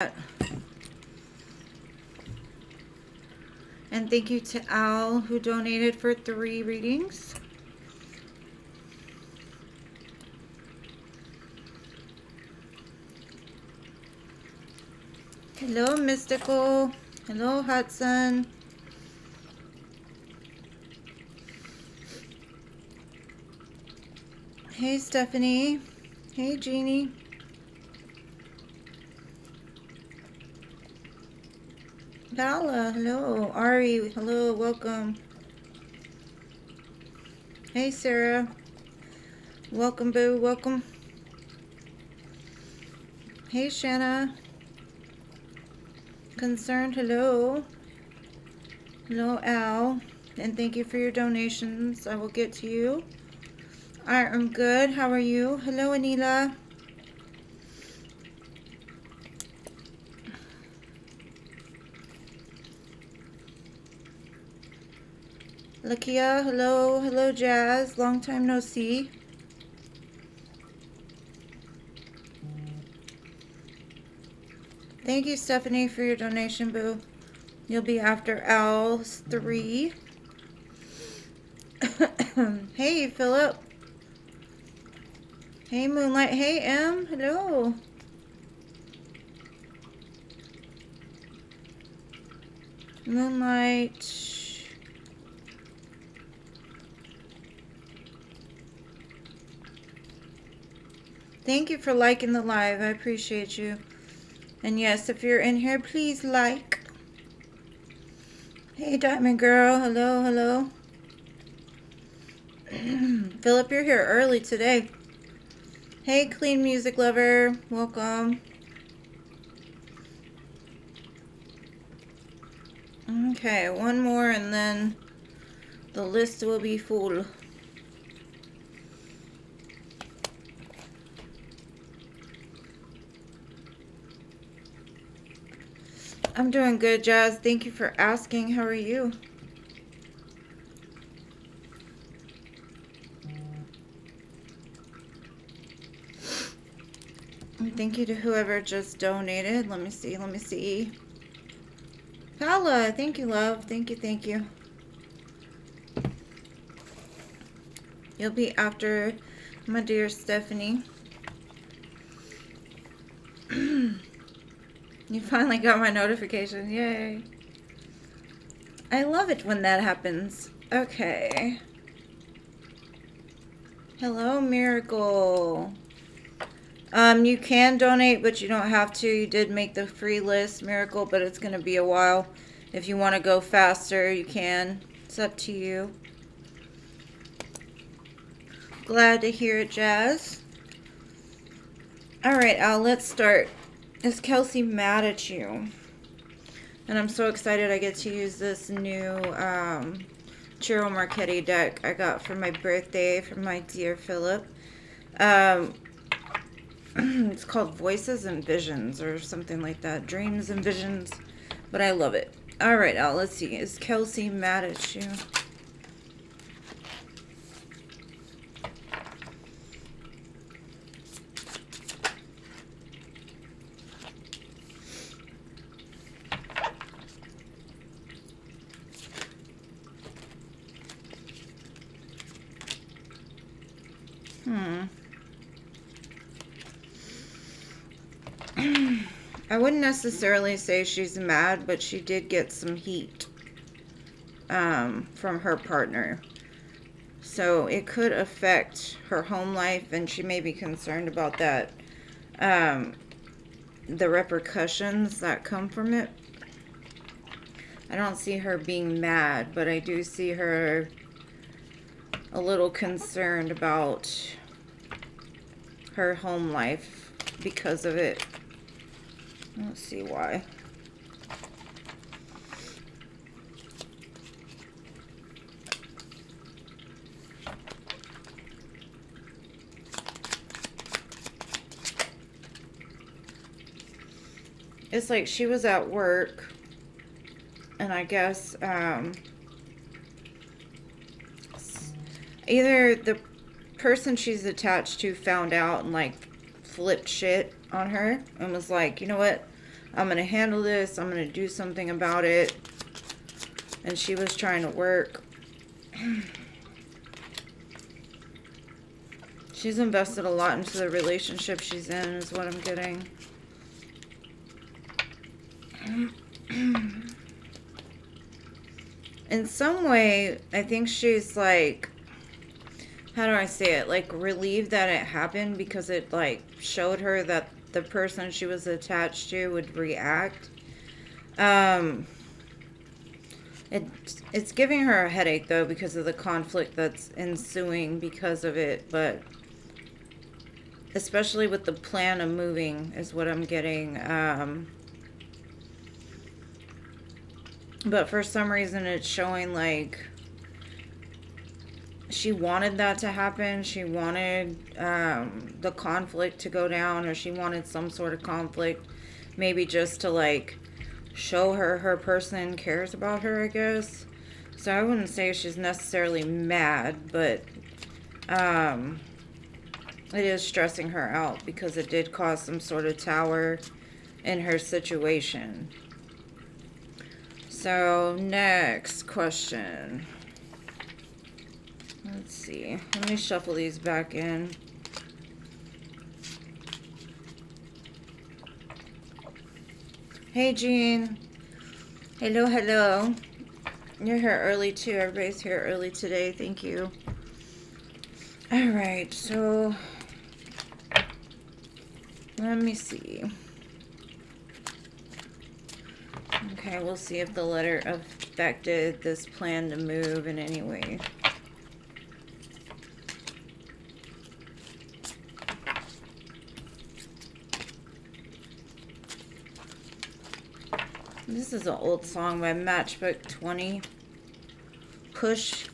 And thank you to Al, who donated for 3 readings. Hello, Mystical. Hello, Hudson. Hey, Stephanie. Hey, Jeannie. Vala, hello. Ari, hello, welcome. Hey, Sarah. Welcome, boo, welcome. Hey, Shanna. Concerned, hello. Hello, Al. And thank you for your donations. I will get to you. I am good. How are you? Hello, Anila. Lakia, hello. Hello, Jazz. Long time no see. Thank you, Stephanie, for your donation, boo. You'll be after Al's 3. Hey, Philip. Hey, Moonlight. Hey, M. Hello. Moonlight. Thank you for liking the live. I appreciate you. And yes, if you're in here, please like. Hey, Diamond Girl. Hello, hello. Philip, you're here early today. Hey, Clean Music Lover. Welcome. Okay, one more and then the list will be full. I'm doing good, Jazz. Thank you for asking. How are you? And thank you to whoever just donated. Let me see. Let me see. Paula, thank you, love. Thank you, thank you. You'll be after my dear Stephanie. You finally got my notification. Yay. I love it when that happens. Okay. Hello, Miracle. You can donate, but you don't have to. You did make the free list, Miracle, but it's going to be a while. If you want to go faster, you can. It's up to you. Glad to hear it, Jazz. Alright, Al, let's start. Is Kelsey mad at you? And I'm so excited I get to use this new Chiro Marchetti deck I got for my birthday from my dear Philip. It's called Voices and Visions or something like that. Dreams and Visions. But I love it. Alright, Al, let's see. Is Kelsey mad at you? I wouldn't necessarily say she's mad, but she did get some heat from her partner. So it could affect her home life, and she may be concerned about that, the repercussions that come from it. I don't see her being mad, but I do see her a little concerned about her home life because of it. Let's see why. It's like she was at work, and I guess either the person she's attached to found out and like flipped shit on her and was like, you know what, I'm going to handle this. I'm going to do something about it. And she was trying to work. She's invested a lot into the relationship she's in, is what I'm getting. In some way, I think she's like, how do I say it? Like, relieved that it happened because it, like, showed her that the person she was attached to would react. It's giving her a headache, though, because of the conflict that's ensuing because of it. But especially with the plan of moving is what I'm getting. But for some reason, it's showing, like, she wanted that to happen. She wanted the conflict to go down, or she wanted some sort of conflict, maybe just to, like, show her person cares about her, I guess. So I wouldn't say she's necessarily mad, but it is stressing her out because it did cause some sort of tower in her situation. So next question. Let's see. Let me shuffle these back in. Hey, Jean. Hello, hello. You're here early, too. Everybody's here early today. Thank you. All right, so let me see. Okay, we'll see if the letter affected this plan to move in any way. This is an old song by Matchbook 20. Push.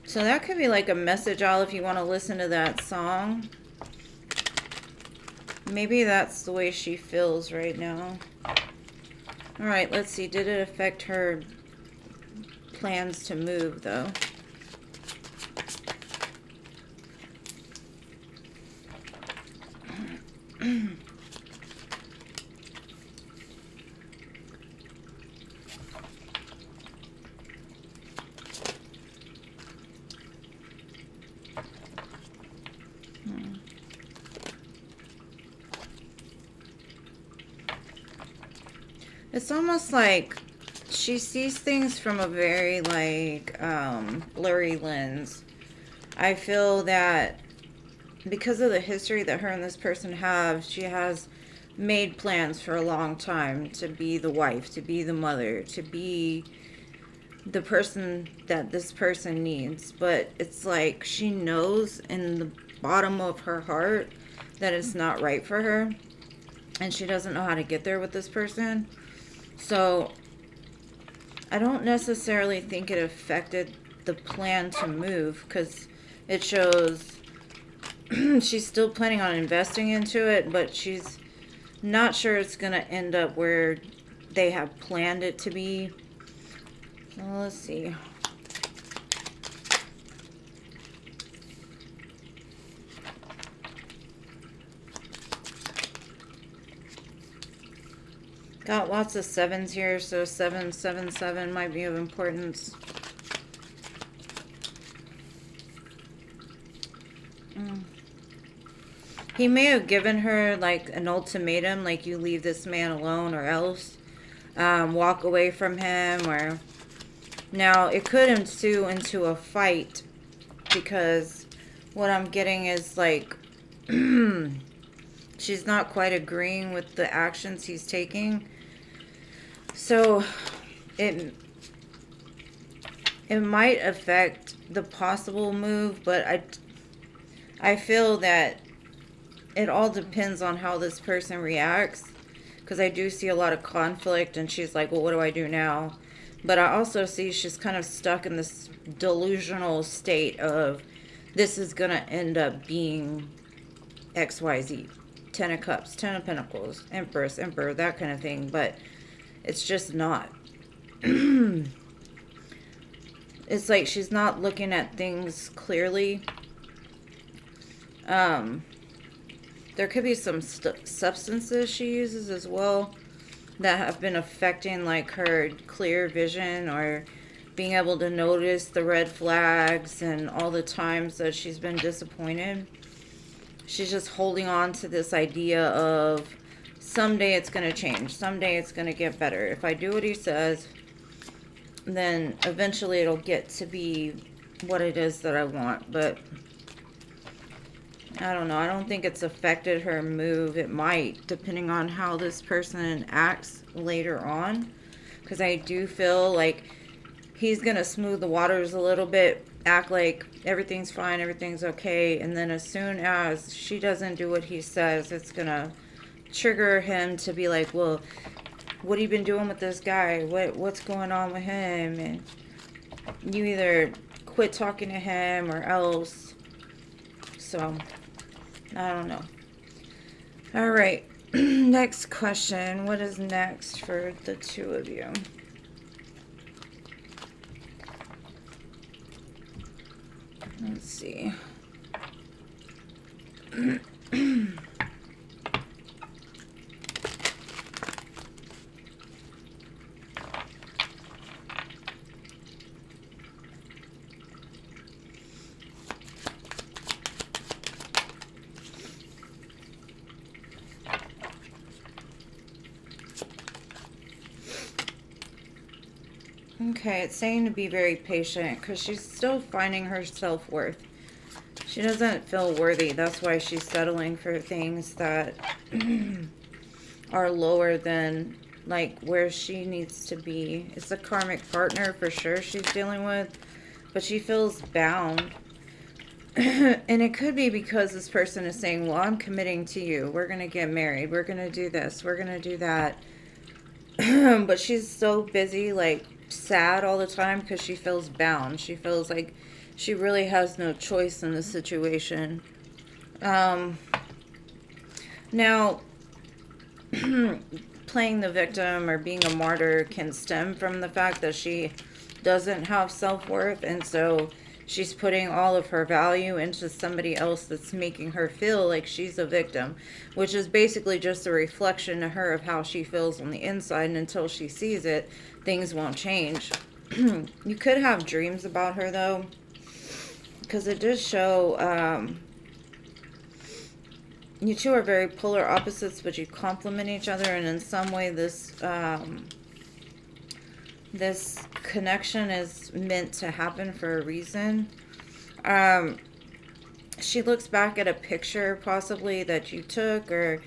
So that could be like a message all if you want to listen to that song. Maybe that's the way she feels right now. Alright, let's see. Did it affect her plans to move, though? It's almost like she sees things from a very, like, blurry lens. I feel that because of the history that her and this person have, she has made plans for a long time to be the wife, to be the mother, to be the person that this person needs. But it's like she knows in the bottom of her heart that it's not right for her, and she doesn't know how to get there with this person. So I don't necessarily think it affected the plan to move, because it shows she's still planning on investing into it, but she's not sure it's going to end up where they have planned it to be. So let's see. Got lots of sevens here, so 777 might be of importance. He may have given her like an ultimatum, like you leave this man alone or else. Walk away from him, or now it could ensue into a fight, because what I'm getting is like she's not quite agreeing with the actions he's taking. So it might affect the possible move, but I feel that it all depends on how this person reacts, because I do see a lot of conflict, and she's like, well, what do I do now? But I also see she's kind of stuck in this delusional state of this is going to end up being XYZ. 10 of Cups, 10 of Pentacles, Empress, Emperor, that kind of thing. But it's just not. it's like she's not looking at things clearly. There could be some substances she uses as well that have been affecting like her clear vision or being able to notice the red flags and all the times that she's been disappointed. She's just holding on to this idea of someday it's going to change. Someday it's going to get better. If I do what he says, then eventually it'll get to be what it is that I want. But I don't know. I don't think it's affected her move. It might, depending on how this person acts later on. Because I do feel like he's going to smooth the waters a little bit, act like everything's fine, everything's okay. And then as soon as she doesn't do what he says, it's going to trigger him to be like, well, what have you been doing with this guy? What's going on with him? And you either quit talking to him or else. So, I don't know. All right. Next question. What is next for the two of you? Let's see. Okay, it's saying to be very patient because she's still finding her self-worth. She doesn't feel worthy. That's why she's settling for things that are lower than like where she needs to be. It's a karmic partner for sure she's dealing with, but she feels bound. And it could be because this person is saying, well, I'm committing to you. We're going to get married. We're going to do this. We're going to do that. But she's so busy, like, sad all the time because she feels bound. She feels like she really has no choice in the situation. Now, playing the victim or being a martyr can stem from the fact that she doesn't have self-worth, and so she's putting all of her value into somebody else that's making her feel like she's a victim, which is basically just a reflection to her of how she feels on the inside, and until she sees it, things won't change. You could have dreams about her, though, because it does show you two are very polar opposites, but you complement each other, and in some way this this connection is meant to happen for a reason. She looks back at a picture possibly that you took or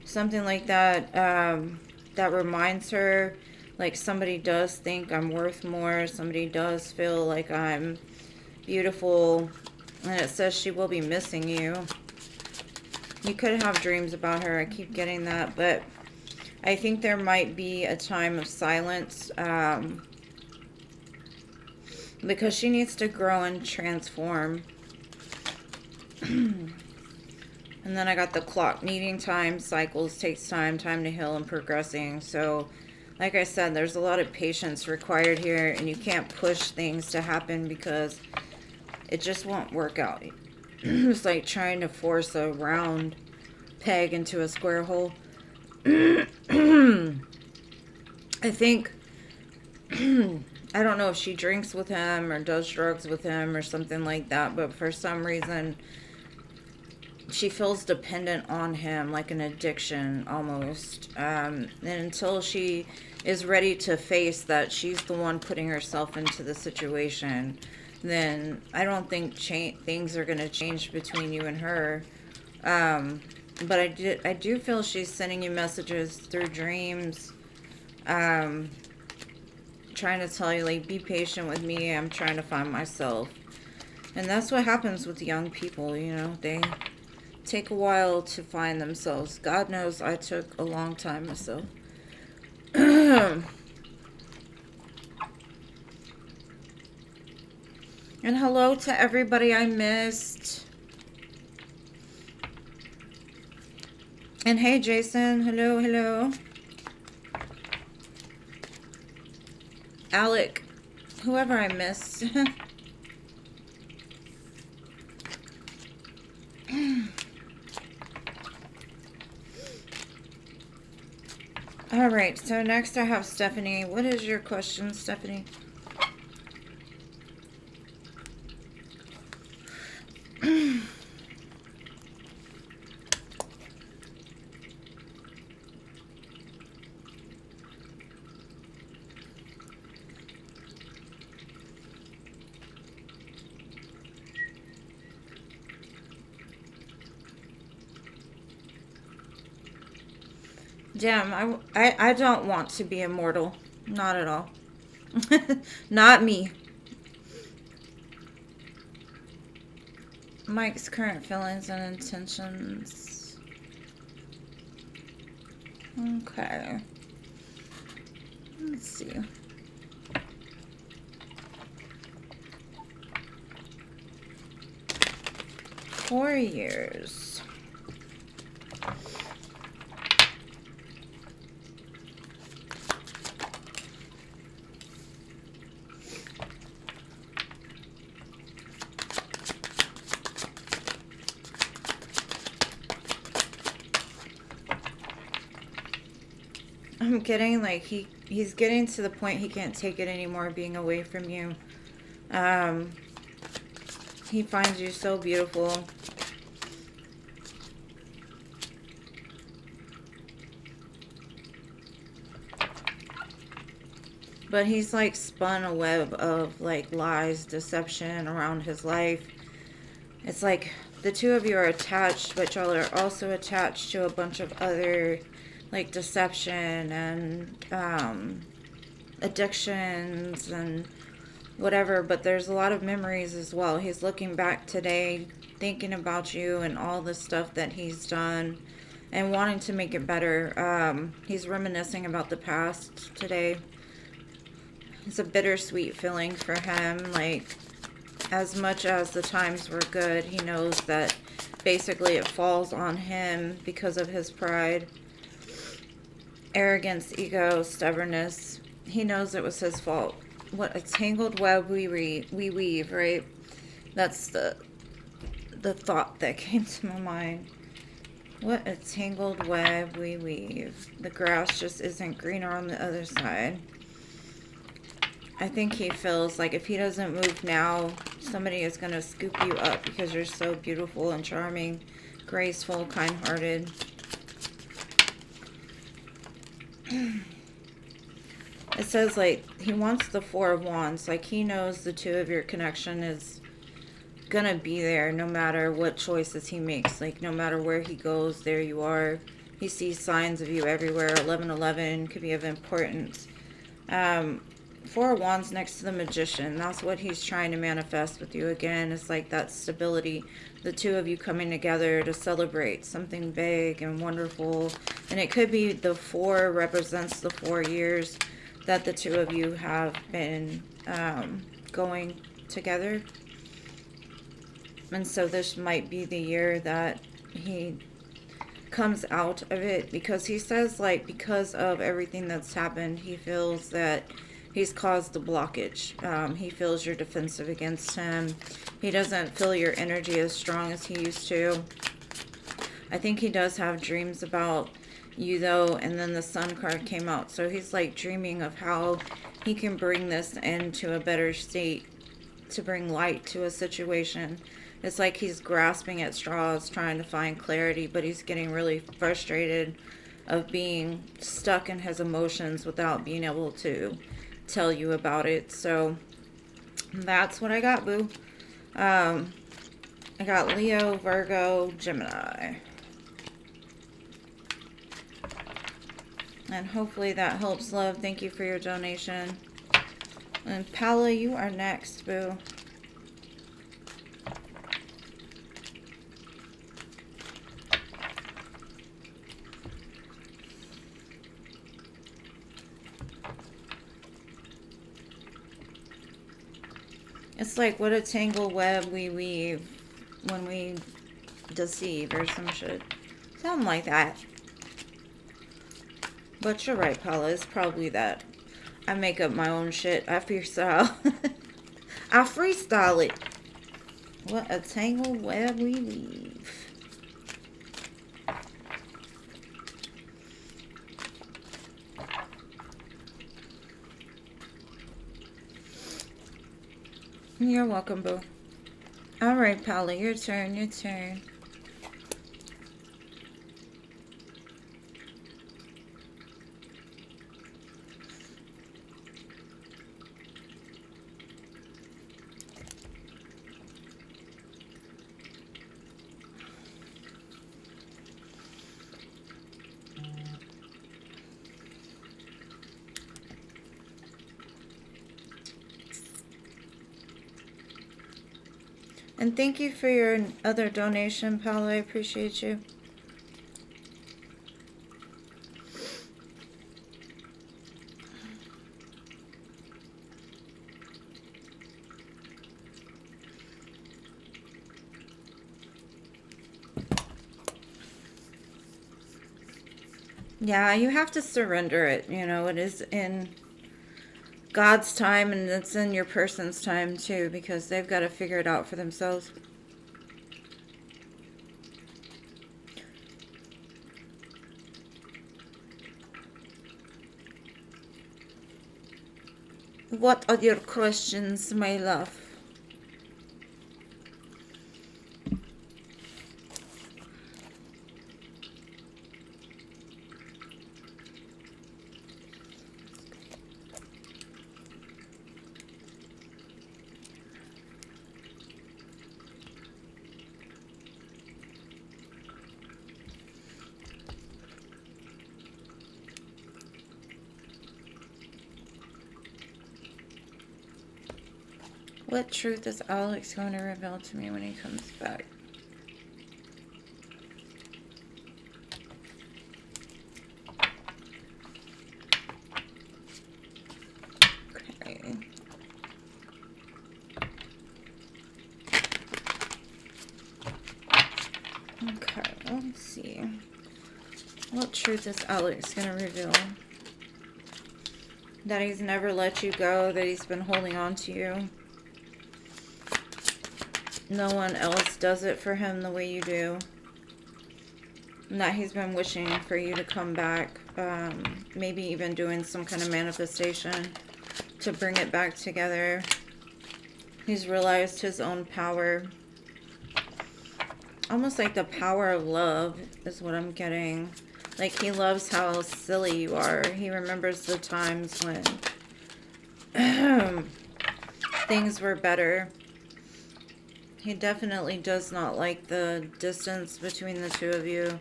something like that, that reminds her like somebody does think I'm worth more, somebody does feel like I'm beautiful, and it says she will be missing you. You could have dreams about her. I keep getting that, but I think there might be a time of silence because she needs to grow and transform. And then I got the clock, needing time, cycles, takes time to heal and progressing. So, like I said, there's a lot of patience required here, and you can't push things to happen because it just won't work out. It's like trying to force a round peg into a square hole. I think, I don't know if she drinks with him or does drugs with him or something like that, but for some reason she feels dependent on him, like an addiction almost. And until she is ready to face that she's the one putting herself into the situation, then I don't think things are going to change between you and her. But I do feel she's sending you messages through dreams, trying to tell you, like, be patient with me. I'm trying to find myself. And that's what happens with young people, you know. They take a while to find themselves. God knows I took a long time myself. And hello to everybody I missed. And hey, Jason. Hello, hello. Alec. Whoever I missed. Alright, so next I have Stephanie. What is your question, Stephanie? Damn, I don't want to be immortal. Not at all. Not me. Mike's current feelings and intentions. Okay. Let's see. Four years. I'm getting like he's getting to the point he can't take it anymore being away from you. He finds you so beautiful. But he's like spun a web of like lies, deception around his life. It's like the two of you are attached, but y'all are also attached to a bunch of other like deception and addictions and whatever, but there's a lot of memories as well. He's looking back today, thinking about you and all the stuff that he's done and wanting to make it better. He's reminiscing about the past today. It's a bittersweet feeling for him. Like, as much as the times were good, he knows that basically it falls on him because of his pride, arrogance, ego, stubbornness. He knows it was his fault. What a tangled web we weave, right? That's the thought that came to my mind. What a tangled web we weave. The grass just isn't greener on the other side. I think he feels like if he doesn't move now, somebody is going to scoop you up because you're so beautiful and charming, graceful, kind-hearted. It says, like, he wants the Four of Wands. Like, he knows the two of your connection is gonna be there no matter what choices he makes. Like, no matter where he goes, there you are. He sees signs of you everywhere. 1111 could be of importance. Four of Wands next to the Magician. That's what he's trying to manifest with you again. It's like that stability. The two of you coming together to celebrate something big and wonderful. And it could be the four represents the 4 years that the two of you have been going together. And so this might be the year that he comes out of it, because he says, like, because of everything that's happened, he feels that he's caused the blockage. He feels you're defensive against him. He doesn't feel your energy as strong as he used to. I think he does have dreams about you, though, and then the Sun card came out. So he's like dreaming of how he can bring this into a better state, to bring light to a situation. It's like he's grasping at straws, trying to find clarity, but he's getting really frustrated of being stuck in his emotions without being able to tell you about it. So that's what I got, boo. I got Leo, Virgo, Gemini. And hopefully that helps, love. Thank you for your donation. And Paula, you are next, boo. It's like, what a tangled web we weave when we deceive or some shit. Something like that. But you're right, Paula. It's probably that. I make up my own shit. I freestyle. I freestyle it. What a tangled web we weave. You're welcome, boo. Alright, Paula, your turn, your turn. And thank you for your other donation, Paula. I appreciate you. Yeah, you have to surrender it. You know, it is in God's time and it's in your person's time too, because they've got to figure it out for themselves. What are your questions, my love? What truth is Alex going to reveal to me when he comes back? Okay. Okay, let's see. What truth is Alex going to reveal? That he's never let you go, that he's been holding on to you. No one else does it for him the way you do. And that he's been wishing for you to come back. Maybe even doing some kind of manifestation to bring it back together. He's realized his own power. Almost like the power of love is what I'm getting. Like he loves how silly you are. He remembers the times when things were better. He definitely does not like the distance between the two of you.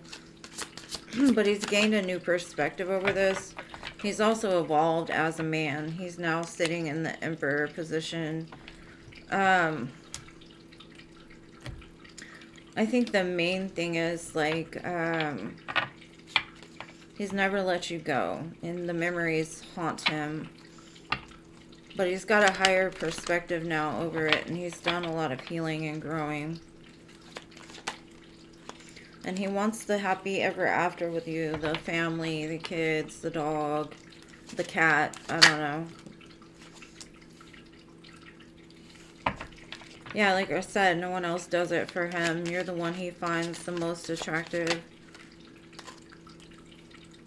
But he's gained a new perspective over this. He's also evolved as a man. He's now sitting in the emperor position. I think the main thing is like he's never let you go. And the memories haunt him. But he's got a higher perspective now over it, and he's done a lot of healing and growing. And he wants the happy ever after with you, the family, the kids, the dog, the cat, I don't know. Yeah, like I said, no one else does it for him. You're the one he finds the most attractive.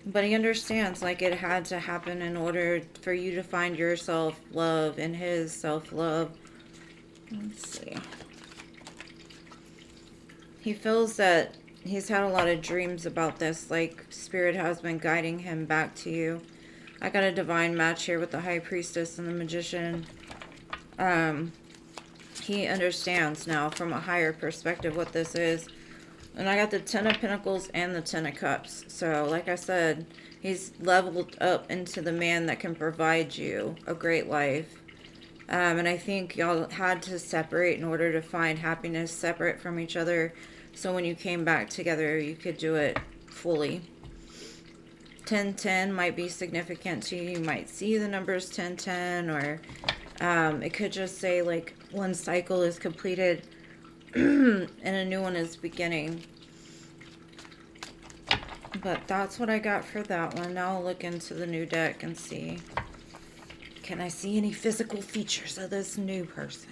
But he understands, like, it had to happen in order for you to find your self-love and his self-love. Let's see. He feels that he's had a lot of dreams about this, like, Spirit has been guiding him back to you. I got a divine match here with the High Priestess and the Magician. He understands now from a higher perspective what this is. And I got the Ten of Pentacles and the Ten of Cups. So, like I said, he's leveled up into the man that can provide you a great life. And I think y'all had to separate in order to find happiness separate from each other. So when you came back together, you could do it fully. 10-10 might be significant to you. You might see the numbers 10-10, or it could just say, like, one cycle is completed and a new one is beginning. But that's what I got for that one. Now I'll look into the new deck and see. Can I see any physical features of this new person?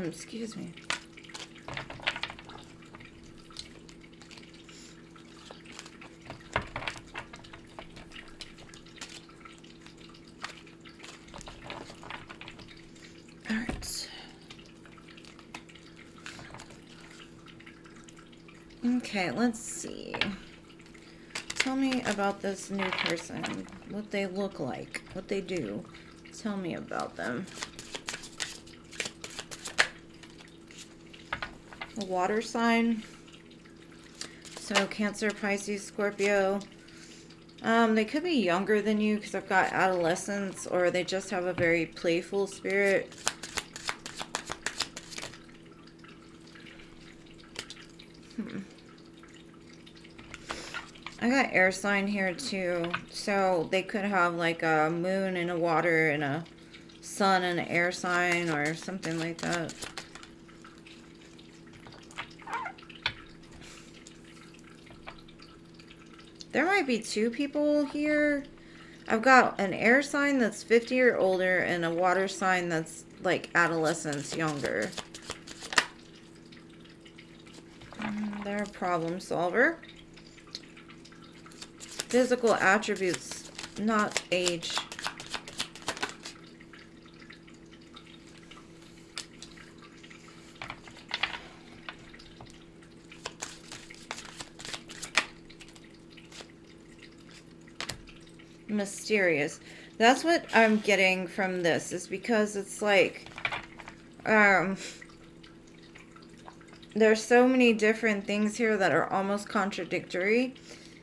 Excuse me. All right. Okay, let's see. Tell me about this new person. What they look like. What they do. Tell me about them. A water sign. So Cancer, Pisces, Scorpio. They could be younger than you because I've got adolescents, or they just have a very playful spirit. I got air sign here too. So they could have like a moon and a water and a sun and an air sign or something like that. There might be two people here. I've got an air sign that's 50 or older and a water sign that's like adolescents younger. They're a problem solver. Physical attributes, not age. Mysterious. That's what I'm getting from this, is because it's like there's so many different things here that are almost contradictory.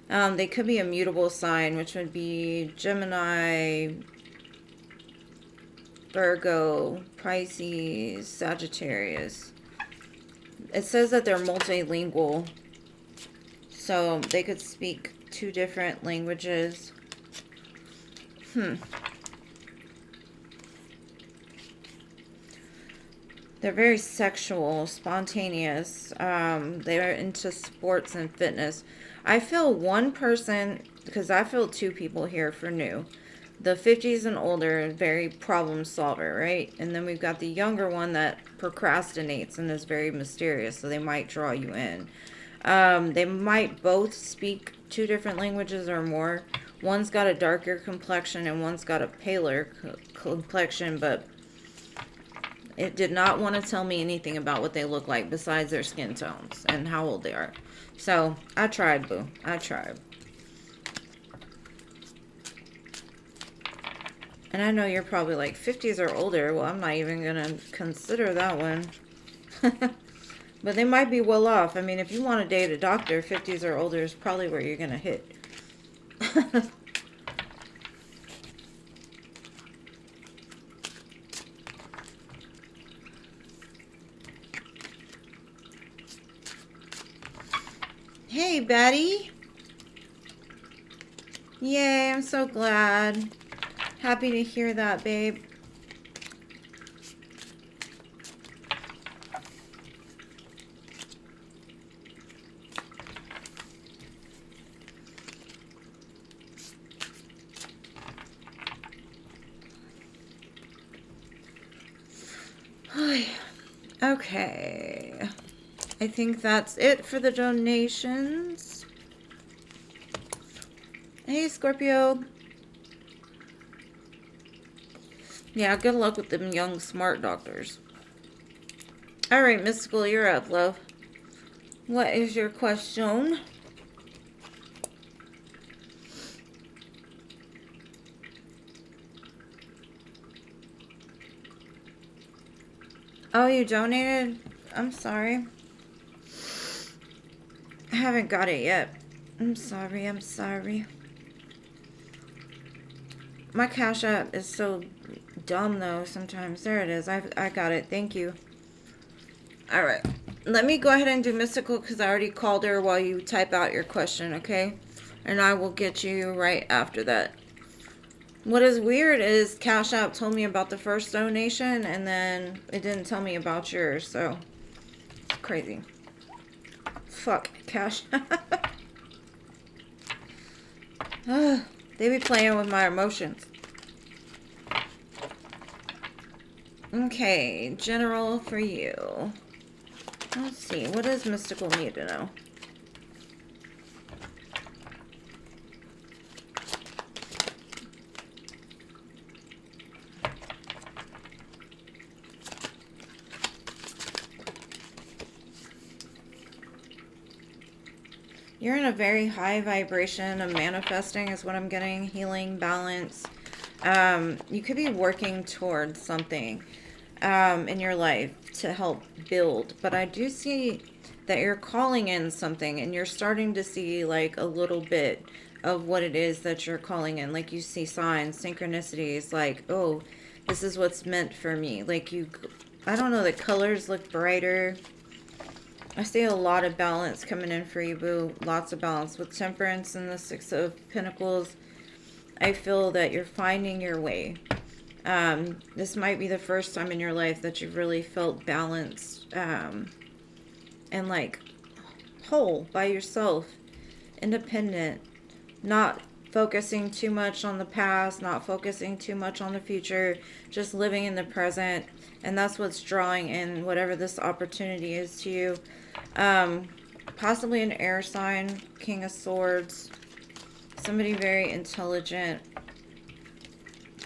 They could be a mutable sign, which would be Gemini, Virgo, Pisces, Sagittarius. It says that they're multilingual, so they could speak 2 different languages. They're very sexual, spontaneous. They're into sports and fitness. I feel one person, because I feel 2 people here for new. The 50s and older, very problem solver, right? And then we've got the younger one that procrastinates and is very mysterious, so they might draw you in. They might both speak 2 different languages or more. One's got a darker complexion and one's got a paler complexion, but it did not want to tell me anything about what they look like besides their skin tones and how old they are. So, I tried, boo. I tried. And I know you're probably like 50s or older. Well, I'm not even going to consider that one. But they might be well off. I mean, if you want to date a doctor, 50s or older is probably where you're going to hit. Hey, Betty. Yay, I'm so glad. Happy to hear that, babe. Okay. I think that's it for the donations. Hey, Scorpio. Yeah, good luck with them young, smart doctors. Alright, Mystical, you're up, love. What is your question? Oh, you donated? I'm sorry. I haven't got it yet. I'm sorry, I'm sorry. My Cash App is so dumb, though, sometimes. There it is. I got it. Thank you. Alright. let me go ahead and do mystical because I already called her while you type out your question, okay? And I will get you right after that. What is weird is Cash App told me about the first donation and then it didn't tell me about yours, so it's crazy. Fuck, Cash. They be playing with my emotions. Okay, general for you. Let's see, what does mystical need to know? You're in a very high vibration of manifesting is what I'm getting. Healing, balance. You could be working towards something in your life to help build. But I do see that you're calling in something and you're starting to see like a little bit of what it is that you're calling in. Like you see signs, synchronicities, like, oh, this is what's meant for me. Like you, I don't know, the colors look brighter. I see a lot of balance coming in for you, boo. Lots of balance. With Temperance and the Six of Pentacles, I feel that you're finding your way. This might be the first time in your life that you've really felt balanced and like whole by yourself, independent, not focusing too much on the past, not focusing too much on the future, just living in the present. And that's what's drawing in whatever this opportunity is to you. Possibly an air sign, King of Swords, somebody very intelligent,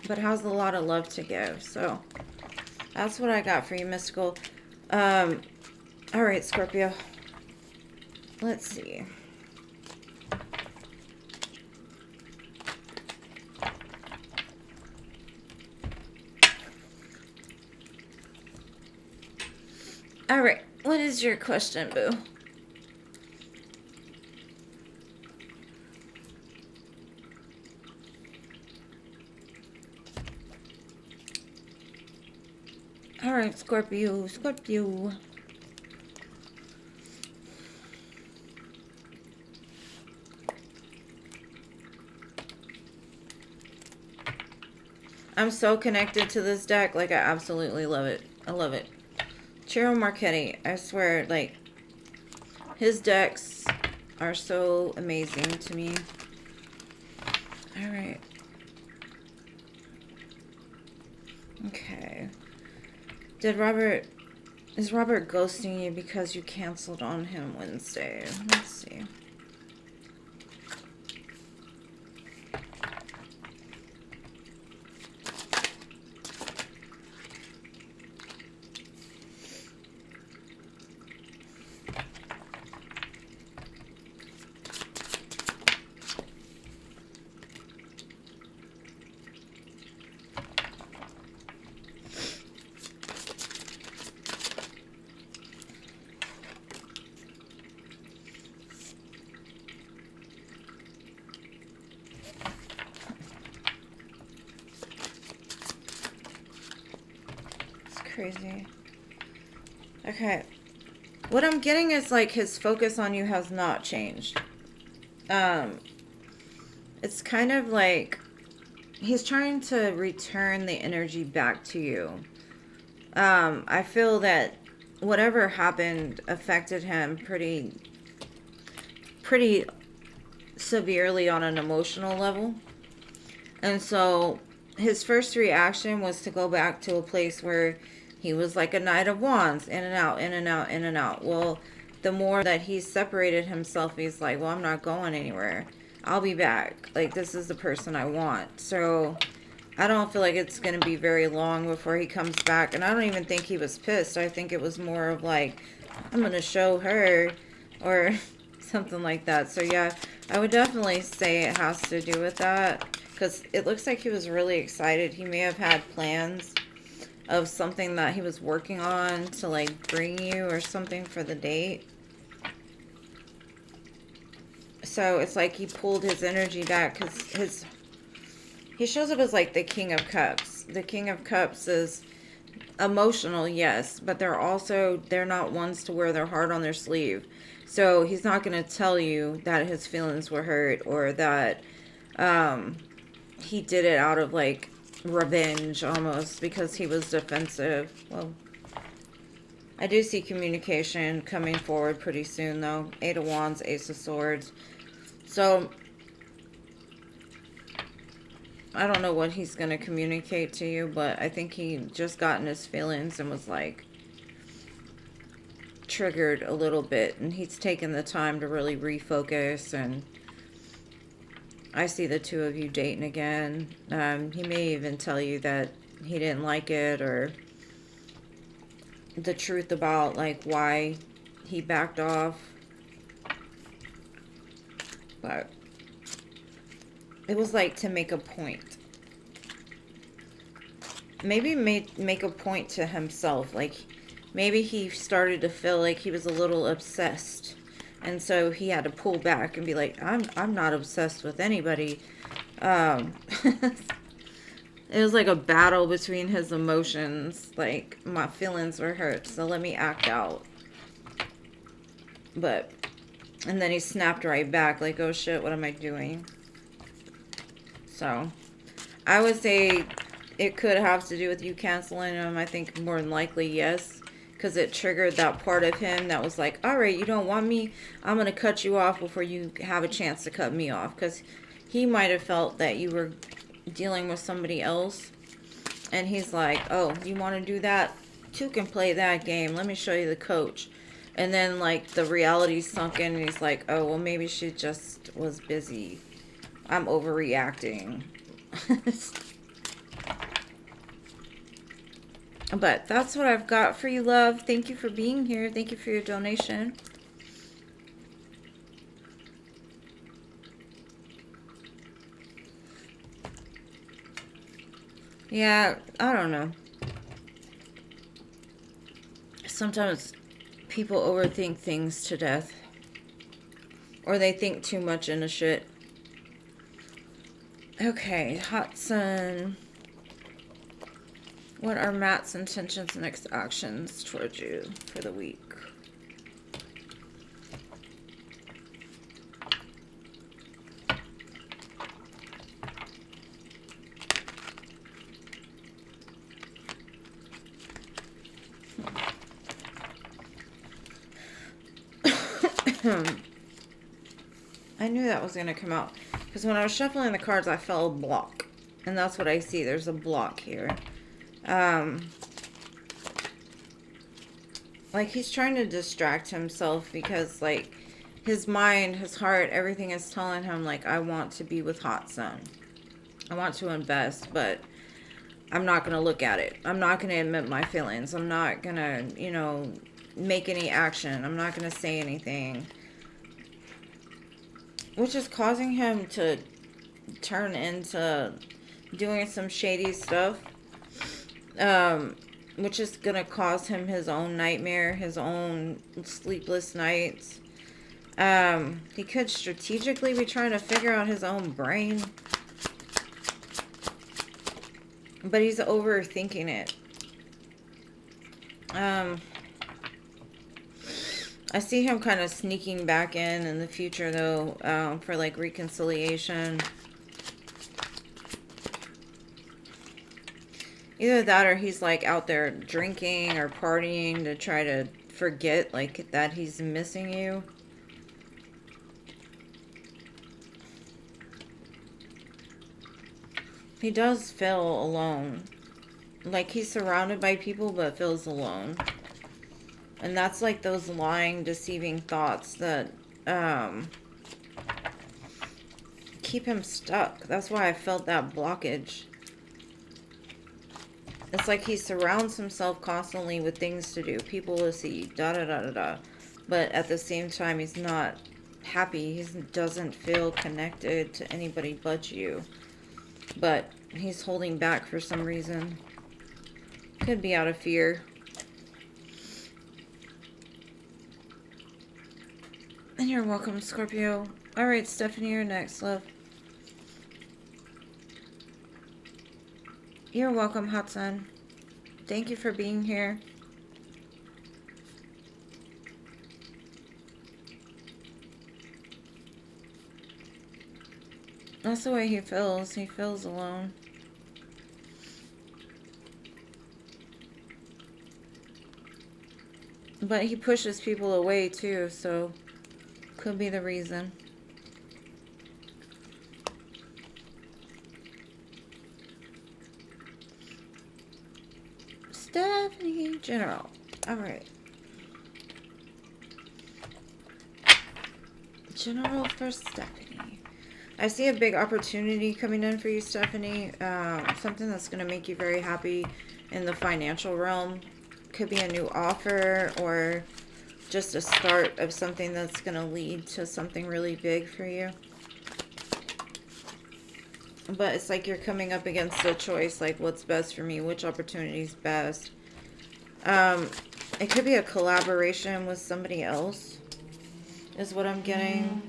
but has a lot of love to give. So that's what I got for you, mystical. All right, Scorpio. Let's see. All right, what is your question, boo? All right, Scorpio, Scorpio. I'm so connected to this deck. Like, I absolutely love it. I love it. Ciro Marchetti, I swear, like, his decks are so amazing to me. All right. Okay. Is Robert ghosting you because you canceled on him Wednesday? Let's see. Crazy. Okay. What I'm getting is like his focus on you has not changed. It's kind of like he's trying to return the energy back to you. I feel that whatever happened affected him pretty severely on an emotional level. And so his first reaction was to go back to a place where he was like a Knight of Wands, in and out, in and out, in and out. Well, the more that he separated himself, he's like, well, I'm not going anywhere. I'll be back. Like, this is the person I want. So I don't feel like it's going to be very long before he comes back. And I don't even think he was pissed. I think it was more of like, I'm going to show her, or something like that. So yeah, I would definitely say it has to do with that. Because it looks like he was really excited. He may have had plans of something that he was working on to like bring you or something for the date. So it's like he pulled his energy back because he shows up as like the King of Cups. The King of Cups is Emotional, yes, but they're not ones to wear their heart on their sleeve. So he's not going to tell you that his feelings were hurt, or that um, he did it out of like revenge almost because he was defensive. Well, I do see communication coming forward pretty soon though. Eight of Wands, Ace of Swords. So I don't know what he's going to communicate to you, but I think he just got in his feelings and was like triggered a little bit, and he's taken the time to really refocus. And I see the two of you dating again. He may even tell you that he didn't like it, or the truth about like why he backed off. But it was like to make a point. Maybe make a point to himself. Like maybe he started to feel like he was a little obsessed. And so he had to pull back and be like, I'm not obsessed with anybody. It was like a battle between his emotions. Like, my feelings were hurt, so let me act out. But, and then he snapped right back, like, oh shit, what am I doing? So, I would say it could have to do with you canceling him. I think more than likely, yes. Because it triggered that part of him that was like, alright, you don't want me? I'm going to cut you off before you have a chance to cut me off. Because he might have felt that you were dealing with somebody else. And he's like, oh, you want to do that? Two can play that game. Let me show you the coach. And then, like, the reality sunk in. And he's like, oh, well, maybe she just was busy. I'm overreacting. But that's what I've got for you, love. Thank you for being here. Thank you for your donation. Yeah, I don't know. Sometimes people overthink things to death. Or they think too much into shit. Okay, Hot Sun. What are Matt's intentions and next actions towards you for the week? I knew that was going to come out. Because when I was shuffling the cards, I felt a block. And that's what I see. There's a block here. Like, he's trying to distract himself because, like, his mind, his heart, everything is telling him, like, I want to be with Hot Sun. I want to invest, but I'm not going to look at it. I'm not going to admit my feelings. I'm not going to, you know, make any action. I'm not going to say anything. Which is causing him to turn into doing some shady stuff. Which is going to cause him his own nightmare, his own sleepless nights. He could strategically be trying to figure out his own brain. But he's overthinking it. I see him kind of sneaking back in the future, though, for, like, reconciliation. Either that or he's, like, out there drinking or partying to try to forget, like, that he's missing you. He does feel alone. Like, he's surrounded by people but feels alone. And that's, like, those lying, deceiving thoughts that, keep him stuck. That's why I felt that blockage. It's like he surrounds himself constantly with things to do, people to see, da-da-da-da-da. But at the same time, he's not happy. He doesn't feel connected to anybody but you. But he's holding back for some reason. Could be out of fear. And you're welcome, Scorpio. Alright, Stephanie, you're next, love. You're welcome, Hot Sun. Thank you for being here. That's the way he feels. He feels alone. But he pushes people away too, so could be the reason. Stephanie General. Alright. General for Stephanie. I see a big opportunity coming in for you, Stephanie. Something that's going to make you very happy in the financial realm. Could be a new offer or just a start of something that's going to lead to something really big for you. But it's like you're coming up against a choice, like what's best for me, which opportunity is best. It could be a collaboration with somebody else, is what I'm getting.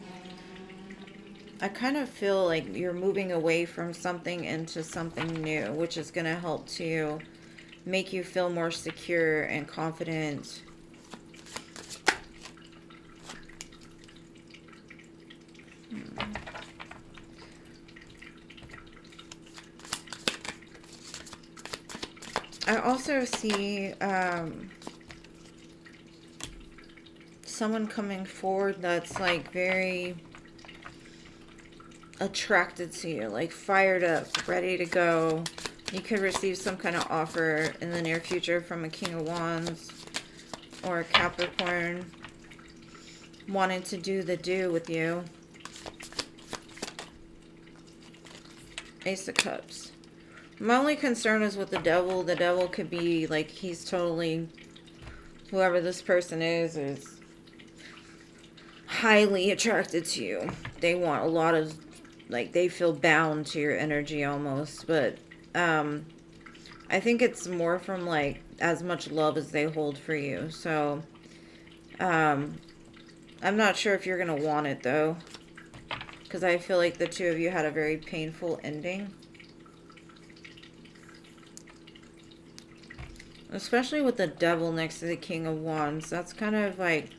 I kind of feel like you're moving away from something into something new, which is going to help to make you feel more secure and confident. I also see someone coming forward that's like very attracted to you, like fired up, ready to go. You could receive some kind of offer in the near future from a King of Wands or a Capricorn wanting to do the do with you. Ace of Cups. My only concern is with the devil. The devil could be like he's totally, whoever this person is highly attracted to you. They want a lot of, like, they feel bound to your energy almost. But I think it's more from like as much love as they hold for you. So I'm not sure if you're going to want it though, because I feel like the two of you had a very painful ending. Especially with the devil next to the King of Wands. That's kind of like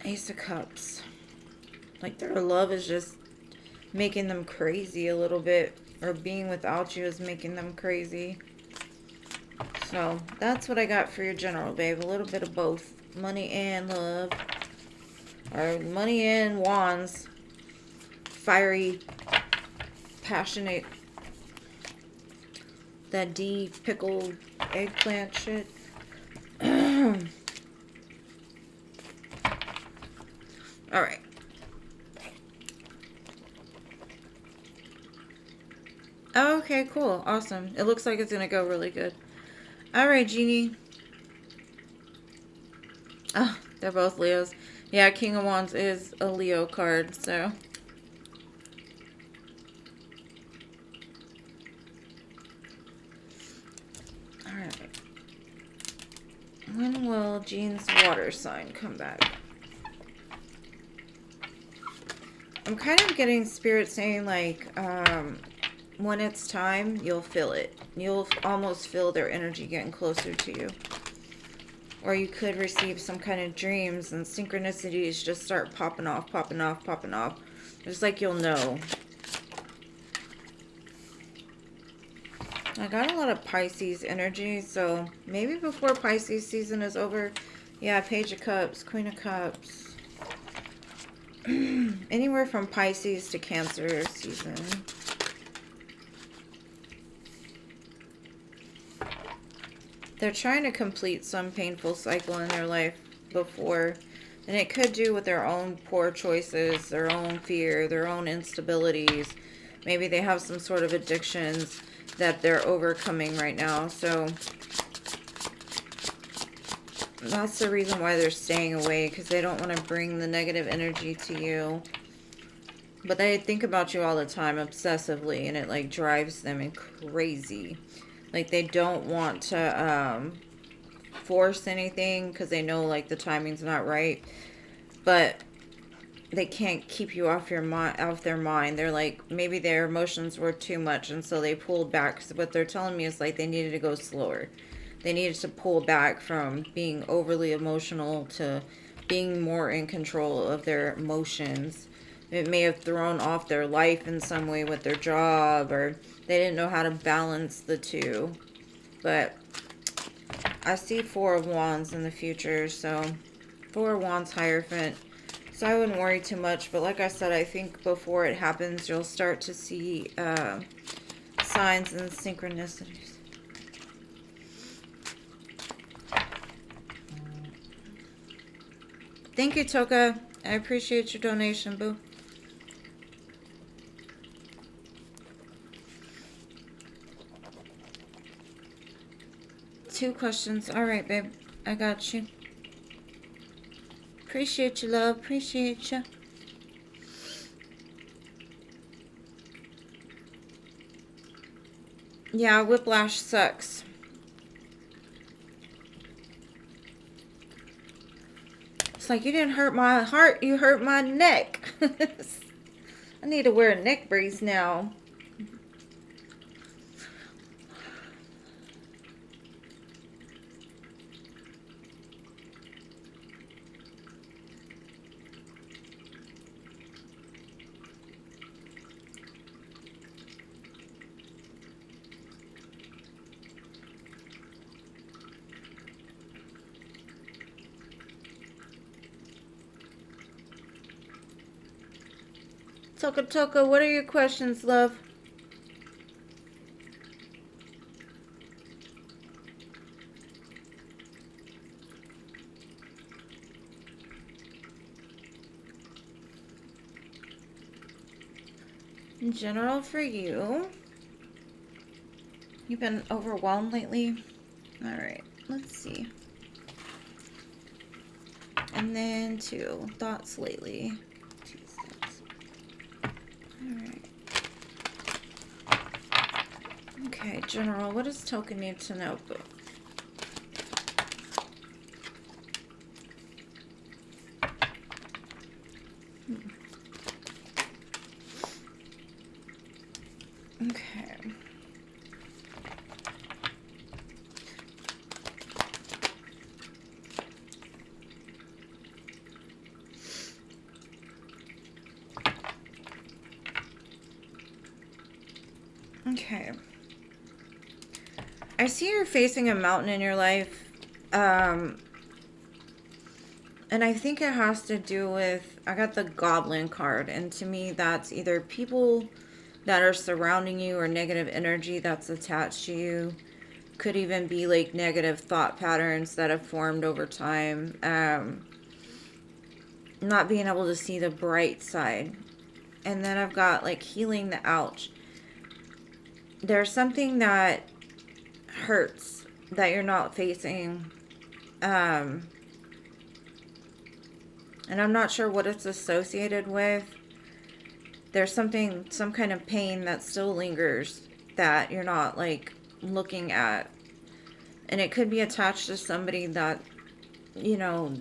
Ace of Cups. Like their love is just making them crazy a little bit. Or being without you is making them crazy. So that's what I got for your general, babe. A little bit of both. Money and love. Or money and wands. Fiery, passionate. That pickled eggplant shit. Alright. Okay, cool. Awesome. It looks like it's going to go really good. Alright, Genie. Oh, they're both Leos. Yeah, King of Wands is a Leo card, so... When will Jean's water sign come back? I'm kind of getting spirit saying like, when it's time, you'll feel it. You'll almost feel their energy getting closer to you. Or you could receive some kind of dreams and synchronicities just start popping off, popping off, popping off. Just like you'll know. I got a lot of Pisces energy, so maybe before Pisces season is over. Yeah, Page of Cups, Queen of Cups. Anywhere from Pisces to Cancer season. They're trying to complete some painful cycle in their life before. And it could do with their own poor choices, their own fear, their own instabilities. Maybe they have some sort of addictions that they're overcoming right now. So that's the reason why they're staying away, because they don't want to bring the negative energy to you. But they think about you all the time obsessively, and it like drives them crazy. Like they don't want to force anything because they know like the timing's not right. But they can't keep you off their mind. They're like, maybe their emotions were too much, and so they pulled back. So what they're telling me is like they needed to go slower. They needed to pull back from being overly emotional to being more in control of their emotions. It may have thrown off their life in some way with their job, or they didn't know how to balance the two. But I see Four of Wands in the future, so Four of Wands Hierophant. So I wouldn't worry too much, but like I said, I think before it happens, you'll start to see signs and synchronicities. Thank you, Toka. I appreciate your donation, boo. Two questions. All right, babe. I got you. Appreciate you, love. Appreciate you. Yeah, whiplash sucks. It's like, you didn't hurt my heart, you hurt my neck. I need to wear a neck brace now. Toka Toka, what are your questions, love? In general for you. You've been overwhelmed lately? Alright, let's see. And then two thoughts lately. Alright. Okay, general, what does Toka need to know? Okay. Okay. I see you're facing a mountain in your life. And I think it has to do with, I got the Goblin card, and to me that's either people that are surrounding you or negative energy that's attached to you. Could even be like negative thought patterns that have formed over time. Not being able to see the bright side. And then I've got like healing the ouch. There's something that hurts that you're not facing. And I'm not sure what it's associated with. There's some kind of pain that still lingers that you're not like looking at. And it could be attached to somebody that, you know,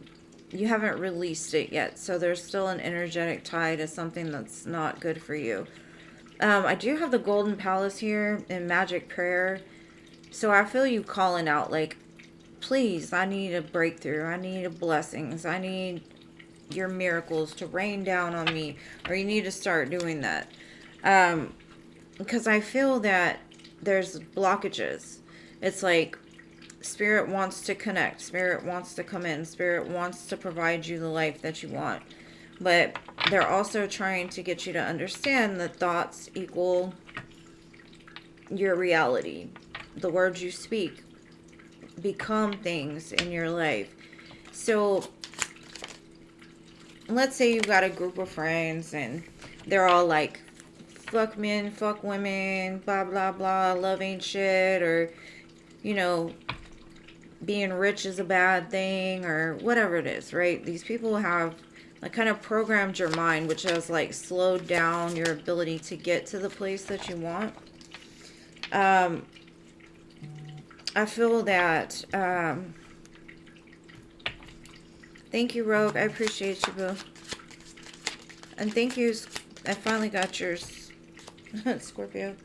you haven't released it yet. So there's still an energetic tie to something that's not good for you. I do have the Golden Palace here in Magic Prayer. So I feel you calling out like, please, I need a breakthrough. I need blessings. I need your miracles to rain down on me. Or you need to start doing that. Because I feel that there's blockages. It's like Spirit wants to connect. Spirit wants to come in. Spirit wants to provide you the life that you want. But they're also trying to get you to understand that thoughts equal your reality. The words you speak become things in your life. So let's say you've got a group of friends and they're all like, fuck men, fuck women, blah, blah, blah, love ain't shit, or, you know, being rich is a bad thing, or whatever it is, right? These people have like kind of programmed your mind, which has like slowed down your ability to get to the place that you want. I feel that, thank you, Rogue. I appreciate you, boo. And thank you. I finally got yours, Scorpio.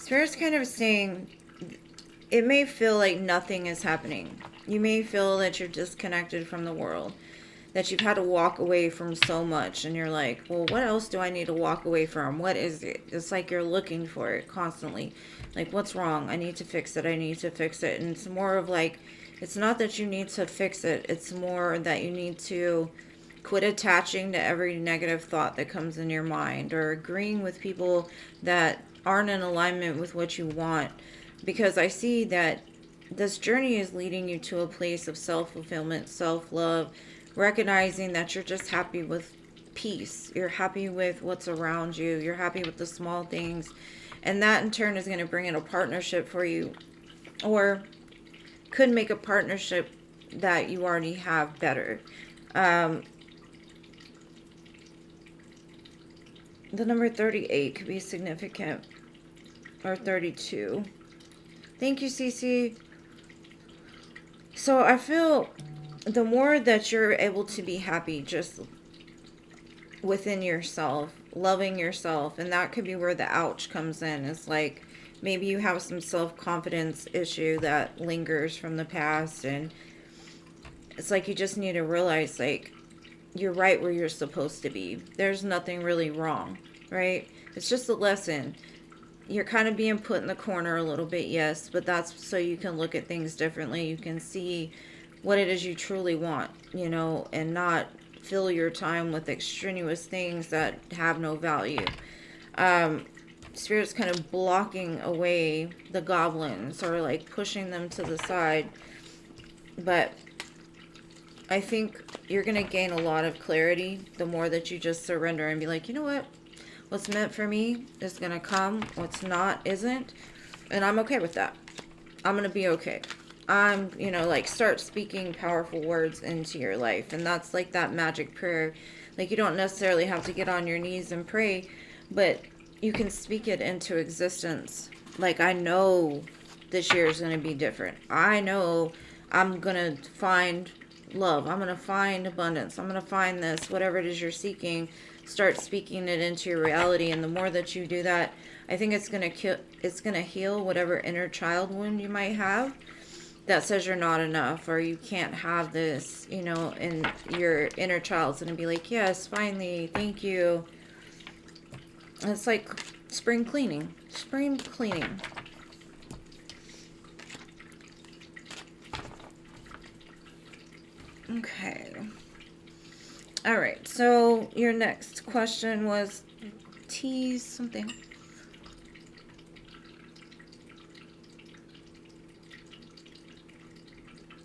Spirit's kind of saying it may feel like nothing is happening. You may feel that you're disconnected from the world, that you've had to walk away from so much, and you're like, well, what else do I need to walk away from? What is it? It's like you're looking for it constantly. Like, what's wrong? I need to fix it. I need to fix it. And it's more of like, it's not that you need to fix it. It's more that you need to quit attaching to every negative thought that comes in your mind, or agreeing with people that aren't in alignment with what you want. Because I see that this journey is leading you to a place of self-fulfillment, self-love, recognizing that you're just happy with peace. You're happy with what's around you. You're happy with the small things. And that in turn is going to bring in a partnership for you. Or could make a partnership that you already have better. The number 38 could be significant. Or 32. Thank you, Cece. So I feel the more that you're able to be happy just within yourself, loving yourself, and that could be where the ouch comes in. It's like maybe you have some self-confidence issue that lingers from the past, and it's like you just need to realize, like, you're right where you're supposed to be. There's nothing really wrong, right? It's just a lesson. You're kind of being put in the corner a little bit, yes, but that's so you can look at things differently. You can see what it is you truly want, you know, and not fill your time with extraneous things that have no value. Spirit's kind of blocking away the goblins, or like pushing them to the side. But I think you're going to gain a lot of clarity the more that you just surrender and be like, you know what? What's meant for me is going to come. What's not isn't. And I'm okay with that. I'm going to be okay. I'm, you know, like, start speaking powerful words into your life. And that's like that magic prayer. Like, you don't necessarily have to get on your knees and pray, but you can speak it into existence. Like, I know this year is going to be different. I know I'm going to find love. I'm going to find abundance. I'm going to find this, whatever it is you're seeking. Start speaking it into your reality, and the more that you do that, I think it's going to heal whatever inner child wound you might have that says you're not enough, or you can't have this, you know, and your inner child's going to be like, yes, finally, thank you. And it's like spring cleaning. Spring cleaning. Okay. All right. So your next question was tease something.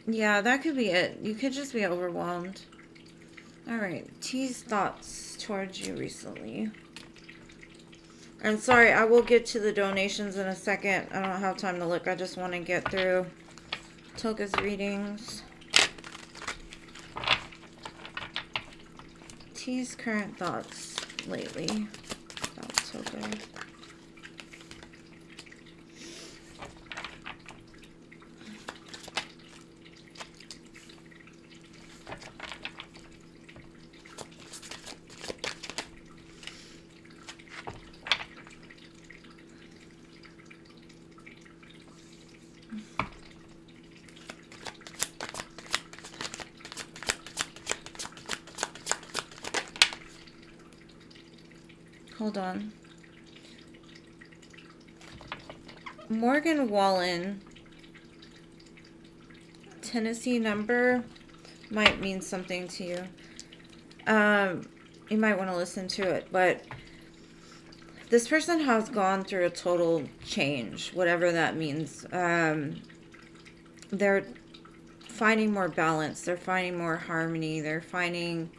Yeah, that could be it. You could just be overwhelmed. All right. Tease thoughts towards you recently. And sorry, I will get to the donations in a second. I don't have time to look. I just want to get through Toka's readings. T's current thoughts lately about Toka. Hold on. Morgan Wallen, Tennessee number might mean something to you. You might want to listen to it, but this person has gone through a total change, whatever that means. They're finding more balance. They're finding more harmony. They're finding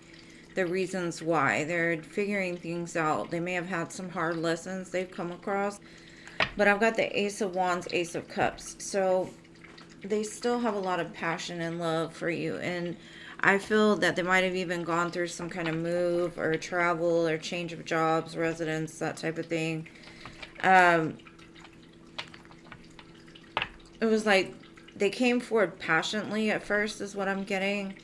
the reasons why. They're figuring things out. They may have had some hard lessons they've come across. But I've got the Ace of Wands, Ace of Cups. So they still have a lot of passion and love for you. And I feel that they might have even gone through some kind of move or travel or change of jobs, residence, that type of thing. It was like they came forward passionately at first is what I'm getting.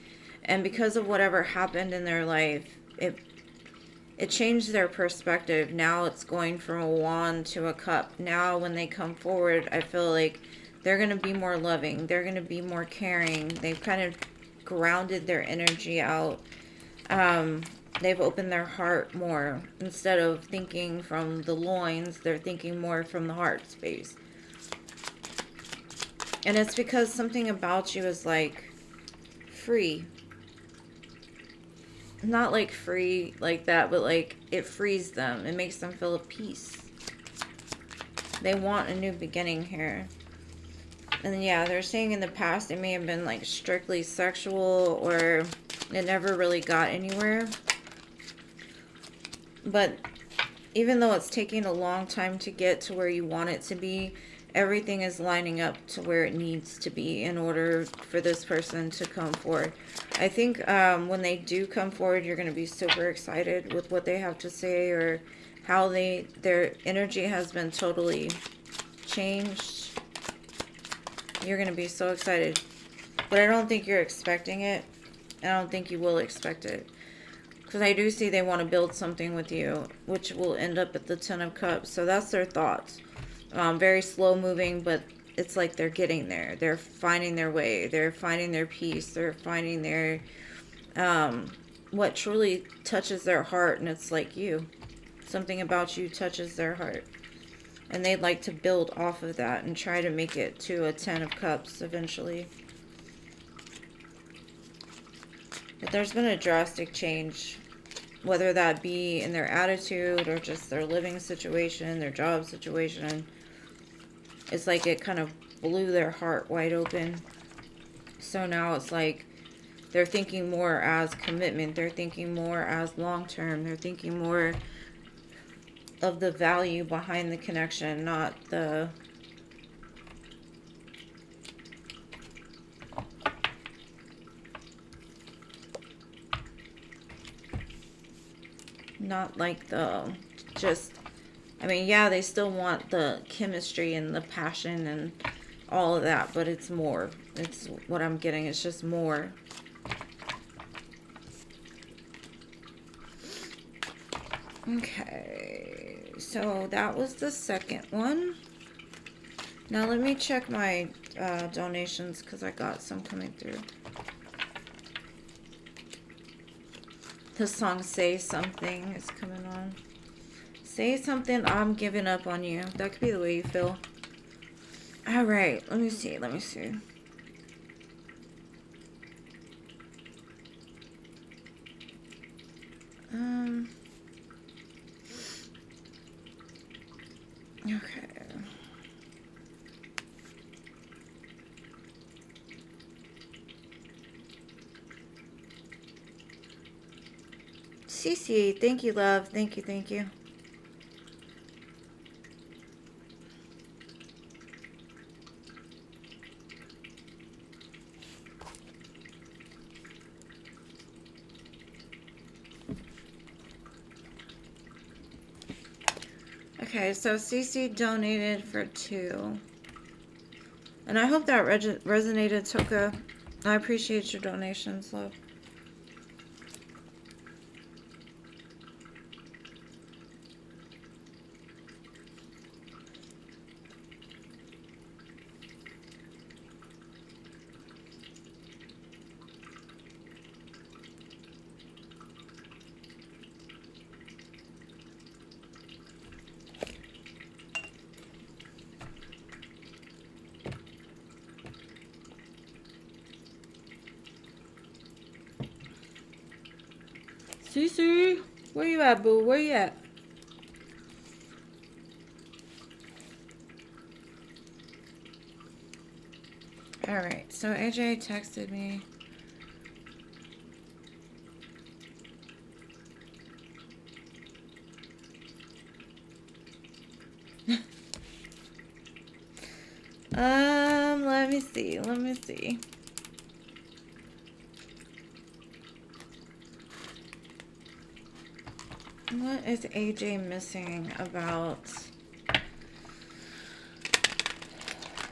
And because of whatever happened in their life, it changed their perspective. Now it's going from a wand to a cup. Now when they come forward, I feel like they're going to be more loving. They're going to be more caring. They've kind of grounded their energy out. They've opened their heart more. Instead of thinking from the loins, they're thinking more from the heart space. And it's because something about you is like free. Not like free like that, but like it frees them. It makes them feel at peace. They want a new beginning here. And yeah, they're saying in the past it may have been like strictly sexual, or it never really got anywhere. But even though it's taking a long time to get to where you want it to be, everything is lining up to where it needs to be in order for this person to come forward. I think when they do come forward, you're going to be super excited with what they have to say, or how their energy has been totally changed. You're going to be so excited. But I don't think you're expecting it. I don't think you will expect it. Because I do see they want to build something with you, which will end up at the Ten of Cups. So that's their thoughts. Very slow moving, but it's like they're getting there. They're finding their way. They're finding their peace. They're finding their, what truly touches their heart. And it's like you. Something about you touches their heart. And they'd like to build off of that and try to make it to a Ten of Cups eventually. But there's been a drastic change, whether that be in their attitude or just their living situation, their job situation. It's like it kind of blew their heart wide open. So now it's like they're thinking more as commitment. They're thinking more as long-term. They're thinking more of the value behind the connection, not the... not like the just, I mean, yeah, they still want the chemistry and the passion and all of that, but it's more. It's what I'm getting. It's just more. Okay, so that was the second one. Now let me check my donations, because I got some coming through. The song Say Something is coming on. Say something, I'm giving up on you. That could be the way you feel. Alright, let me see. Okay. Cece, thank you, love. Thank you. Okay, so Cece donated for 2. And I hope that resonated, Toka. I appreciate your donations, love. Cece, where you at, boo? Where you at? Alright, so AJ texted me. Let me see. What is AJ missing about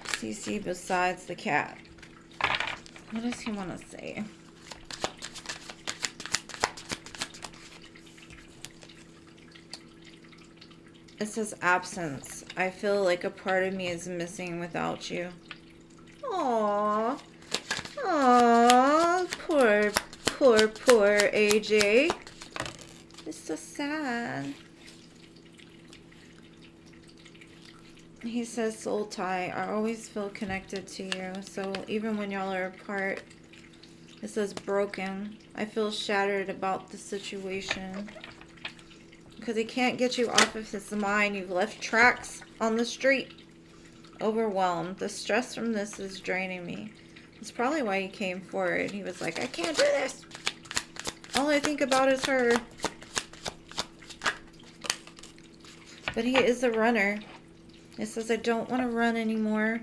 CC besides the cat? What does he want to say? It says absence. I feel like a part of me is missing without you. Aww. Aww. Poor AJ. It's so sad. He says soul tie. I always feel connected to you. So even when y'all are apart, it says broken. I feel shattered about the situation. Because he can't get you off of his mind. You've left tracks on the street. Overwhelmed. The stress from this is draining me. That's probably why he came forward. He was like, I can't do this. All I think about is her. But he is a runner. It says, I don't want to run anymore.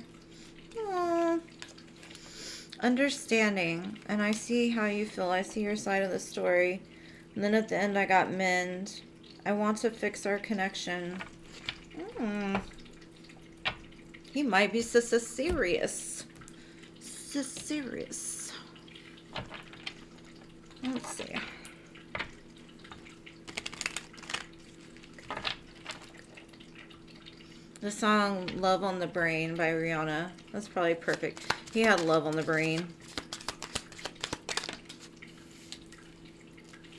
Aww. Understanding. And I see how you feel. I see your side of the story. And then at the end, I got mend. I want to fix our connection. He might be serious. Serious. Let's see. The song Love on the Brain by Rihanna. That's probably perfect. He had love on the brain.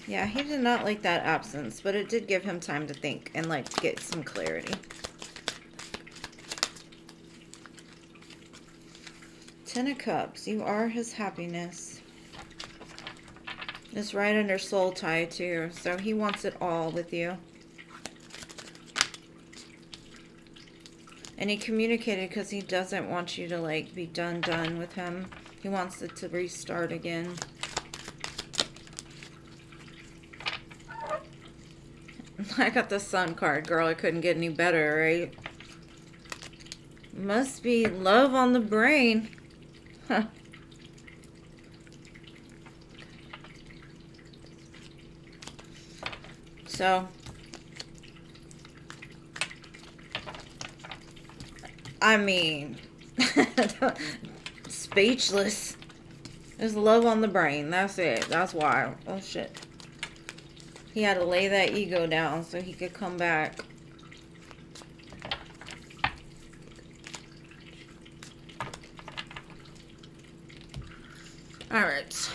Yeah, he did not like that absence, but it did give him time to think and like get some clarity. 10 of Cups. You are his happiness. It's right under soul tie too, so he wants it all with you. And he communicated because he doesn't want you to like be done with him. He wants it to restart again. I got the Sun card, girl. I couldn't get any better, right? Must be love on the brain. Huh. So, I mean, speechless. There's love on the brain. That's it. That's why. Oh, shit. He had to lay that ego down so he could come back. All right.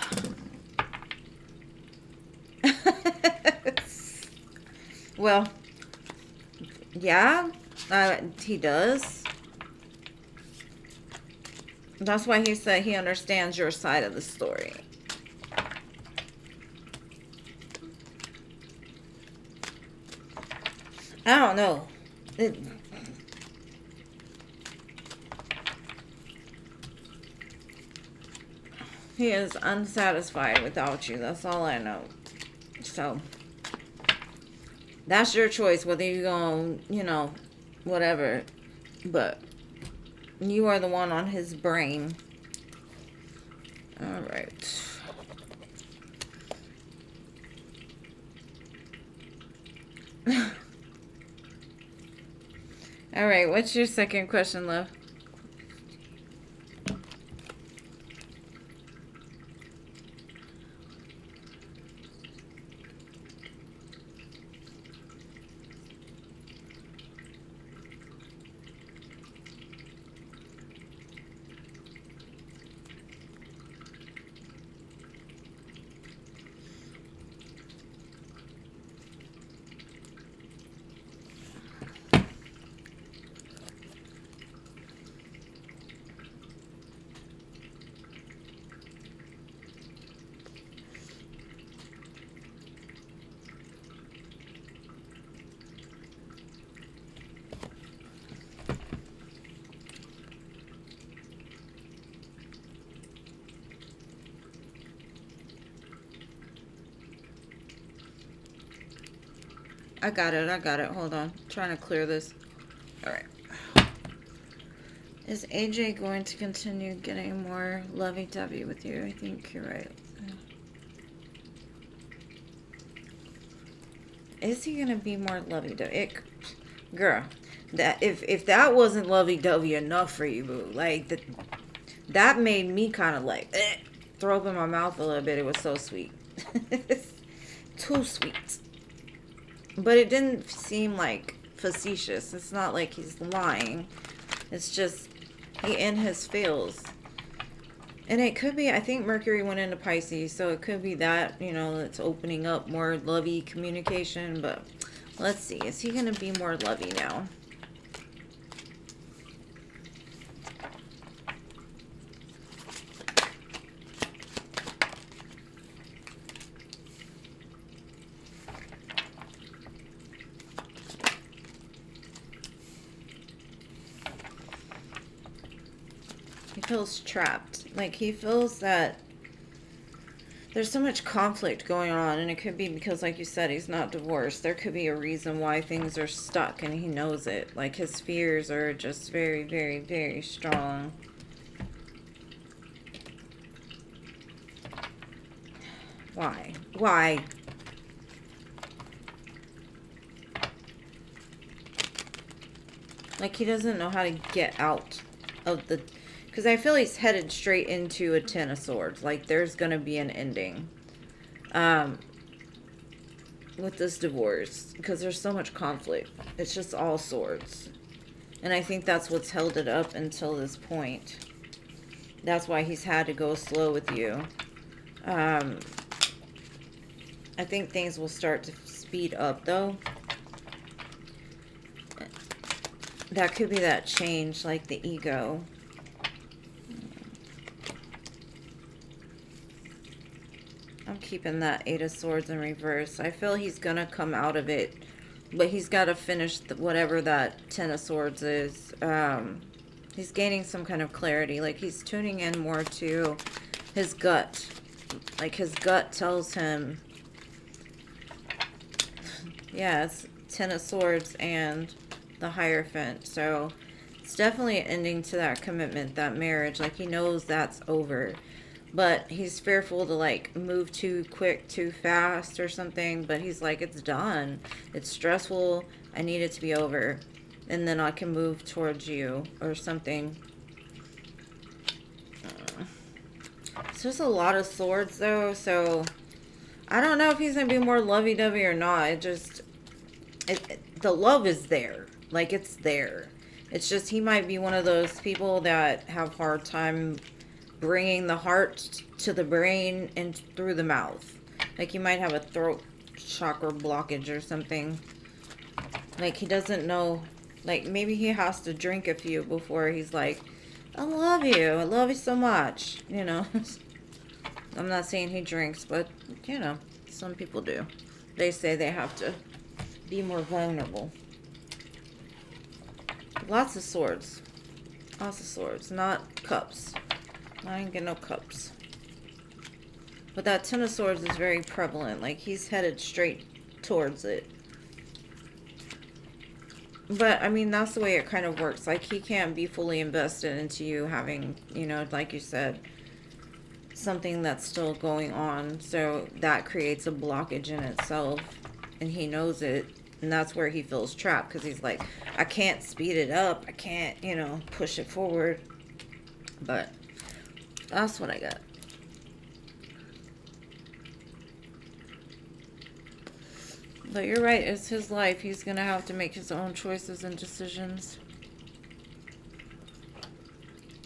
Well, yeah, he does. That's why he said he understands your side of the story. I don't know. He is unsatisfied without you. That's all I know. So, that's your choice, whether you're going, you know, whatever. But you are the one on his brain. All right. All right, what's your second question, love? I got it. Hold on. I'm trying to clear this. All right. Is AJ going to continue getting more lovey-dovey with you? I think you're right. Is he gonna be more lovey-dovey? Girl, that if that wasn't lovey-dovey enough for you, boo, like that made me kind of like throw up in my mouth a little bit. It was so sweet. Too sweet. But it didn't seem like facetious. It's not like he's lying. It's just he in his feels. And it could be, I think Mercury went into Pisces, so it could be that, you know, it's opening up more lovey communication. But let's see, is he going to be more lovey now? He feels trapped. Like, he feels that there's so much conflict going on, and it could be because, like you said, he's not divorced. There could be a reason why things are stuck, and he knows it. Like, his fears are just very, very, very strong. Why? Why? Like, he doesn't know how to get out of the... Because I feel he's headed straight into a Ten of Swords. Like, there's going to be an ending. With this divorce. Because there's so much conflict. It's just all swords. And I think that's what's held it up until this point. That's why he's had to go slow with you. I think things will start to speed up, though. That could be that change, like the ego. I'm keeping that Eight of Swords in reverse. I feel he's going to come out of it. But he's got to finish whatever that Ten of Swords is. He's gaining some kind of clarity. Like, he's tuning in more to his gut. Like, his gut tells him... Yeah, it's Ten of Swords and the Hierophant. So, it's definitely an ending to that commitment, that marriage. Like, he knows that's over. But he's fearful to, like, move too quick, too fast or something. But he's like, it's done. It's stressful. I need it to be over. And then I can move towards you or something. It's just a lot of swords, though. So, I don't know if he's going to be more lovey-dovey or not. It just... the love is there. Like, it's there. It's just he might be one of those people that have hard time... bringing the heart to the brain and through the mouth. Like, you might have a throat chakra blockage or something. Like, he doesn't know. Like, maybe he has to drink a few before he's like, I love you. I love you so much. You know. I'm not saying he drinks, but, you know, some people do. They say they have to be more vulnerable. Lots of swords. Lots of swords. Not cups. I ain't get no cups. But that Ten of Swords is very prevalent. Like, he's headed straight towards it. But, I mean, that's the way it kind of works. Like, he can't be fully invested into you having, you know, like you said, something that's still going on. So, that creates a blockage in itself. And he knows it. And that's where he feels trapped. Because he's like, I can't speed it up. I can't, you know, push it forward. But... that's what I got. But you're right, it's his life. He's going to have to make his own choices and decisions.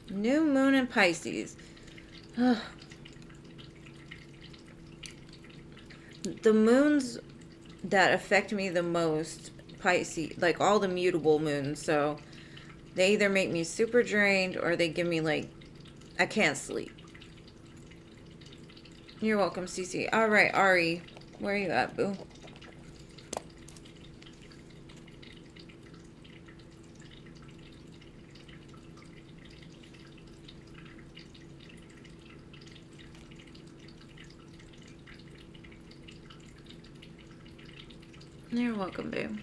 New moon in Pisces. The moons that affect me the most, Pisces, like all the mutable moons. So they either make me super drained or they give me like, I can't sleep. You're welcome, Cece. All right, Ari. Where are you at, boo? You're welcome, babe.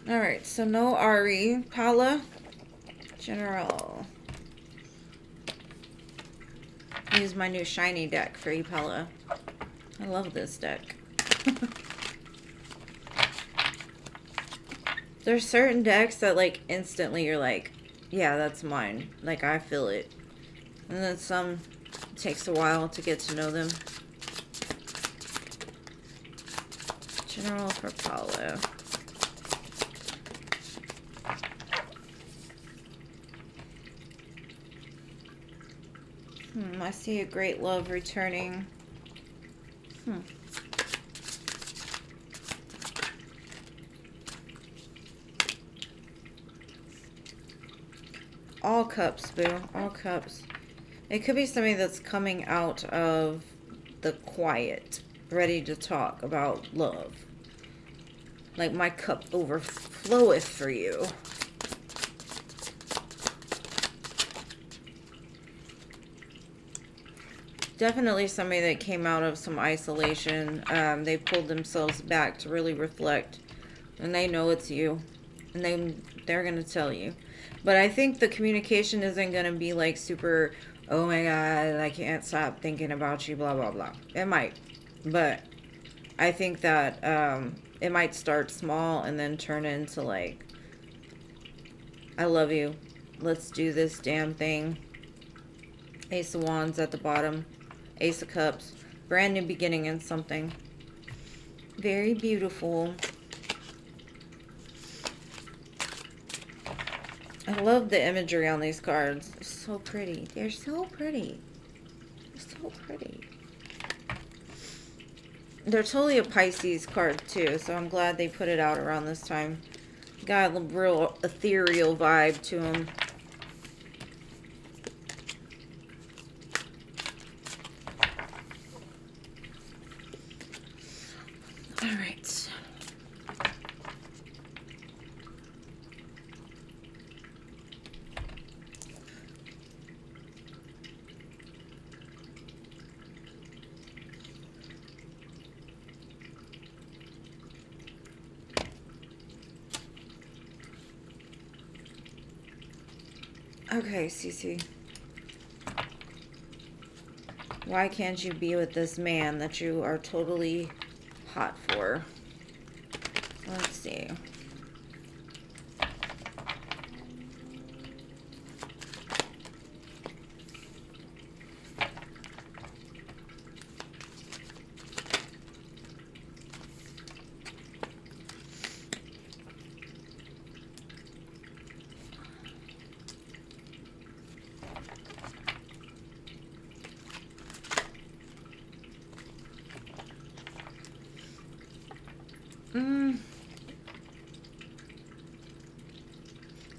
Alright, so no Ari. Paula. General. Use my new shiny deck for you, Paula. I love this deck. There's certain decks that, like, instantly you're like, yeah, that's mine. Like, I feel it. And then some, it takes a while to get to know them. General for Paulo. I see a great love returning. All cups, boo. All cups. It could be somebody that's coming out of the quiet, ready to talk about love. Like, my cup overfloweth for you. Definitely somebody that came out of some isolation. They pulled themselves back to really reflect. And they know it's you. And they're going to tell you. But I think the communication isn't going to be like super, oh my God, I can't stop thinking about you, blah, blah, blah. It might. But I think that it might start small and then turn into like, I love you. Let's do this damn thing. Ace of Wands at the bottom. Ace of Cups. Brand new beginning in something. Very beautiful. I love the imagery on these cards. They're so pretty. They're so pretty. They're so pretty. They're totally a Pisces card too, so I'm glad they put it out around this time. Got a real ethereal vibe to them. All right. Okay, Cece. Why can't you be with this man that you are totally hot for? Let's see.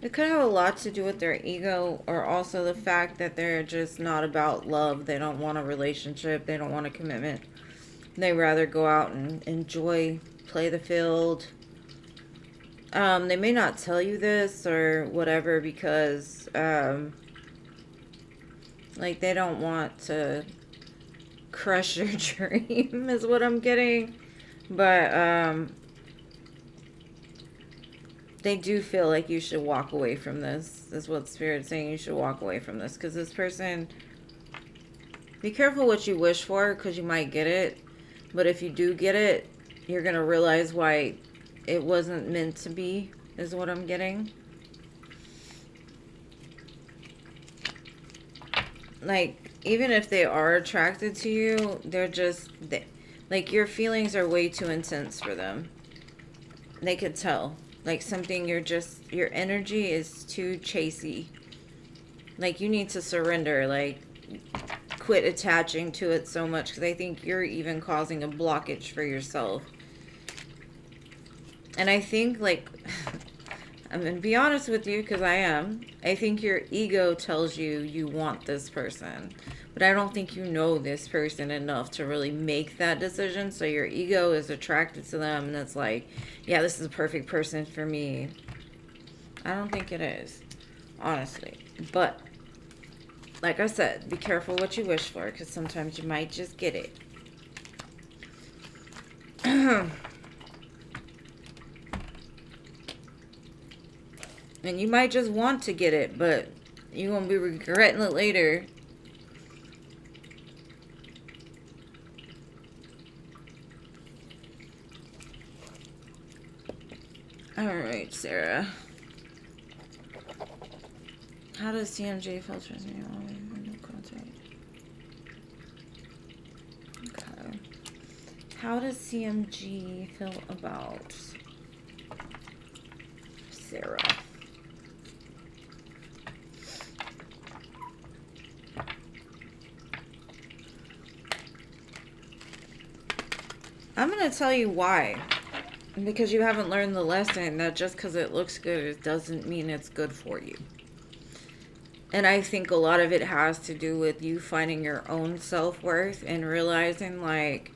It could have a lot to do with their ego, or also the fact that they're just not about love. They don't want a relationship. They don't want a commitment. They rather go out and enjoy, play the field. They may not tell you this or whatever because, like, they don't want to crush your dream is what I'm getting. But, they do feel like you should walk away from this. Is what Spirit's saying. You should walk away from this. Because this person... Be careful what you wish for. Because you might get it. But if you do get it, you're going to realize why it wasn't meant to be. Is what I'm getting. Like, even if they are attracted to you, they're just... like, your feelings are way too intense for them. They could tell. Like, something your energy is too chasey. Like, you need to surrender. Like, quit attaching to it so much. Because I think you're even causing a blockage for yourself. And I think, like, I'm going to be honest with you because I am. I think your ego tells you you want this person. But I don't think you know this person enough to really make that decision. So your ego is attracted to them and it's like, yeah, this is a perfect person for me. I don't think it is, honestly. But, like I said, be careful what you wish for because sometimes you might just get it. And you might just want to get it, but you're going to be regretting it later. Alright, Sarah. How does CMG filter me on no contact? Okay. How does CMG feel about Sarah? I'm going to tell you why. Because you haven't learned the lesson that just because it looks good, it doesn't mean it's good for you. And I think a lot of it has to do with you finding your own self-worth and realizing, like,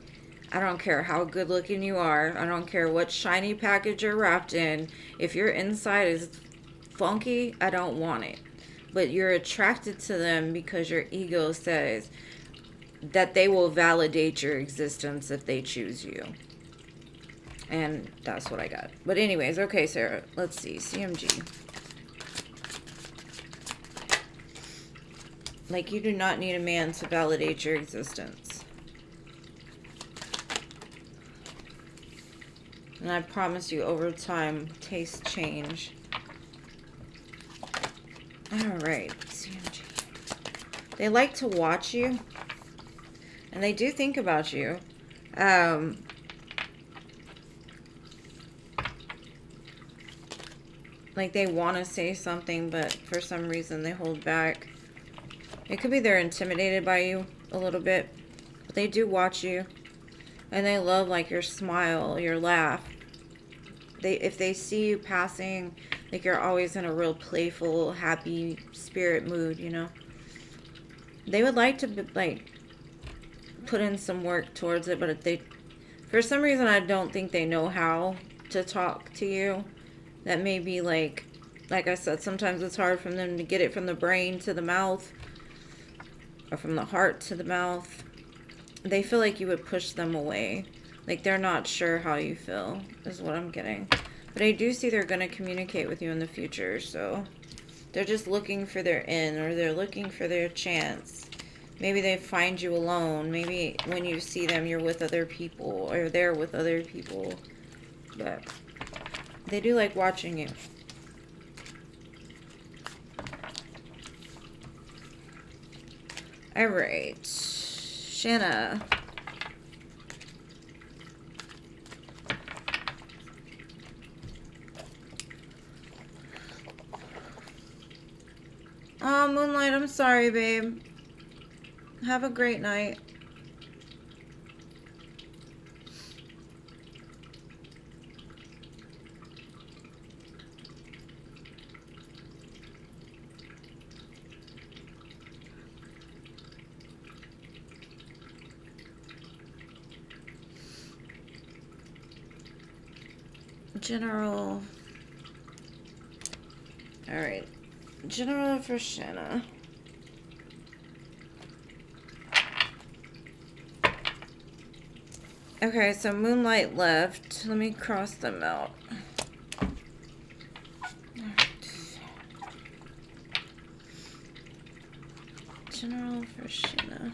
I don't care how good looking you are. I don't care what shiny package you're wrapped in. If your inside is funky, I don't want it. But you're attracted to them because your ego says that they will validate your existence if they choose you. And that's what I got. But anyways, okay, Sarah. Let's see. CMG. Like, you do not need a man to validate your existence. And I promise you, over time, tastes change. Alright, CMG. They like to watch you. And they do think about you. Like, they want to say something, but for some reason they hold back. It could be they're intimidated by you a little bit. But they do watch you. And they love, like, your smile, your laugh. If they see you passing, like, you're always in a real playful, happy spirit mood, you know. They would like to, like, put in some work towards it, but if they, for some reason, I don't think they know how to talk to you. That may be, like I said, sometimes it's hard for them to get it from the brain to the mouth, or from the heart to the mouth. They feel like you would push them away. Like, they're not sure how you feel, is what I'm getting. But I do see they're going to communicate with you in the future, so they're just looking for their in, or they're looking for their chance. Maybe they find you alone. Maybe when you see them, you're with other people, or they're with other people. But they do like watching you. Alright. Shanna. Oh, Moonlight, I'm sorry, babe. Have a great night. General. Alright. General for Shanna. Okay, so Moonlight left. Let me cross them out. Alright. General for Shanna.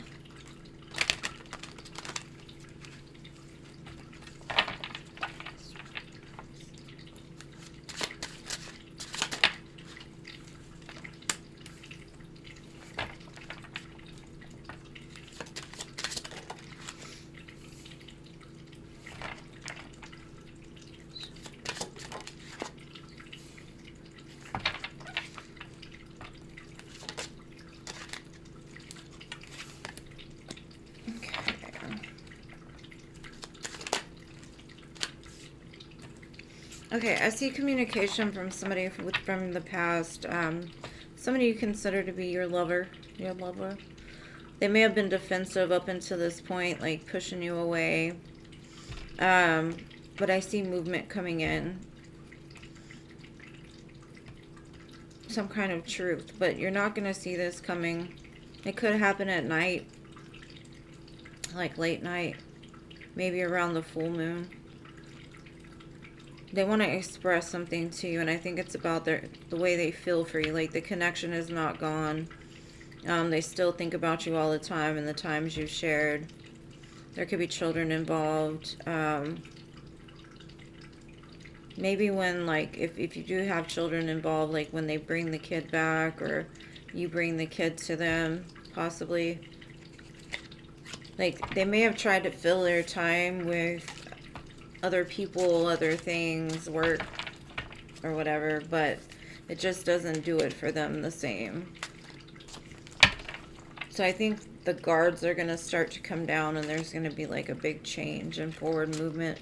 Okay, I see communication from somebody from the past. Somebody you consider to be your lover. Your lover. They may have been defensive up until this point, like pushing you away. But I see movement coming in. Some kind of truth. But you're not going to see this coming. It could happen at night. Like late night. Maybe around the full moon. They want to express something to you, and I think it's about the way they feel for you. Like, the connection is not gone. They still think about you all the time and the times you've shared. There could be children involved. Maybe when, like, if you do have children involved, like when they bring the kid back or you bring the kid to them, possibly. Like, they may have tried to fill their time with other people, other things, work, or whatever, but it just doesn't do it for them the same. So I think the guards are going to start to come down and there's going to be like a big change and forward movement.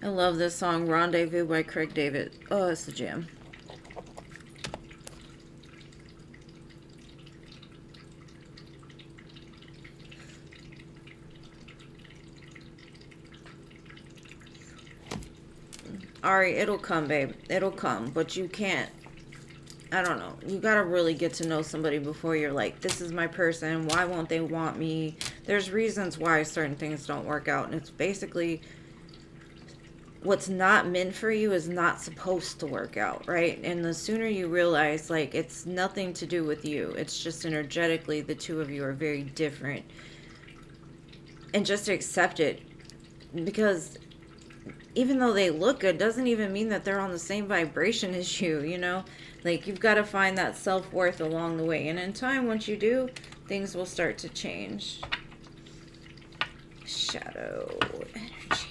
I love this song, Rendezvous by Craig David. Oh, it's a jam. Ari, it'll come, babe. It'll come, but you can't. I don't know. You gotta really get to know somebody before you're like, this is my person. Why won't they want me? There's reasons why certain things don't work out, and it's basically what's not meant for you is not supposed to work out, right? And the sooner you realize, like, it's nothing to do with you, it's just energetically the two of you are very different, and just accept it, because even though they look good doesn't even mean that they're on the same vibration as you, you know? Like, you've got to find that self-worth along the way, and in time, once you do, things will start to change. Shadow energy.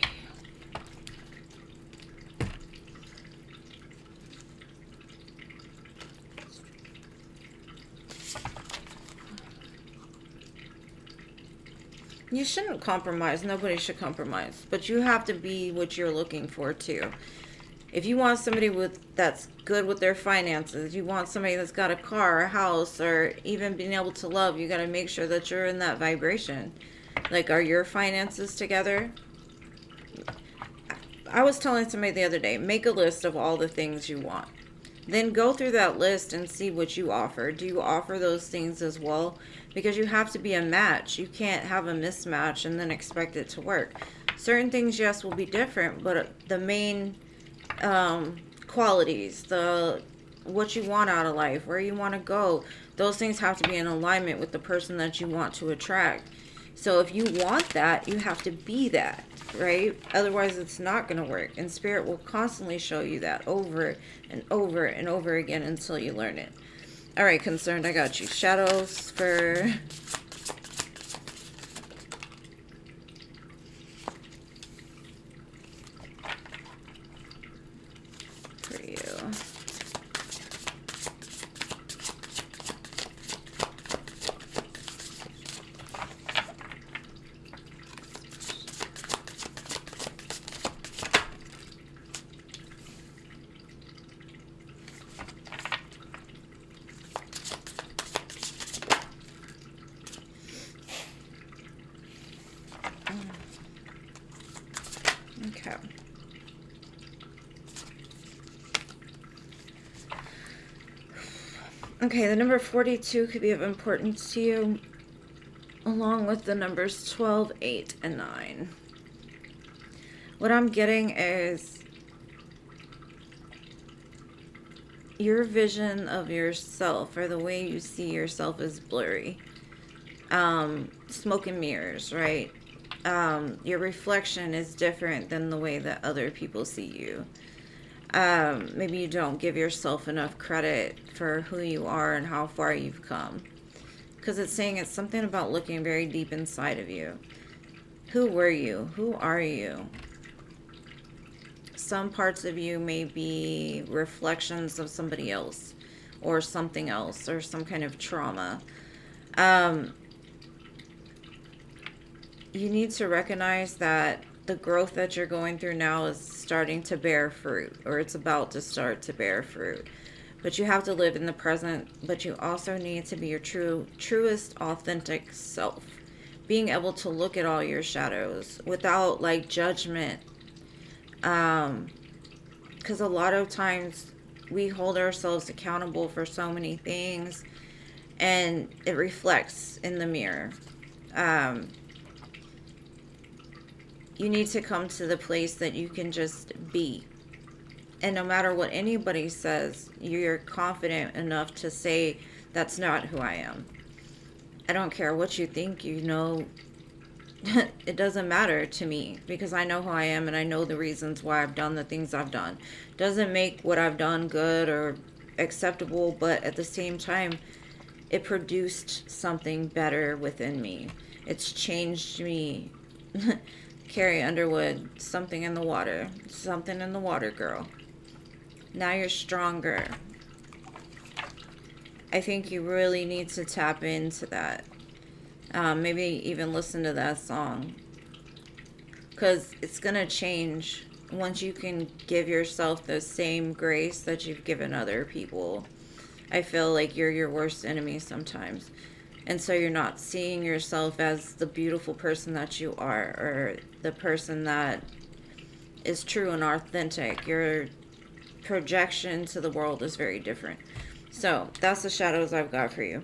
You shouldn't compromise. Nobody should compromise. But you have to be what you're looking for, too. If you want somebody that's good with their finances, you want somebody that's got a car, a house, or even being able to love, you got to make sure that you're in that vibration. Like, are your finances together? I was telling somebody the other day, make a list of all the things you want. Then go through that list and see what you offer. Do you offer those things as well? Because you have to be a match. You can't have a mismatch and then expect it to work. Certain things, yes, will be different, but the main qualities, what you want out of life, where you want to go, those things have to be in alignment with the person that you want to attract. So if you want that, you have to be that, right? Otherwise, it's not going to work. And Spirit will constantly show you that over and over and over again until you learn it. All right, Concerned, I got you. Shadows for you. Okay. Okay, the number 42 could be of importance to you, along with the numbers 12, 8, and 9. What I'm getting is your vision of yourself, or the way you see yourself, is blurry. Smoke and mirrors, right? Your reflection is different than the way that other people see you. Maybe you don't give yourself enough credit for who you are and how far you've come. Because it's saying it's something about looking very deep inside of you. Who were you? Who are you? Some parts of you may be reflections of somebody else, or something else, or some kind of trauma. You need to recognize that the growth that you're going through now is starting to bear fruit, or it's about to start to bear fruit. But you have to live in the present, but you also need to be your truest, authentic self. Being able to look at all your shadows without, like, judgment. Because a lot of times we hold ourselves accountable for so many things, and it reflects in the mirror. you need to come to the place that you can just be. And no matter what anybody says, you're confident enough to say, that's not who I am. I don't care what you think, you know. It doesn't matter to me because I know who I am and I know the reasons why I've done the things I've done. Doesn't make what I've done good or acceptable, but at the same time, it produced something better within me. It's changed me. Carrie Underwood, something in the water. Something in the water, girl. Now you're stronger. I think you really need to tap into that. Maybe even listen to that song. Because it's going to change once you can give yourself the same grace that you've given other people. I feel like you're your worst enemy sometimes. And so you're not seeing yourself as the beautiful person that you are, or the person that is true and authentic. Your projection to the world is very different. So that's the shadows I've got for you.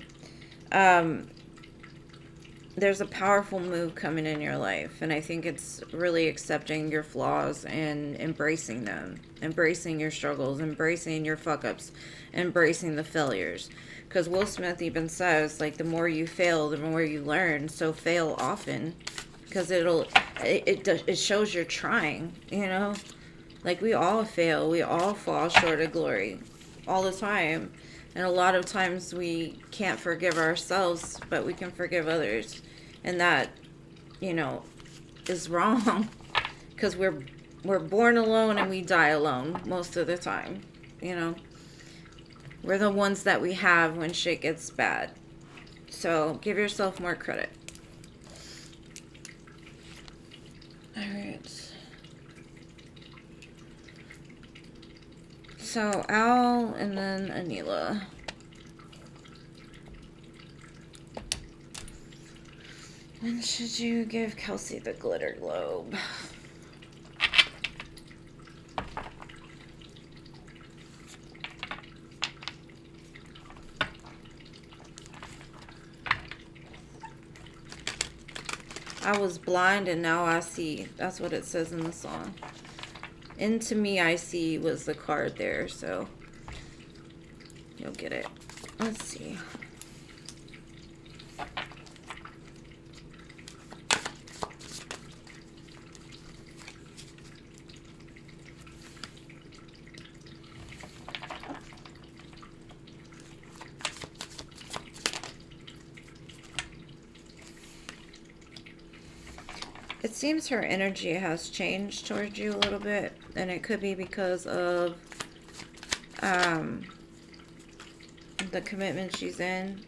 There's a powerful move coming in your life, and I think it's really accepting your flaws and embracing them, embracing your struggles, embracing your fuck-ups, embracing the failures. Because Will Smith even says, like, the more you fail, the more you learn. So fail often, because it shows you're trying, you know. Like, we all fail, we all fall short of glory all the time. And a lot of times we can't forgive ourselves, but we can forgive others. And that, you know, is wrong. Because we're born alone and we die alone most of the time. You know, we're the ones that we have when shit gets bad. So give yourself more credit. Alright. So, Al, and then Anila. When should you give Kelsey the glitter globe? I was blind and now I see. That's what it says in the song. Into me I see was the card there, so you'll get it. Let's see. It seems her energy has changed towards you a little bit, and it could be because of the commitment she's in.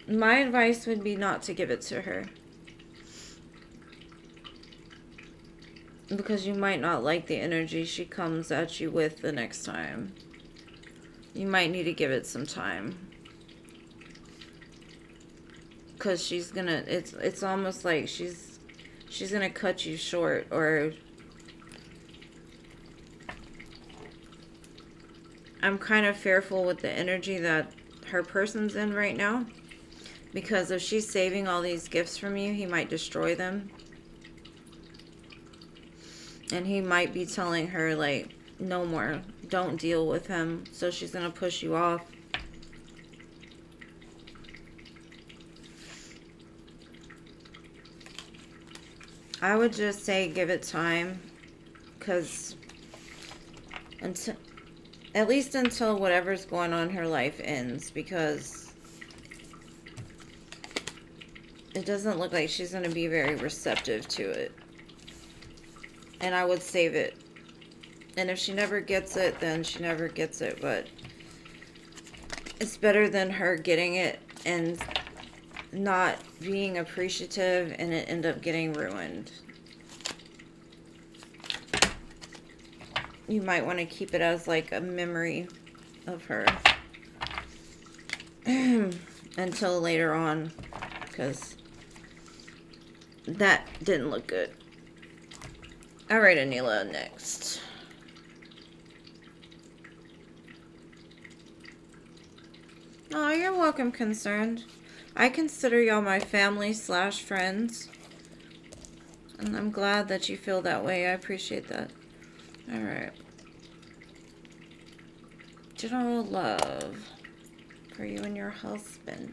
My advice would be not to give it to her. Because you might not like the energy she comes at you with the next time. You might need to give it some time. Because she's gonna, it's almost like she's gonna cut you short, or I'm kind of fearful with the energy that her person's in right now. Because if she's saving all these gifts from you, he might destroy them. And he might be telling her, like, no more. Don't deal with him. So she's going to push you off. I would just say give it time. Because at least until whatever's going on in her life ends. Because it doesn't look like she's going to be very receptive to it. And I would save it. And if she never gets it, then she never gets it. But it's better than her getting it and not being appreciative and it end up getting ruined. You might want to keep it as like a memory of her. Until later on. Because that didn't look good. All right, Anila, next. Oh, you're welcome, Concerned. I consider y'all my family / friends. And I'm glad that you feel that way. I appreciate that. All right. General love for you and your husband.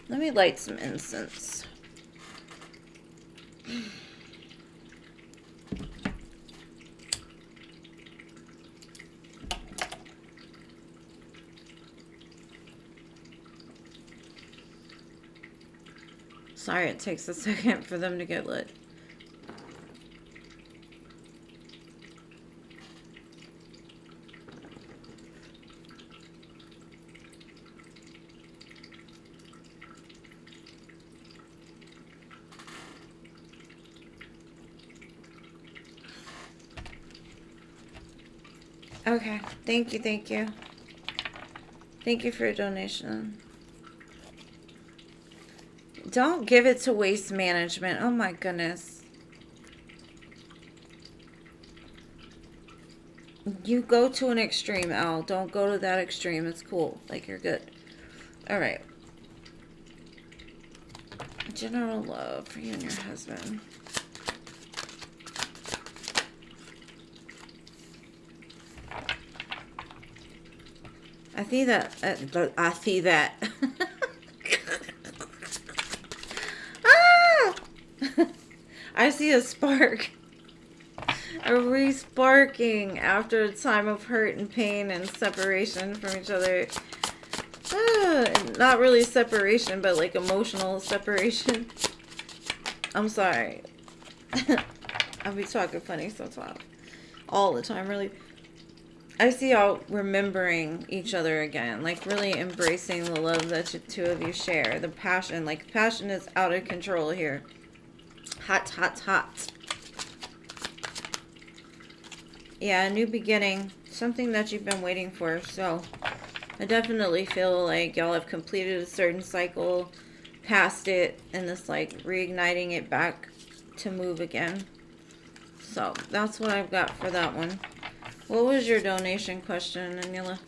Let me light some incense. Sorry, it takes a second for them to get lit. Okay, thank you, thank you. Thank you for your donation. Don't give it to Waste Management. Oh my goodness. You go to an extreme, Al. Don't go to that extreme. It's cool. Like, you're good. Alright. General love for you and your husband. I see that. I see that. Ah! I see a spark. A re-sparking after a time of hurt and pain and separation from each other. Not really separation, but like emotional separation. I'm sorry. I'll be talking funny sometimes. All the time, really. I see y'all remembering each other again. Like, really embracing the love that the two of you share. The passion. Like, passion is out of control here. Hot, hot, hot. Yeah, a new beginning. Something that you've been waiting for. So, I definitely feel like y'all have completed a certain cycle, passed it, and this, like, reigniting it back to move again. So, that's what I've got for that one. What was your donation question, Anila?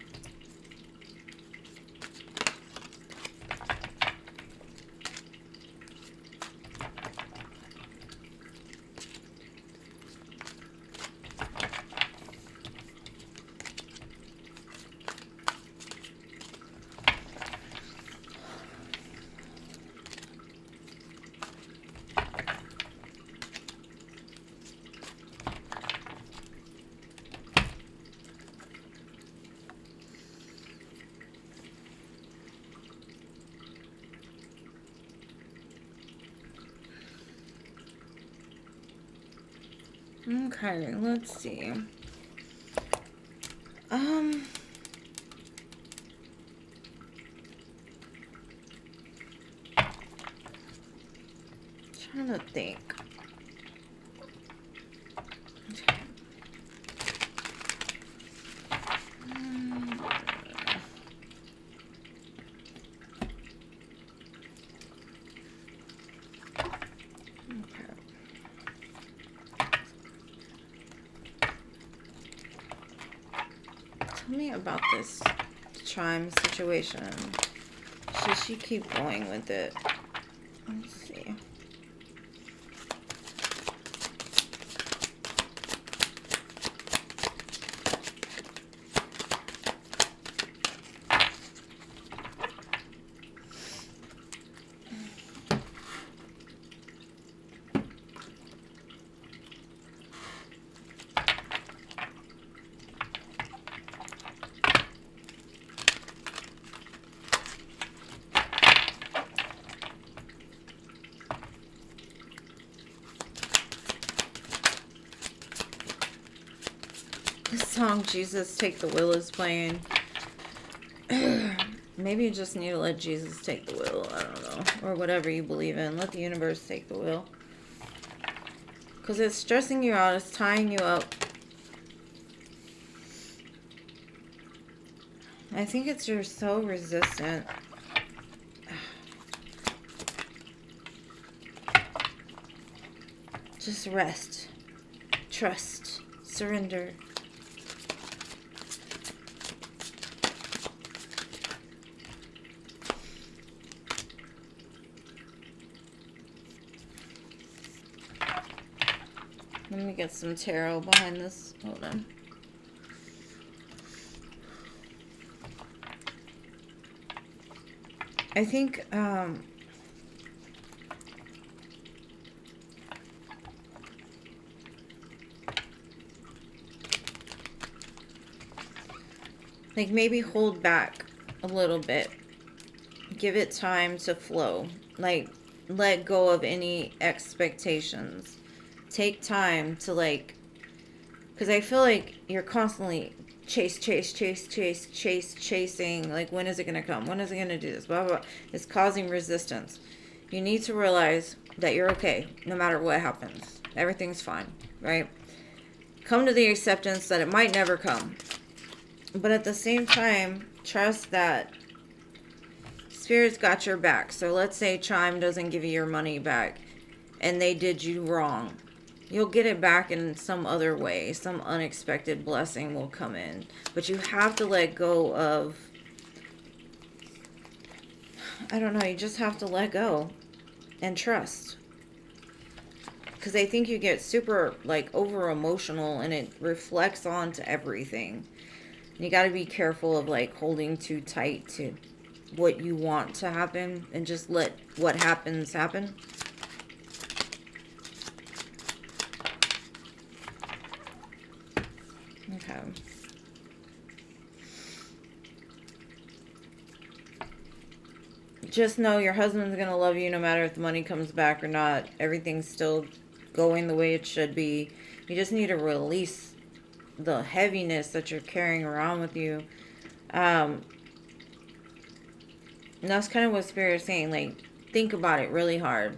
Okay, let's see. Trying to think. Tell me about this Chime situation. Should she keep going with it? Let's see. This song, Jesus Take the Wheel, is playing. Maybe you just need to let Jesus take the wheel. I don't know. Or whatever you believe in. Let the universe take the wheel. Because it's stressing you out. It's tying you up. I think it's you're so resistant. Just rest. Trust. Surrender. Let me get some tarot behind this. Hold on. I think, like maybe hold back a little bit. Give it time to flow. Like, let go of any expectations. Take time to, like, because I feel like you're constantly chasing. Like, when is it going to come? When is it going to do this? Blah, blah, blah. It's causing resistance. You need to realize that you're okay no matter what happens. Everything's fine, right? Come to the acceptance that it might never come. But at the same time, trust that Spirit's got your back. So let's say Chime doesn't give you your money back and they did you wrong. You'll get it back in some other way. Some unexpected blessing will come in. But you have to let go of, I don't know, you just have to let go and trust. Because I think you get super, like, over emotional and it reflects onto everything. And you got to be careful of, like, holding too tight to what you want to happen and just let what happens happen. Okay. Just know your husband's going to love you no matter if the money comes back or not. Everything's still going the way it should be. You just need to release the heaviness that you're carrying around with you. And that's kind of what Spirit is saying. Like, think about it really hard.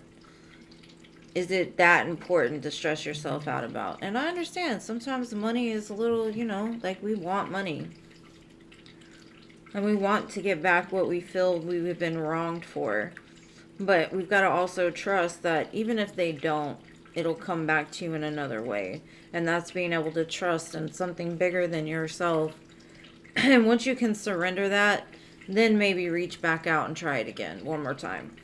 Is it that important to stress yourself out about? And I understand sometimes money is a little, you know, like, we want money. And we want to get back what we feel we've been wronged for. But we've got to also trust that even if they don't, it'll come back to you in another way. And that's being able to trust in something bigger than yourself. And once you can surrender that, then maybe reach back out and try it again one more time.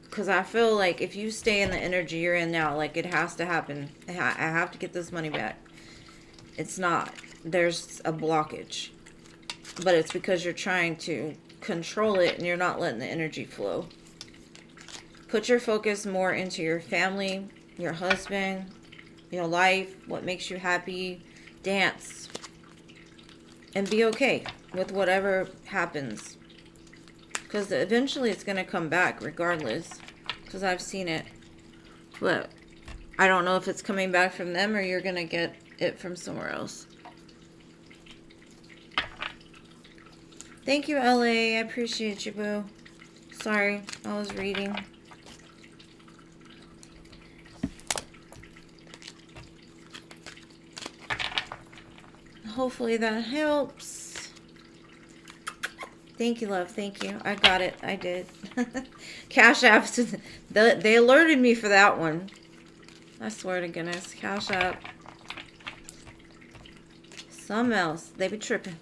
Because I feel like if you stay in the energy you're in now, like, it has to happen. I have to get this money back. It's not. There's a blockage. But it's because you're trying to control it and you're not letting the energy flow. Put your focus more into your family, your husband, your life, what makes you happy. Dance. And be okay with whatever happens. Because eventually it's going to come back regardless. Because I've seen it. But I don't know if it's coming back from them or you're going to get it from somewhere else. Thank you, LA. I appreciate you, boo. Sorry, I was reading. Hopefully that helps. Thank you, love. Thank you. I got it. I did. Cash apps. They alerted me for that one. I swear to goodness. Cash app. Something else. They be tripping.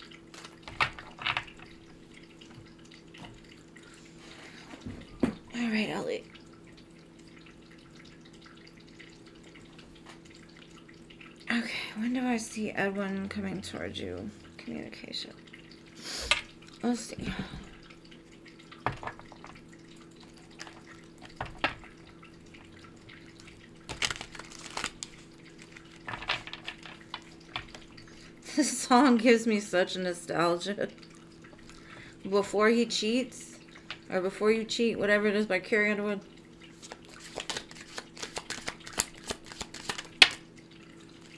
All right, Ellie. Okay, when do I see Edwin coming towards you? Communication. Let's see. This song gives me such nostalgia. Before He Cheats, or Before You Cheat, whatever it is, by Carrie Underwood.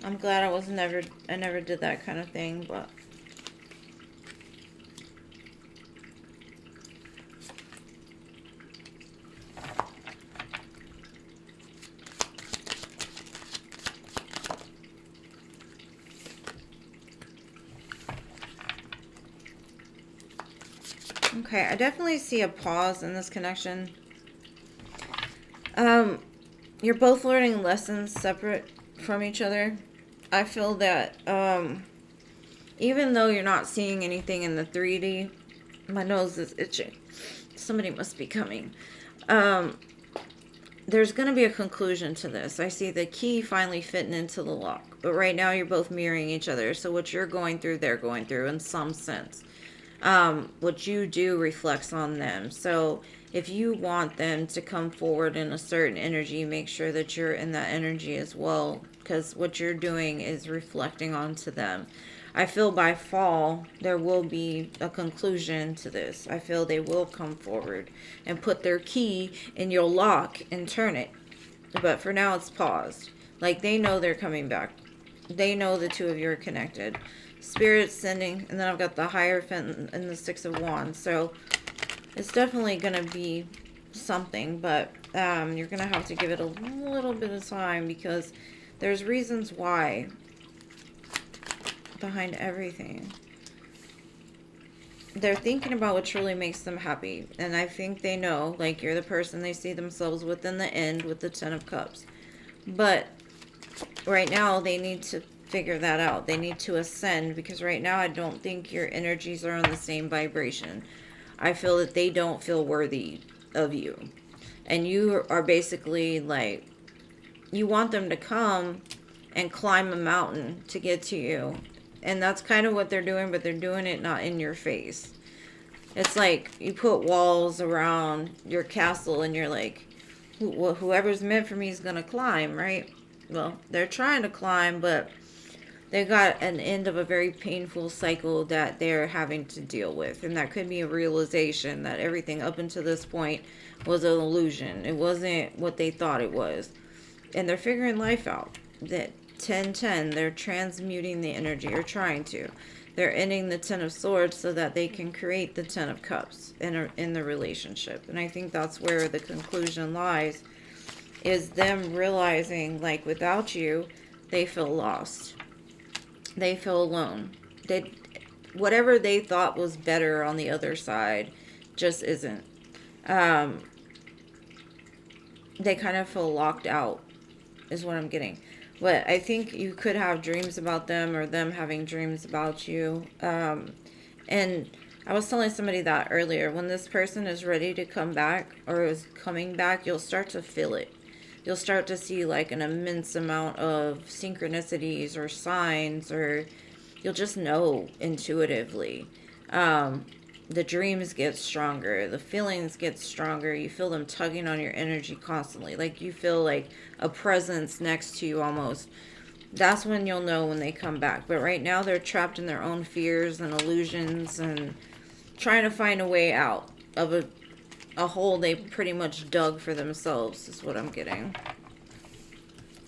I'm glad I never did that kind of thing, but Okay, I definitely see a pause in this connection. You're both learning lessons separate from each other. I feel that even though you're not seeing anything in the 3D, my nose is itching. Somebody must be coming. There's going to be a conclusion to this. I see the key finally fitting into the lock. But right now you're both mirroring each other. So what you're going through, they're going through in some sense. What you do reflects on them. So if you want them to come forward in a certain energy, make sure that you're in that energy as well. Because what you're doing is reflecting onto them. I feel by fall, there will be a conclusion to this. I feel they will come forward and put their key in your lock and turn it. But for now, it's paused. Like, they know they're coming back. They know the two of you are connected. Spirit's sending, and then I've got the Hierophant and the Six of Wands. So, it's definitely going to be something, but you're going to have to give it a little bit of time because there's reasons why behind everything. They're thinking about what truly makes them happy, and I think they know, like, you're the person they see themselves with in the end with the Ten of Cups. But right now they need to figure that out. They need to ascend, because right now I don't think your energies are on the same vibration. I feel that they don't feel worthy of you, and you are basically like, you want them to come and climb a mountain to get to you. And that's kind of what they're doing, but they're doing it not in your face. It's like you put walls around your castle and you're like, whoever's meant for me is going to climb, right? Well, they're trying to climb, but they got an end of a very painful cycle that they're having to deal with. And that could be a realization that everything up until this point was an illusion. It wasn't what they thought it was. And they're figuring life out. That 10-10, they're transmuting the energy, or trying to. They're ending the 10 of Swords so that they can create the 10 of Cups in the relationship. And I think that's where the conclusion lies, is them realizing, like, without you, they feel lost. They feel alone. Whatever they thought was better on the other side just isn't. They kind of feel locked out, is what I'm getting. But I think you could have dreams about them, or them having dreams about you. And I was telling somebody that earlier. When this person is ready to come back, or is coming back, you'll start to feel it. You'll start to see like an immense amount of synchronicities or signs, or you'll just know intuitively. The dreams get stronger. The feelings get stronger. You feel them tugging on your energy constantly. Like you feel like a presence next to you almost. That's when you'll know when they come back. But right now they're trapped in their own fears and illusions and trying to find a way out of a hole they pretty much dug for themselves, is what I'm getting.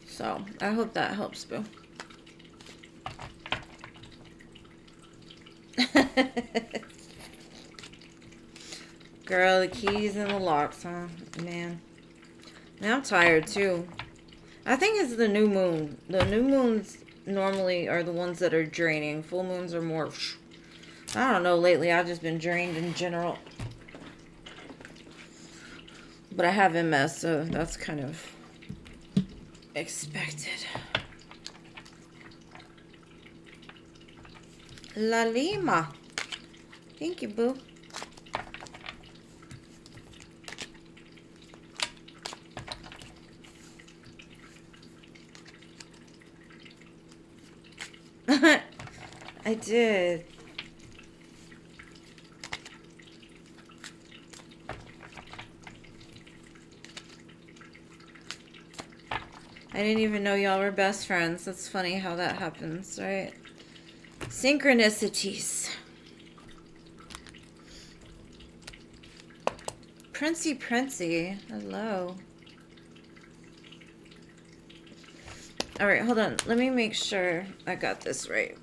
So I hope that helps, Boo. Girl, the keys and the locks, huh? Man. Now I'm tired, too. I think it's the new moon. The new moons normally are the ones that are draining. Full moons are more... I don't know, lately I've just been drained in general. But I have MS, so that's kind of expected. La Lima. Thank you, Boo. I did. I didn't even know y'all were best friends. That's funny how that happens, right? Synchronicities. Princey. Hello. Alright, hold on. Let me make sure I got this right.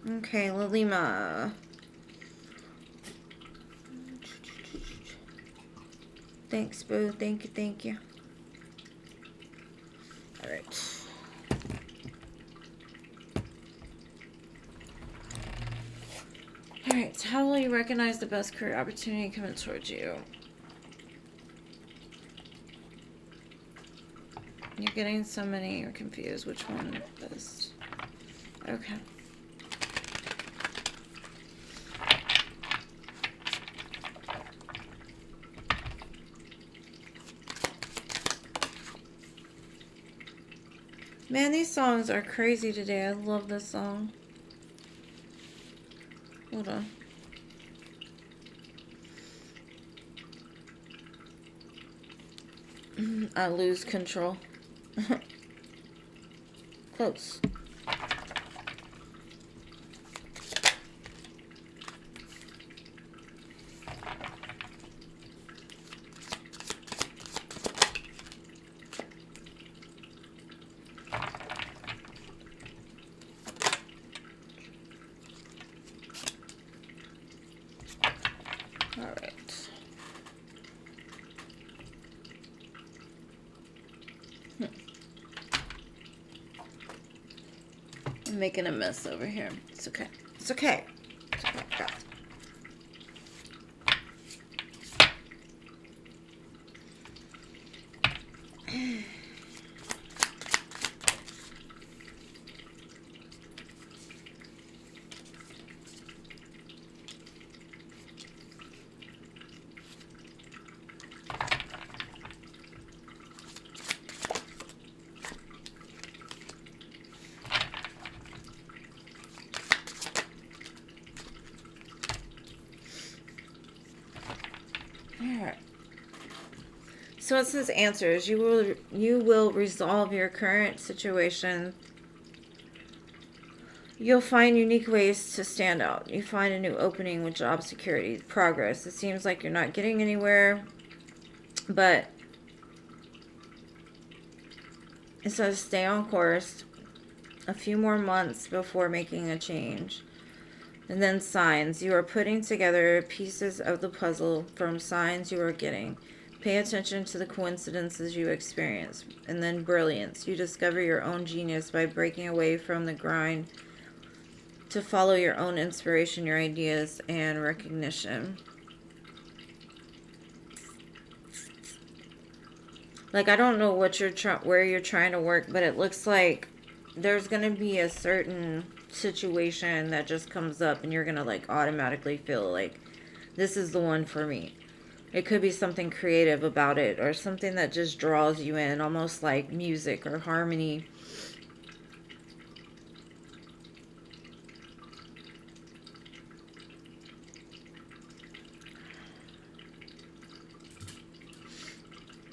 Okay, Lalima. Thanks, Boo. Thank you. Alright. Alright, so how will you recognize the best career opportunity coming towards you? You're getting so many, you're confused. Which one best? Okay. Man, these songs are crazy today. I love this song. Hold on. I lose control. Close. All right. I'm making a mess over here. It's okay. It's okay. It's okay. Got it. Alright. So it says answers. You will resolve your current situation. You'll find unique ways to stand out. You find a new opening with job security. Progress. It seems like you're not getting anywhere, but it says stay on course. A few more months before making a change. And then signs. You are putting together pieces of the puzzle from signs you are getting. Pay attention to the coincidences you experience. And then brilliance. You discover your own genius by breaking away from the grind to follow your own inspiration, your ideas, and recognition. Like, I don't know what where you're trying to work, but it looks like there's going to be a certain situation that just comes up and you're going to like automatically feel like this is the one for me. It could be something creative about it or something that just draws you in, almost like music or harmony.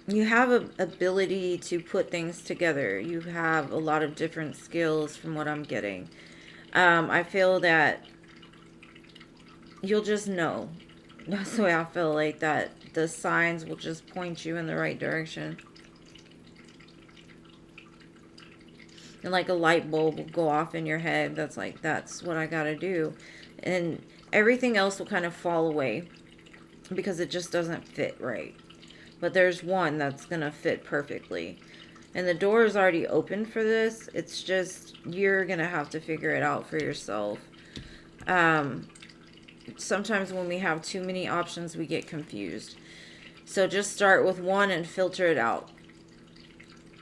You have an ability to put things together. You have a lot of different skills from what I'm getting. I feel that you'll just know. That's the way I feel, like that the signs will just point you in the right direction. And like a light bulb will go off in your head. That's like, that's what I gotta do. And everything else will kind of fall away because it just doesn't fit right. But there's one that's gonna fit perfectly. And the door is already open for this. It's just, you're going to have to figure it out for yourself. Sometimes when we have too many options, we get confused. So just start with one and filter it out.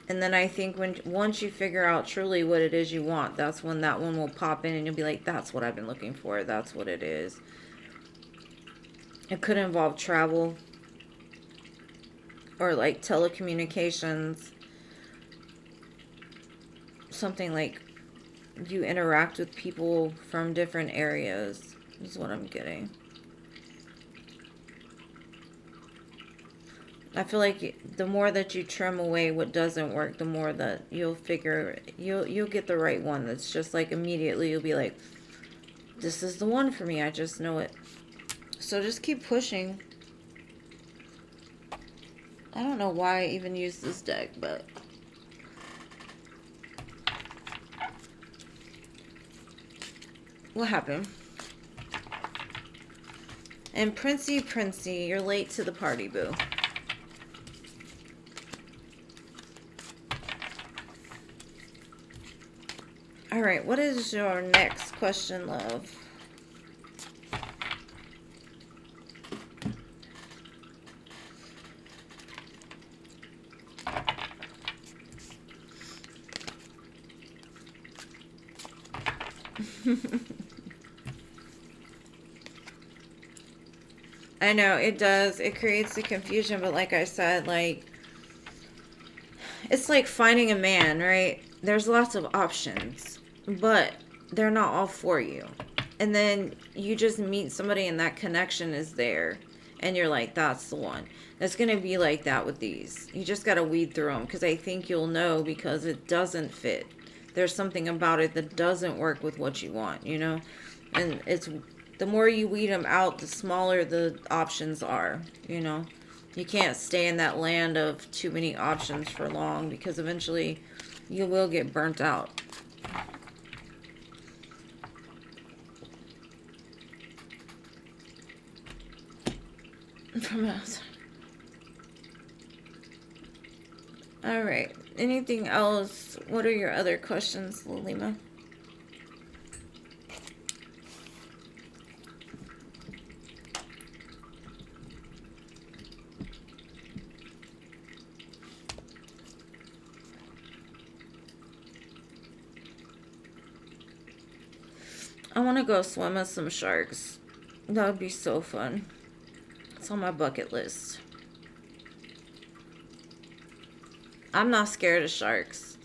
And then I think once you figure out truly what it is you want, that's when that one will pop in and you'll be like, that's what I've been looking for. That's what it is. It could involve travel or like telecommunications. Something like you interact with people from different areas is what I'm getting. I feel like the more that you trim away what doesn't work, the more that you'll get the right one. That's just like immediately you'll be like, this is the one for me. I just know it. So just keep pushing. I don't know why I even use this deck, but what happened? And Princey, you're late to the party, boo. Alright, what is your next question, love? I know, it does. It creates the confusion, but like I said, like, it's like finding a man, right? There's lots of options, but they're not all for you. And then you just meet somebody and that connection is there. And you're like, that's the one. It's going to be like that with these. You just got to weed through them because I think you'll know because it doesn't fit. There's something about it that doesn't work with what you want, you know? And it's the more you weed them out, the smaller the options are, you know? You can't stay in that land of too many options for long because eventually you will get burnt out. From outside. All right. Anything else? What are your other questions, Lilima? I want to go swim with some sharks. That would be so fun. It's on my bucket list. I'm not scared of sharks.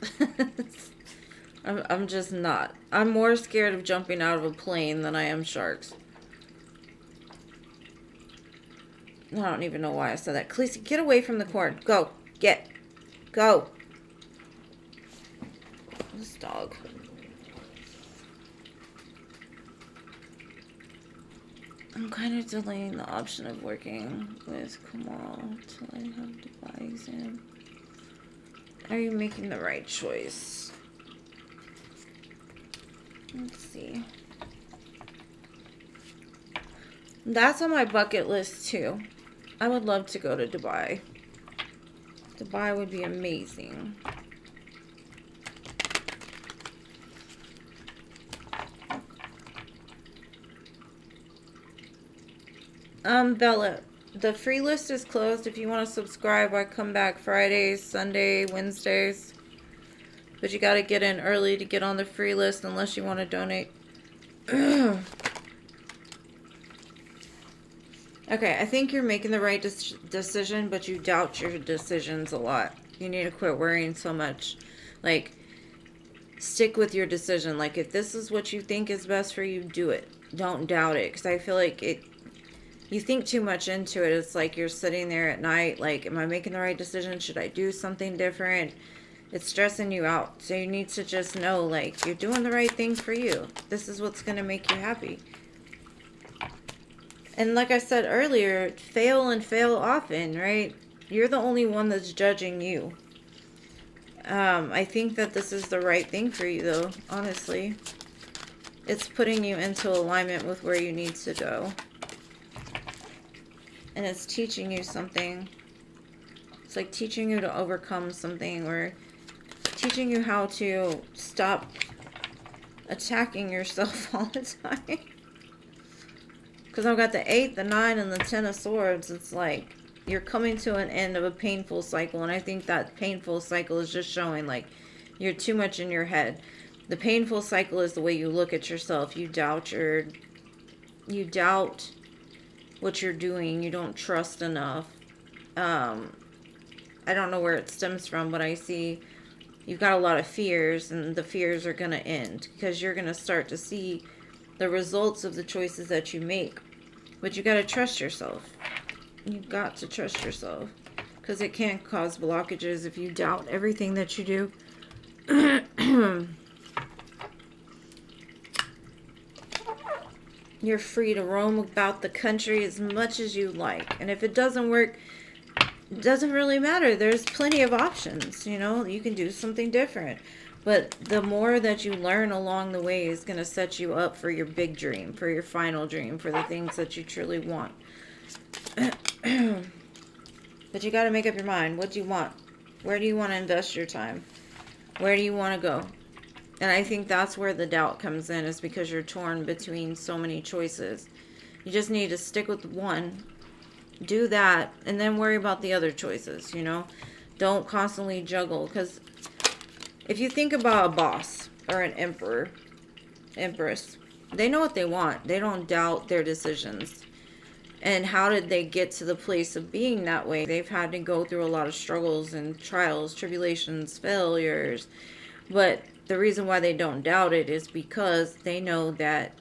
I'm just not. I'm more scared of jumping out of a plane than I am sharks. I don't even know why I said that. Khaleesi, get away from the cord. Go. Get. Go. This dog. I'm kind of delaying the option of working with Kamal till I have to buy exam. Are you making the right choice? Let's see. That's on my bucket list too. I would love to go to Dubai. Dubai would be amazing. Bella, the free list is closed. If you want to subscribe, I come back Fridays, Sunday, Wednesdays. But you got to get in early to get on the free list unless you want to donate. Okay, I think you're making the right decision, but you doubt your decisions a lot. You need to quit worrying so much. Like, stick with your decision. Like, if this is what you think is best for you, do it. Don't doubt it. Because I feel like you think too much into it. It's like you're sitting there at night, like, am I making the right decision? Should I do something different? It's stressing you out. So you need to just know, like, you're doing the right thing for you. This is what's going to make you happy. And like I said earlier, fail and fail often, right? You're the only one that's judging you. I think that this is the right thing for you, though, honestly. It's putting you into alignment with where you need to go. And it's teaching you something. It's like teaching you to overcome something, or teaching you how to stop attacking yourself all the time. Because I've got the 8, the 9, and the 10 of Swords. It's like you're coming to an end of a painful cycle. And I think that painful cycle is just showing, like, you're too much in your head. The painful cycle is the way you look at yourself. You doubt what you're doing. You don't trust enough. I don't know where it stems from, but I see you've got a lot of fears, and the fears are going to end because you're going to start to see the results of the choices that you make. But you got to trust yourself. You've got to trust yourself because it can cause blockages if you doubt everything that you do. You're free to roam about the country as much as you like. And if it doesn't work, it doesn't really matter. There's plenty of options, you know. You can do something different. But the more that you learn along the way is going to set you up for your big dream, for your final dream, for the things that you truly want. But you got to make up your mind. What do you want? Where do you want to invest your time? Where do you want to go? And I think that's where the doubt comes in, is because you're torn between so many choices. You just need to stick with one, do that, and then worry about the other choices, you know? Don't constantly juggle, because if you think about a boss or an emperor, Empress. They know what they want. They don't doubt their decisions. And how did they get to the place of being that way? They've had to go through a lot of struggles and trials, tribulations, failures. But the reason why they don't doubt it is because they know that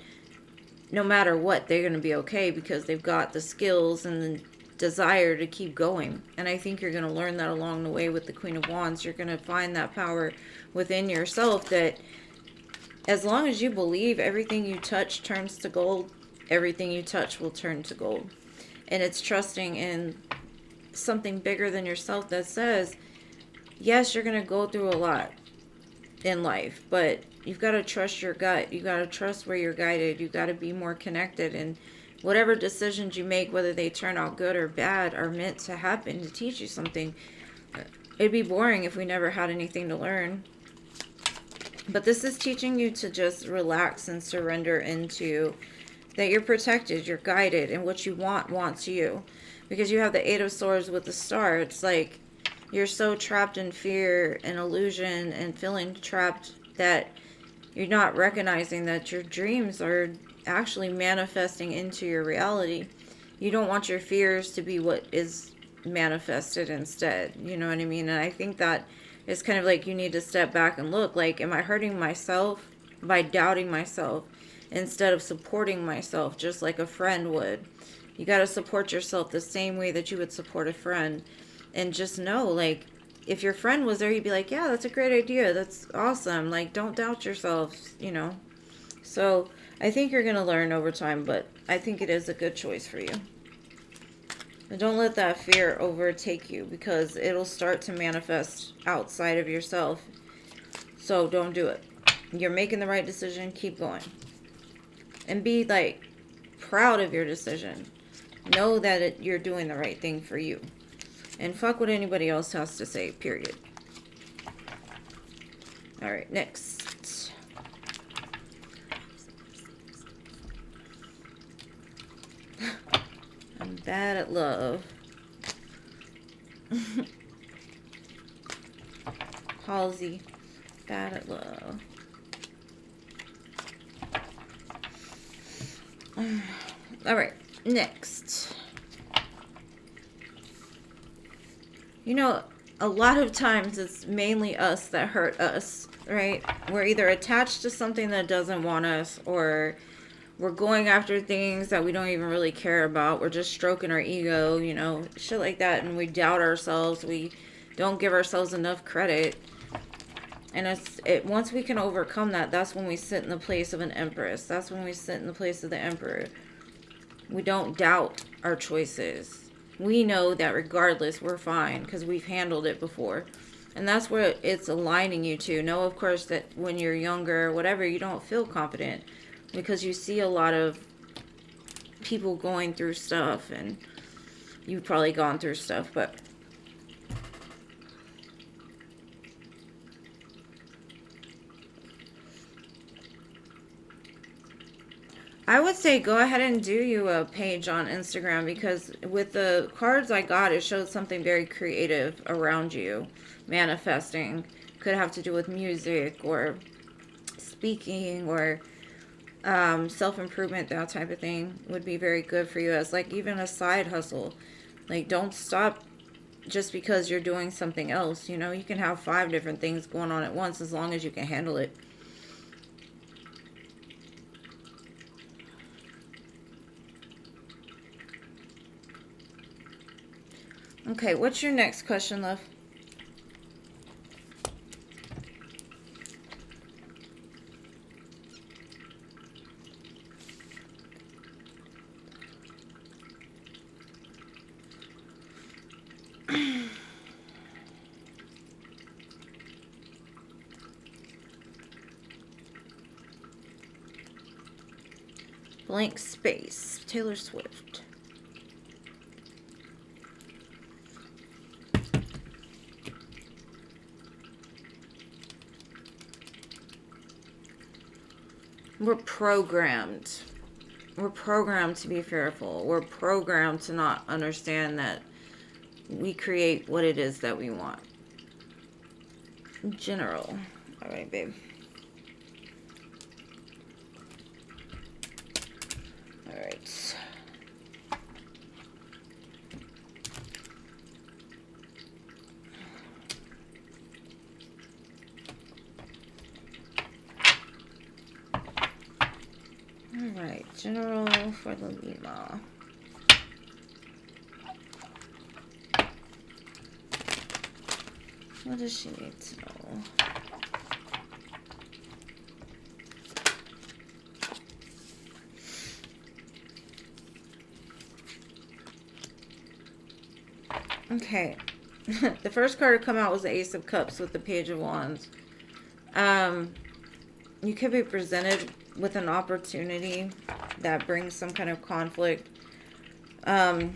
no matter what, they're going to be okay because they've got the skills and the desire to keep going. And I think you're going to learn that along the way with the Queen of Wands. You're going to find that power within yourself that as long as you believe everything you touch turns to gold, everything you touch will turn to gold. And it's trusting in something bigger than yourself that says, yes, you're going to go through a lot in life, but you've got to trust your gut. You got to trust where you're guided. You got to be more connected, and whatever decisions you make, whether they turn out good or bad, are meant to happen to teach you something. It'd be boring if we never had anything to learn. But this is teaching you to just relax and surrender into that you're protected, you're guided, and what you want wants you. Because you have the Eight of Swords with the Star. It's like you're so trapped in fear and illusion and feeling trapped that you're not recognizing that your dreams are actually manifesting into your reality. You don't want your fears to be what is manifested instead. You know what I mean? And I think that it's kind of like you need to step back and look like, am I hurting myself by doubting myself instead of supporting myself just like a friend would? You got to support yourself the same way that you would support a friend. And just know, like, if your friend was there, you'd be like, yeah, that's a great idea. That's awesome. Like, don't doubt yourself, you know. So I think you're going to learn over time, but I think it is a good choice for you. But don't let that fear overtake you because it'll start to manifest outside of yourself. So don't do it. You're making the right decision. Keep going. And be, like, proud of your decision. Know that you're doing the right thing for you. And fuck what anybody else has to say, period. Alright, next. I'm bad at love. Halsey, bad at love. Alright, next. You know, a lot of times it's mainly us that hurt us, right? We're either attached to something that doesn't want us, or we're going after things that we don't even really care about. We're just stroking our ego, you know, shit like that. And we doubt ourselves. We don't give ourselves enough credit. And once we can overcome that, that's when we sit in the place of an empress. That's when we sit in the place of the emperor. We don't doubt our choices. We know that regardless, we're fine because we've handled it before. And that's where it's aligning you to. Know, of course, that when you're younger, whatever, you don't feel confident because you see a lot of people going through stuff, and you've probably gone through stuff, but I would say go ahead and do you a page on Instagram, because with the cards I got, it showed something very creative around you manifesting. Could have to do with music or speaking or self-improvement. That type of thing would be very good for you as like even a side hustle. Like, don't stop just because you're doing something else. You know, you can have 5 different things going on at once as long as you can handle it. Okay, what's your next question, love? Blank space. Taylor Swift. We're programmed. We're programmed to be fearful. We're programmed to not understand that we create what it is that we want. In general. All right, babe. All right. All right, general for the Lima. What does she need to know? Okay. The first card to come out was the Ace of Cups with the Page of Wands. You could be presented with an opportunity that brings some kind of conflict. Now,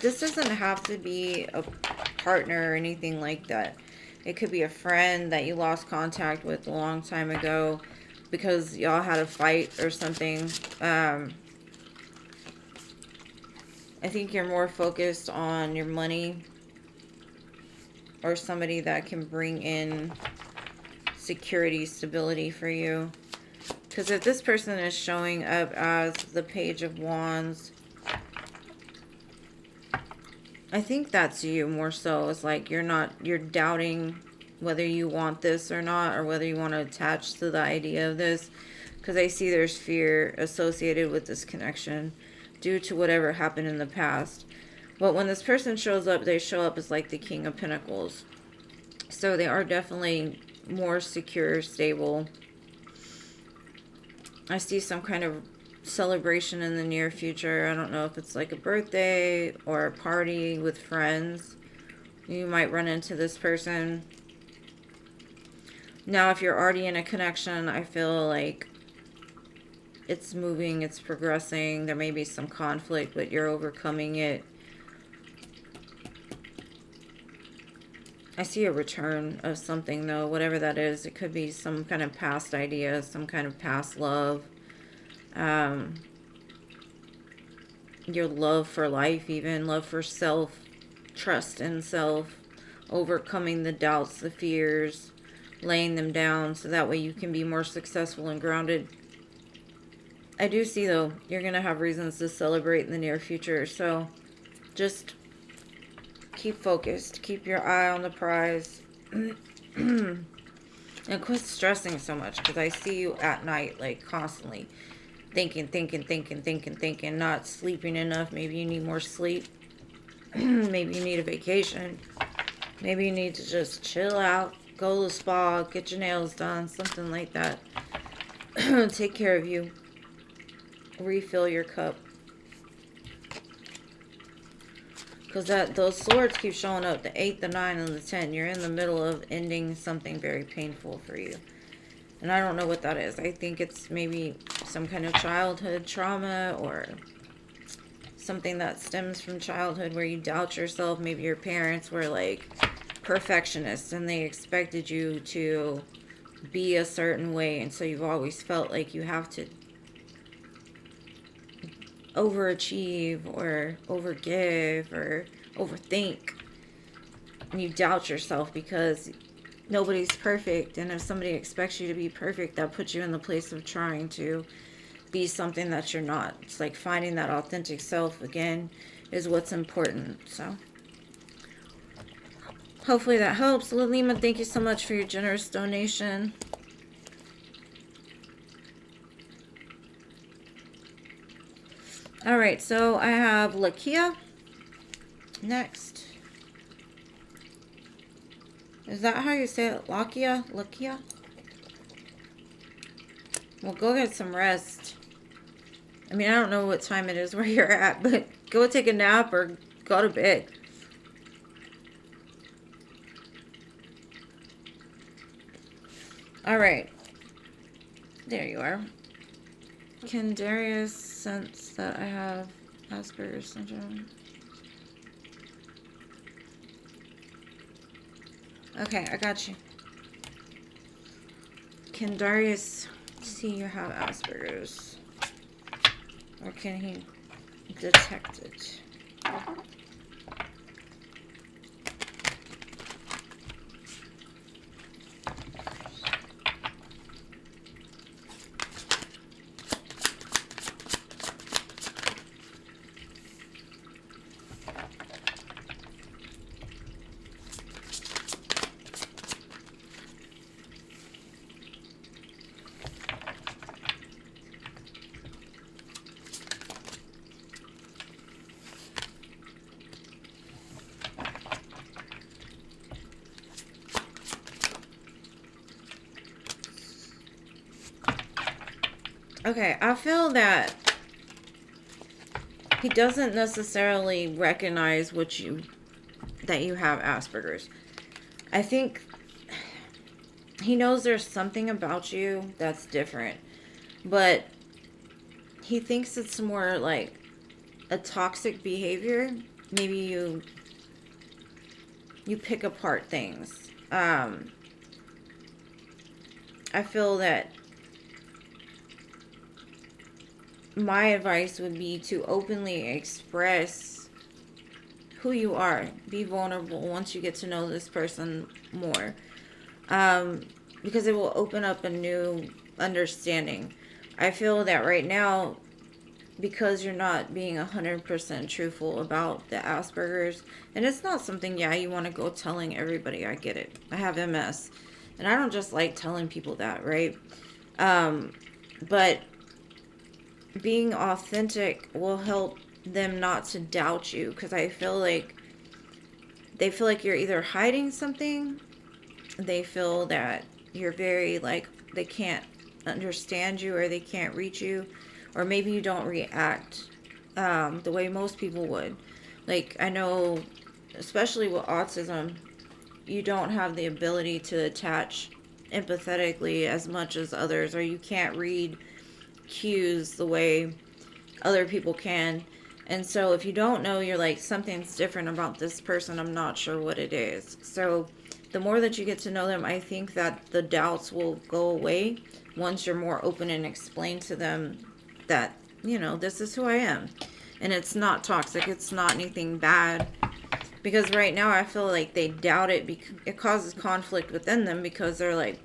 this doesn't have to be a partner or anything like that. It could be a friend that you lost contact with a long time ago because y'all had a fight or something. I think you're more focused on your money or somebody that can bring in security, stability for you. Because if this person is showing up as the Page of Wands, I think that's you more so. It's like you're doubting whether you want this or not, or whether you want to attach to the idea of this. Because I see there's fear associated with this connection due to whatever happened in the past. But when this person shows up, they show up as like the King of Pentacles. So they are definitely more secure, stable. I see some kind of celebration in the near future. I don't know if it's like a birthday or a party with friends. You might run into this person. Now, if you're already in a connection, I feel like it's moving, it's progressing. There may be some conflict, but you're overcoming it. I see a return of something, though, whatever that is. It could be some kind of past idea, some kind of past love. Your love for life, even love for self, trust in self, overcoming the doubts, the fears, laying them down so that way you can be more successful and grounded. I do see, though, you're going to have reasons to celebrate in the near future. So just keep focused. Keep your eye on the prize. And quit stressing so much, because I see you at night, like, constantly thinking, not sleeping enough. Maybe you need more sleep. Maybe you need a vacation. Maybe you need to just chill out, go to the spa, get your nails done, something like that. Take care of you. Refill your cup. Because those swords keep showing up. The 8, the 9, and the 10. You're in the middle of ending something very painful for you. And I don't know what that is. I think it's maybe some kind of childhood trauma or something that stems from childhood where you doubt yourself. Maybe your parents were like perfectionists and they expected you to be a certain way. And so you've always felt like you have to overachieve or overgive or overthink. And you doubt yourself because nobody's perfect, and if somebody expects you to be perfect, that puts you in the place of trying to be something that you're not. It's like finding that authentic self again is what's important. So hopefully that helps. Lilima, thank you so much for your generous donation. All right, so I have Lakia next. Is that how you say it? Lakia? Lakia? Well, go get some rest. I mean, I don't know what time it is where you're at, but go take a nap or go to bed. All right. There you are. Can Darius sense that I have Asperger's syndrome? Okay, I got you. Can Darius see you have Asperger's? Or can he detect it? Okay, I feel that he doesn't necessarily recognize that you have Asperger's. I think he knows there's something about you that's different, but he thinks it's more like a toxic behavior. Maybe you pick apart things. I feel that my advice would be to openly express who you are. Be vulnerable once you get to know this person more. Because it will open up a new understanding. I feel that right now, because you're not being 100% truthful about the Asperger's, and it's not something, yeah, you want to go telling everybody. I get it. I have MS, and I don't just like telling people that, right? But being authentic will help them not to doubt you, because I feel like they feel like you're either hiding something, they feel that you're very, like, they can't understand you, or they can't reach you, or maybe you don't react the way most people would. Like, I know, especially with autism, you don't have the ability to attach empathetically as much as others, or you can't read cues the way other people can. And so if you don't know, you're like, something's different about this person, I'm not sure what it is. So the more that you get to know them, I think that the doubts will go away once you're more open and explain to them that, this is who I am. And it's not toxic, it's not anything bad. Because right now I feel like they doubt it, because it causes conflict within them, because they're like,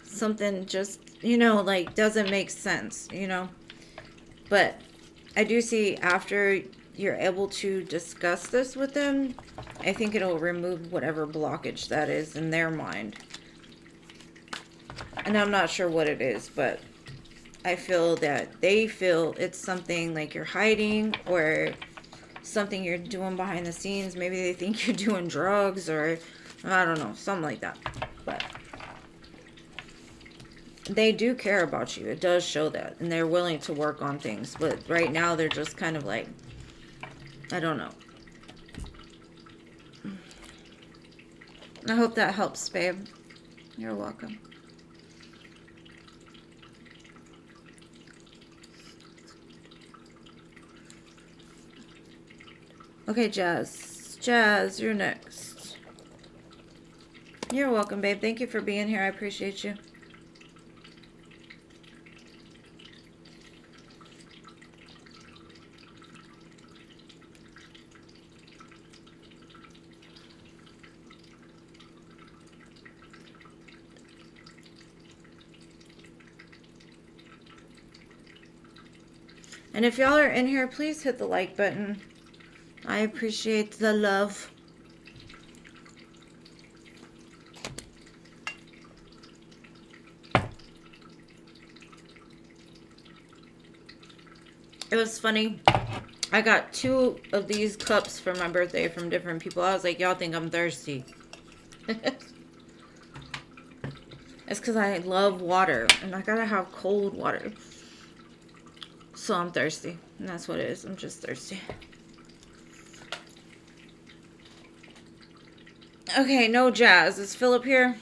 something just, like, doesn't make sense, But I do see, after you're able to discuss this with them, I think it'll remove whatever blockage that is in their mind. And I'm not sure what it is, but I feel that they feel it's something like you're hiding, or something you're doing behind the scenes. Maybe they think you're doing drugs, or I don't know, something like that. But they do care about you. It does show that. And they're willing to work on things. But right now they're just kind of like, I don't know. I hope that helps, babe. You're welcome. Okay, Jazz. Jazz, you're next. You're welcome, babe. Thank you for being here. I appreciate you. And if y'all are in here, please hit the like button. I appreciate the love. It was funny. I got 2 of these cups for my birthday from different people. I was like, y'all think I'm thirsty. It's because I love water, and I gotta have cold water. So I'm thirsty, and that's what it is. I'm just thirsty. Okay, no Jazz. Is Philip here?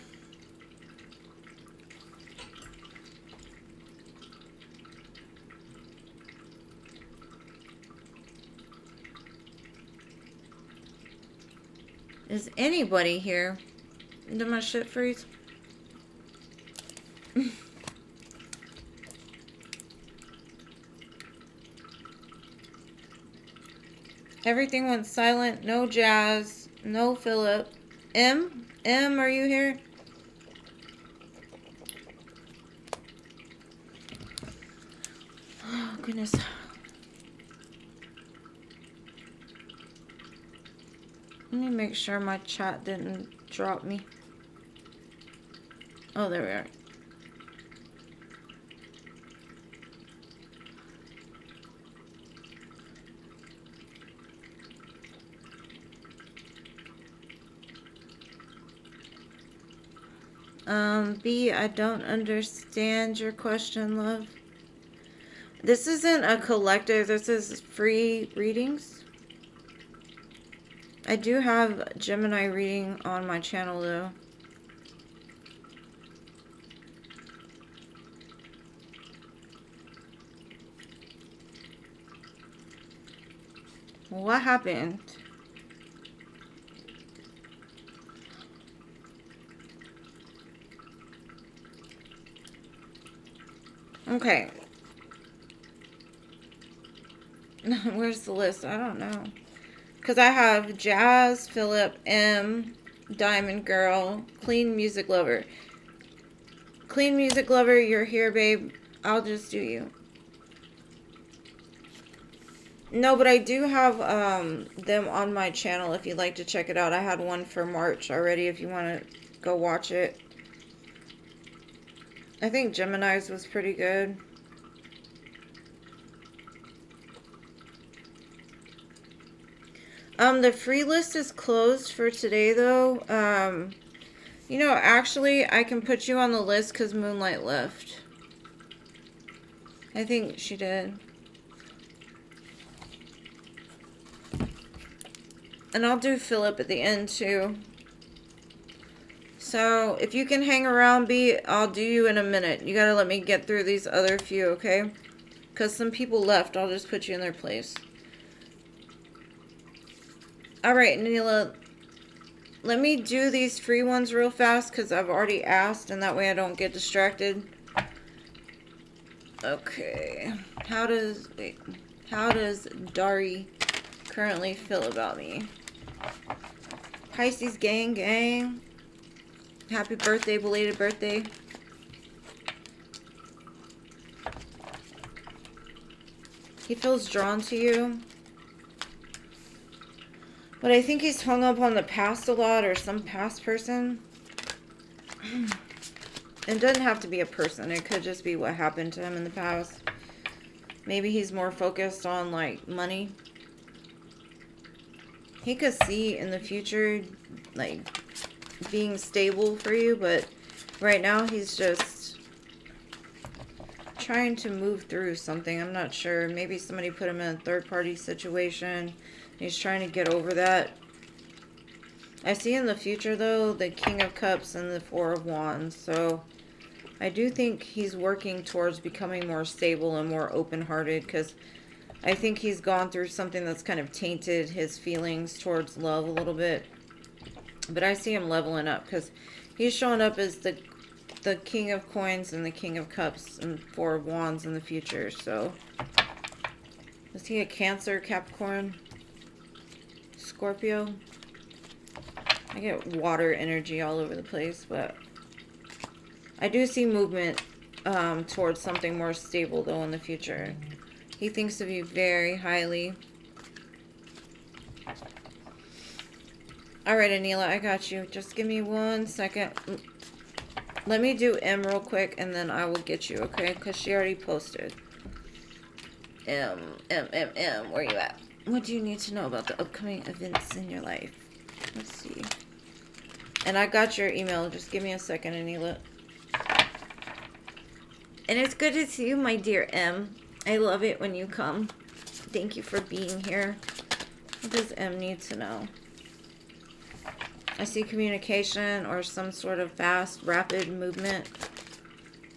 Is anybody here? Did my shit freeze? Everything went silent. No Jazz. No Philip. M, are you here? Oh, goodness. Let me make sure my chat didn't drop me. Oh, there we are. B, I don't understand your question, love. This isn't a collective. This is free readings. I do have Gemini reading on my channel though. What happened? Okay. Where's the list? I don't know. Because I have Jazz, Philip, M, Diamond Girl, Clean Music Lover. Clean Music Lover, you're here, babe. I'll just do you. No, but I do have them on my channel if you'd like to check it out. I had one for March already if you want to go watch it. I think Gemini's was pretty good. The free list is closed for today though. You know, actually I can put you on the list because Moonlight left. I think she did. And I'll do Philip at the end too. So, if you can hang around, B, I'll do you in a minute. You gotta let me get through these other few, okay? Because some people left. I'll just put you in their place. Alright, Neela. Let me do these free ones real fast because I've already asked. And that way I don't get distracted. Okay. How does Dari currently feel about me? Pisces gang. Happy birthday, belated birthday. He feels drawn to you. But I think he's hung up on the past a lot or some past person. It doesn't have to be a person. It could just be what happened to him in the past. Maybe he's more focused on, like, money. He could see in the future, like, being stable for you, but right now he's just trying to move through something. I'm not sure. Maybe somebody put him in a third-party situation. He's trying to get over that. I see in the future, though, the King of Cups and the Four of Wands. So I do think he's working towards becoming more stable and more open-hearted, because I think he's gone through something that's kind of tainted his feelings towards love a little bit. But I see him leveling up because he's showing up as the King of Coins and the King of Cups and Four of Wands in the future. So, is he a Cancer, Capricorn, Scorpio? I get water energy all over the place, but I do see movement towards something more stable, though, in the future. He thinks of you very highly. Alright, Anila, I got you. Just give me 1 second. Let me do M real quick, and then I will get you, okay? Because she already posted. M. Where you at? What do you need to know about the upcoming events in your life? Let's see. And I got your email. Just give me a second, Anila. And it's good to see you, my dear M. I love it when you come. Thank you for being here. What does M need to know? I see communication or some sort of fast, rapid movement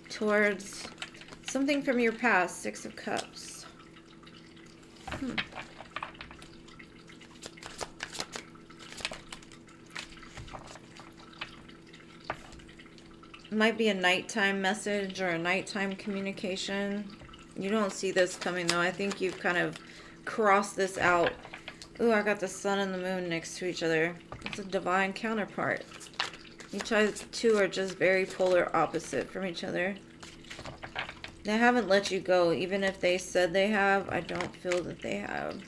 towards something from your past. 6 of Cups. Might be a nighttime message or a nighttime communication. You don't see this coming, though. I think you've kind of crossed this out. Ooh, I got the sun and the moon next to each other. It's a divine counterpart. You two are just very polar opposite from each other. They haven't let you go. Even if they said they have, I don't feel that they have.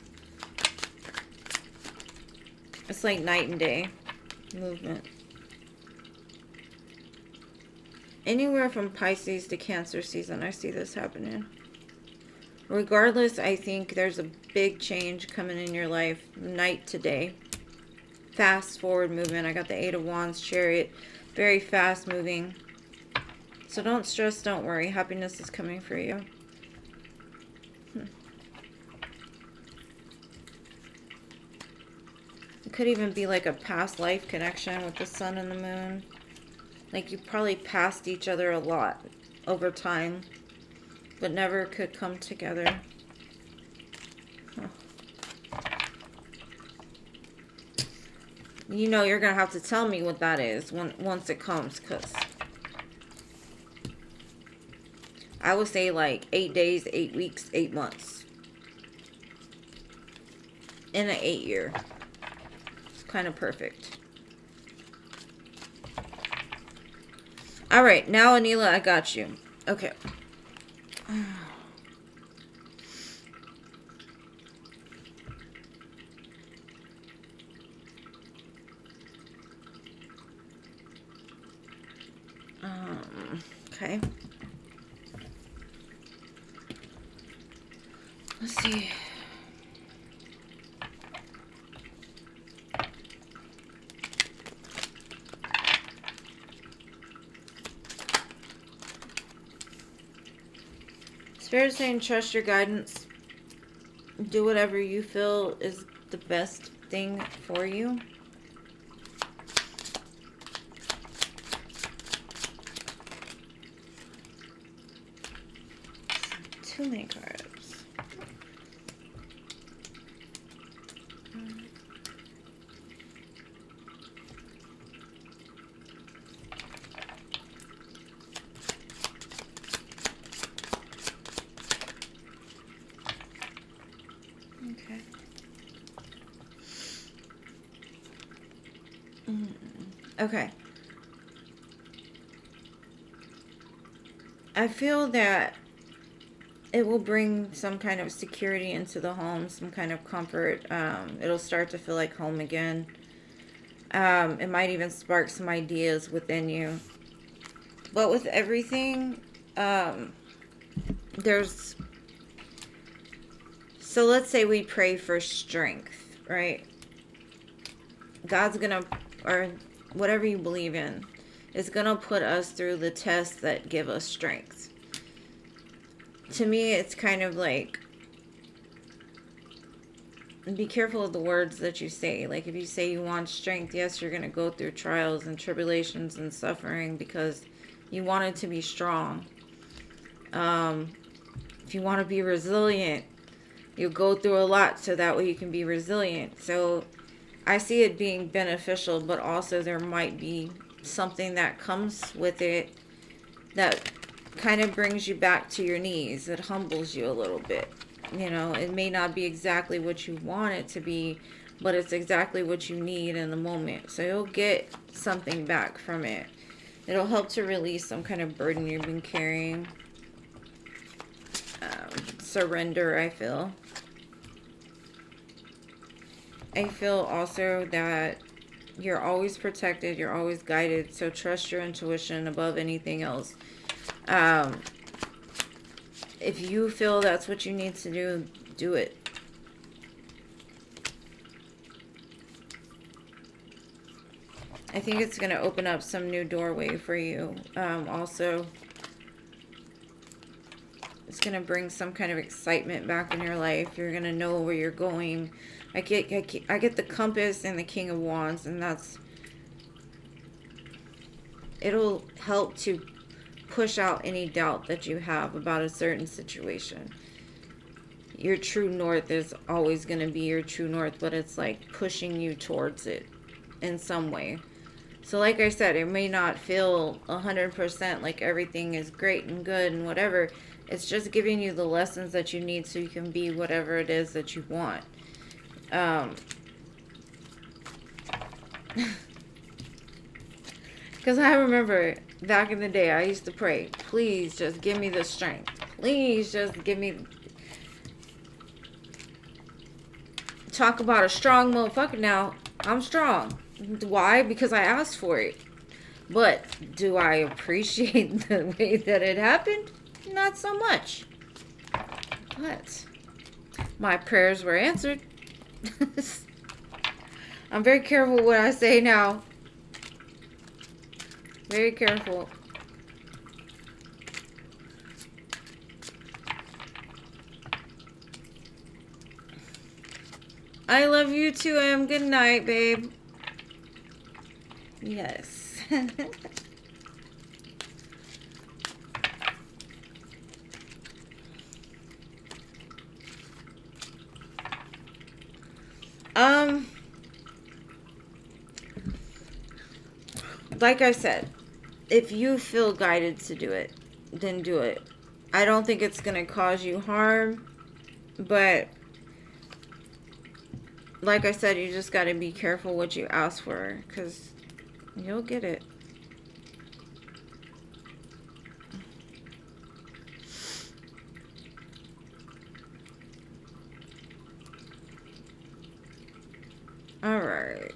It's like night and day movement. Anywhere from Pisces to Cancer season, I see this happening. Regardless, I think there's a big change coming in your life, night to day. Fast forward movement. I got the 8 of Wands, Chariot. Very fast moving. So don't stress, don't worry. Happiness is coming for you. could even be like a past life connection with the sun and the moon. Like you probably passed each other a lot over time, but never could come together. Huh. You know, you're going to have to tell me what that is once it comes, because I would say like 8 days, 8 weeks, 8 months. In an 8 year. It's kind of perfect. All right, now Anila, I got you. Okay. Okay. Let's see. Spirit saying trust your guidance. Do whatever you feel is the best thing for you. Too many cards. Okay. Okay. I feel that it will bring some kind of security into the home, some kind of comfort. It'll start to feel like home again. It might even spark some ideas within you. But with everything, there's... So let's say we pray for strength, right? God's gonna, or whatever you believe in, is gonna put us through the tests that give us strength. To me, it's kind of like, be careful of the words that you say. Like if you say you want strength, yes, you're gonna go through trials and tribulations and suffering because you want it to be strong. If you want to be resilient, you go through a lot so that way you can be resilient. So I see it being beneficial, but also there might be something that comes with it that kind of brings you back to your knees. It humbles you a little bit. You know, it may not be exactly what you want it to be, but it's exactly what you need in the moment. So you'll get something back from it. It'll help to release some kind of burden you've been carrying. Surrender, I feel. I feel also that you're always protected, you're always guided, so trust your intuition above anything else. If you feel that's what you need to do, do it. I think it's going to open up some new doorway for you. Also, it's going to bring some kind of excitement back in your life. You're going to know where you're going. I get the compass and the King of Wands, and it'll help to push out any doubt that you have about a certain situation. Your true north is always going to be your true north, but it's like pushing you towards it in some way. So like I said, it may not feel 100% like everything is great and good and whatever. It's just giving you the lessons that you need so you can be whatever it is that you want. Because I remember back in the day, I used to pray, please just give me the strength. Please just give me... Talk about a strong motherfucker. Now, I'm strong. Why? Because I asked for it. But do I appreciate the way that it happened? Not so much. But my prayers were answered. I'm very careful what I say now. Very careful. I love you too, Em. Good night, babe. Yes. Like I said, if you feel guided to do it, then do it. I don't think it's going to cause you harm, but like I said, you just got to be careful what you ask for, because you'll get it. All right.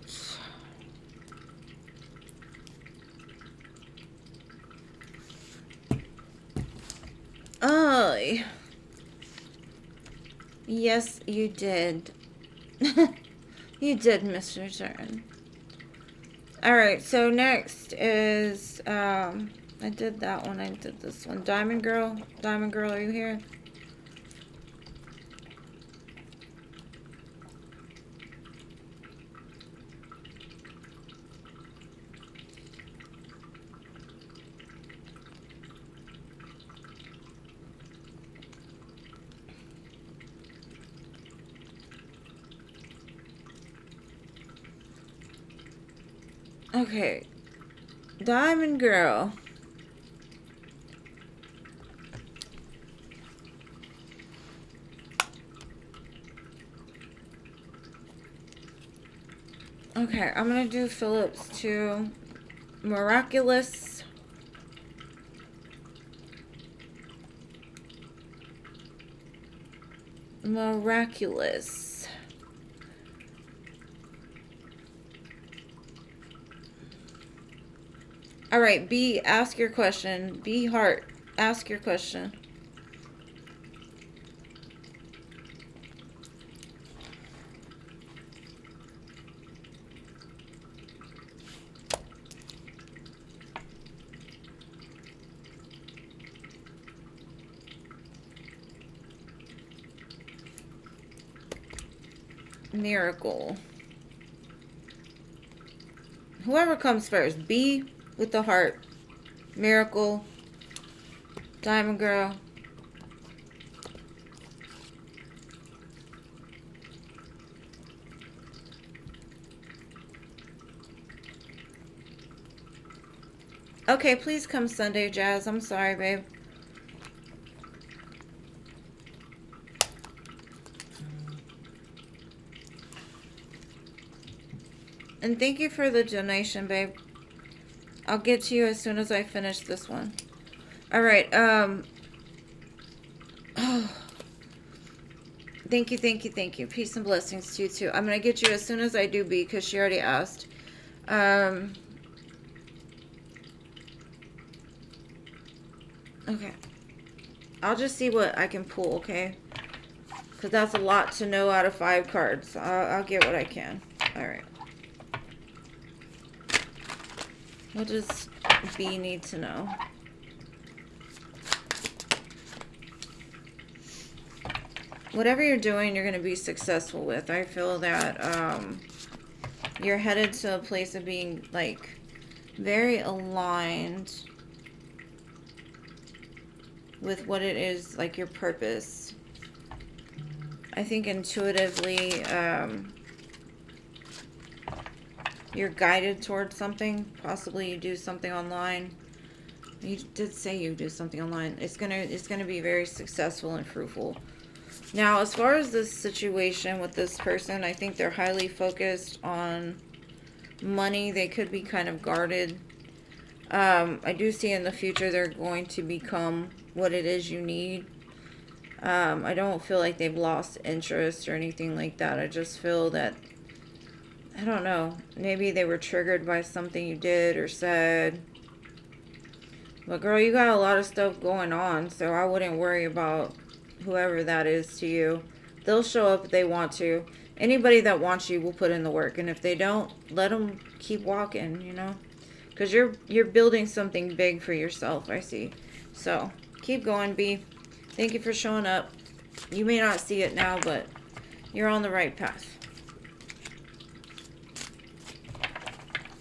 Oh, yes, you did. You did, Mr. Turn. Alright, so next is, I did that one, I did this one. Diamond Girl. Diamond Girl, are you here? Okay. Diamond Girl. Okay, I'm gonna do Phillips too. Miraculous. Miraculous. Alright, B, ask your question. B Heart, ask your question. Miracle. Whoever comes first. B with the heart. Miracle. Diamond Girl. Okay, please come Sunday, Jazz. I'm sorry, babe. And thank you for the donation, babe. I'll get to you as soon as I finish this one. Alright, oh. Thank you, thank you, thank you. Peace and blessings to you, too. I'm going to get you as soon as I do, B, because she already asked. Okay. I'll just see what I can pull, okay? Because that's a lot to know out of 5 cards. I'll get what I can. Alright. What does B need to know? Whatever you're doing, you're going to be successful with. I feel that you're headed to a place of being, like, very aligned with what it is, like, your purpose. I think intuitively, you're guided towards something. Possibly you do something online. You did say you do something online. It's gonna be very successful and fruitful. Now, as far as this situation with this person, I think they're highly focused on money. They could be kind of guarded. I do see in the future they're going to become what it is you need. I don't feel like they've lost interest or anything like that. I just feel that, I don't know, maybe they were triggered by something you did or said. But girl, you got a lot of stuff going on, so I wouldn't worry about whoever that is to you. They'll show up if they want to. Anybody that wants you will put in the work, and if they don't, let them keep walking, you know? Because you're building something big for yourself, I see. So, keep going, B. Thank you for showing up. You may not see it now, but you're on the right path.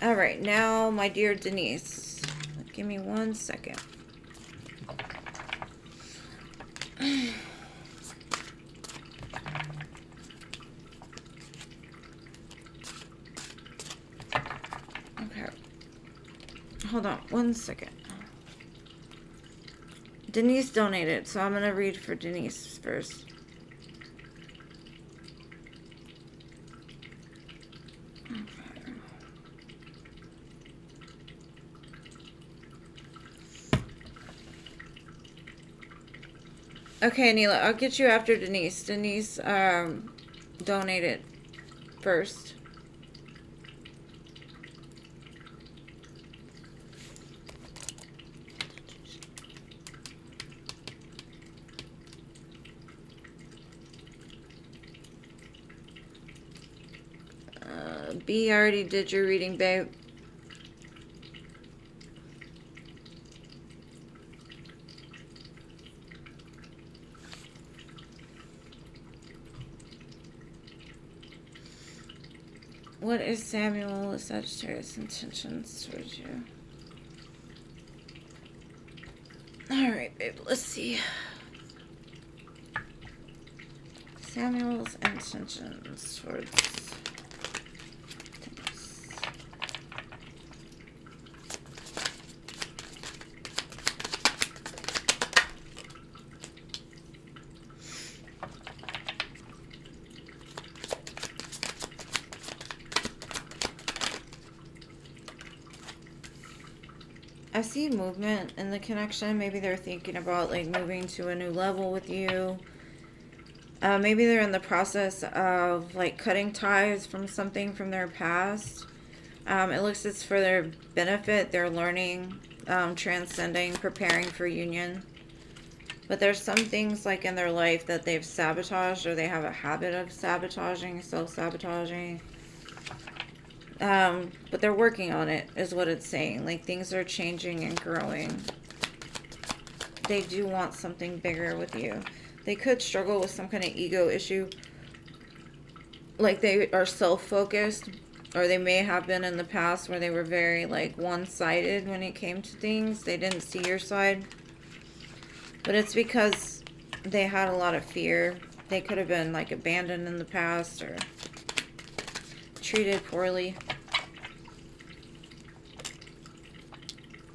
All right, now, my dear Denise, give me 1 second. Okay. Hold on 1 second. Denise donated, so I'm going to read for Denise first. Okay, Neela, I'll get you after Denise. Denise donated first. B already did your reading, babe. What is Samuel Sagittarius' intentions towards you? Alright, babe, let's see. Samuel's intentions towards Denise. I see movement in the connection. Maybe they're thinking about like moving to a new level with you. Maybe they're in the process of like cutting ties from something from their past. It looks it's for their benefit. They're learning, transcending, preparing for union. But there's some things like in their life that they've sabotaged, or they have a habit of sabotaging, self-sabotaging. But they're working on it, is what it's saying. Like, things are changing and growing. They do want something bigger with you. They could struggle with some kind of ego issue. Like, they are self-focused. Or they may have been in the past where they were very, like, one-sided when it came to things. They didn't see your side. But it's because they had a lot of fear. They could have been, like, abandoned in the past or treated poorly.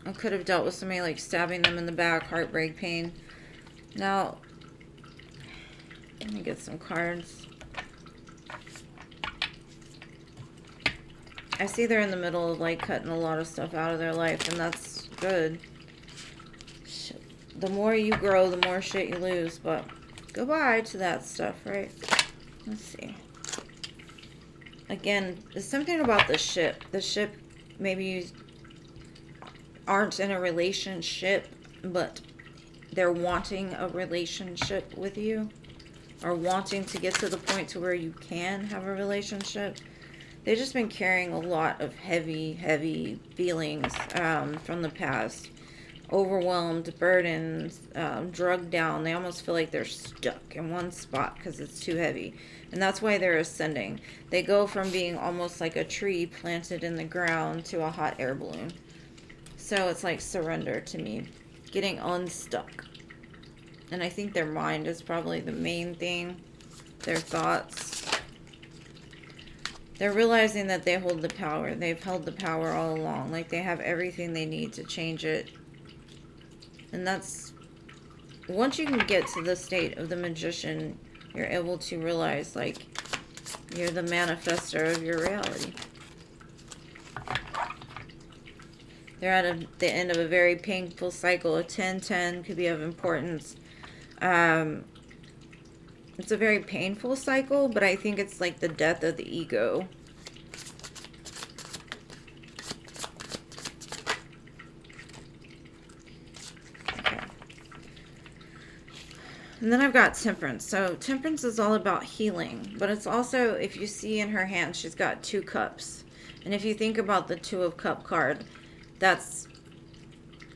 I could have dealt with somebody like stabbing them in the back, heartbreak, pain. Now, let me get some cards. I see they're in the middle of like cutting a lot of stuff out of their life, and that's good. Shit. The more you grow, the more shit you lose, but goodbye to that stuff, right? Let's see. Again, there's something about the ship. The ship, maybe you aren't in a relationship, but they're wanting a relationship with you, or wanting to get to the point to where you can have a relationship. They've just been carrying a lot of heavy feelings from the past. Overwhelmed, burdened, drugged down. They almost feel like they're stuck in one spot because it's too heavy. And that's why they're ascending. They go from being almost like a tree planted in the ground to a hot air balloon. So it's like surrender to me. Getting unstuck. And I think their mind is probably the main thing. Their thoughts. They're realizing that they hold the power. They've held the power all along. Like they have everything they need to change it. And that's... once you can get to the state of the magician, you're able to realize, like, you're the manifester of your reality. They're at the end of a very painful cycle. A 10-10 could be of importance. It's a very painful cycle, but I think it's like the death of the ego. Okay. And then I've got Temperance. So Temperance is all about healing, but it's also, if you see in her hand, she's got 2 cups. And if you think about the 2 of Cup card, that's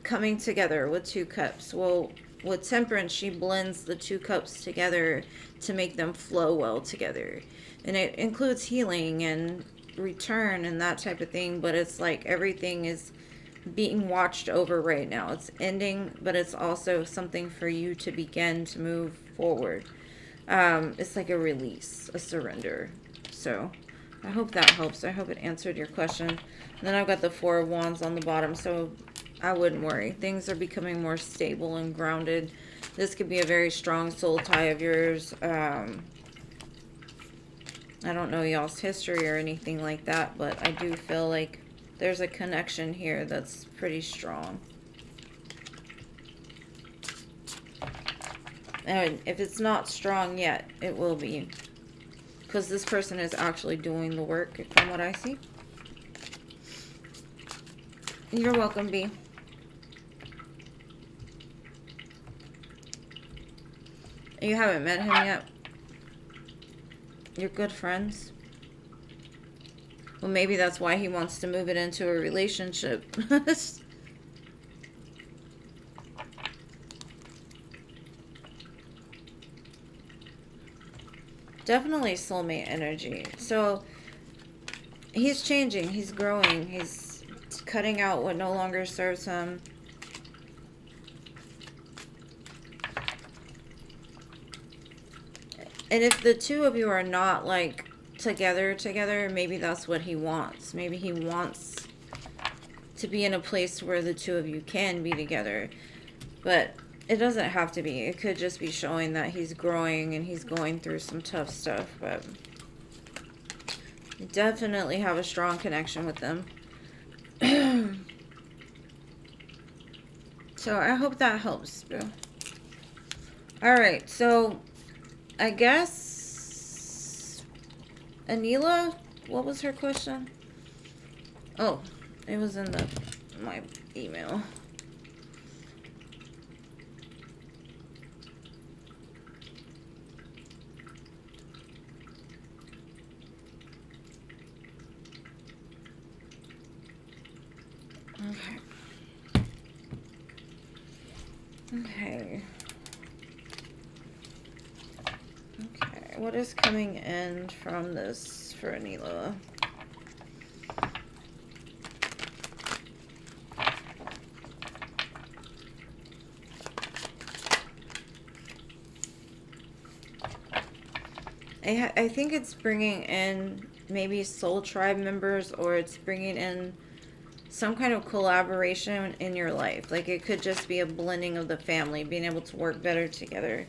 coming together with 2 cups. Well, with Temperance, she blends the 2 cups together to make them flow well together. And it includes healing and return and that type of thing, but it's like everything is being watched over right now. It's ending, but it's also something for you to begin to move forward. It's like a release, a surrender. So I hope that helps. I hope it answered your question. And then I've got the Four of Wands on the bottom, so I wouldn't worry. Things are becoming more stable and grounded. This could be a very strong soul tie of yours. I don't know y'all's history or anything like that, but I do feel like there's a connection here that's pretty strong. And if it's not strong yet, it will be. Because this person is actually doing the work, from what I see. You're welcome, B. You haven't met him yet? You're good friends? Well, maybe that's why he wants to move it into a relationship. Definitely soulmate energy. So, he's changing. He's growing. He's cutting out what no longer serves him. And if the two of you are not, like, together, maybe that's what he wants. Maybe he wants to be in a place where the two of you can be together. But it doesn't have to be. It could just be showing that he's growing and he's going through some tough stuff. But you definitely have a strong connection with them. So I hope that helps, Boo. Alright, so I guess Anila, what was her question? Oh, it was in my email. Okay. Okay. Okay, what is coming in from this for Anila? I think it's bringing in maybe soul tribe members, or it's bringing in some kind of collaboration in your life. Like, it could just be a blending of the family, being able to work better together.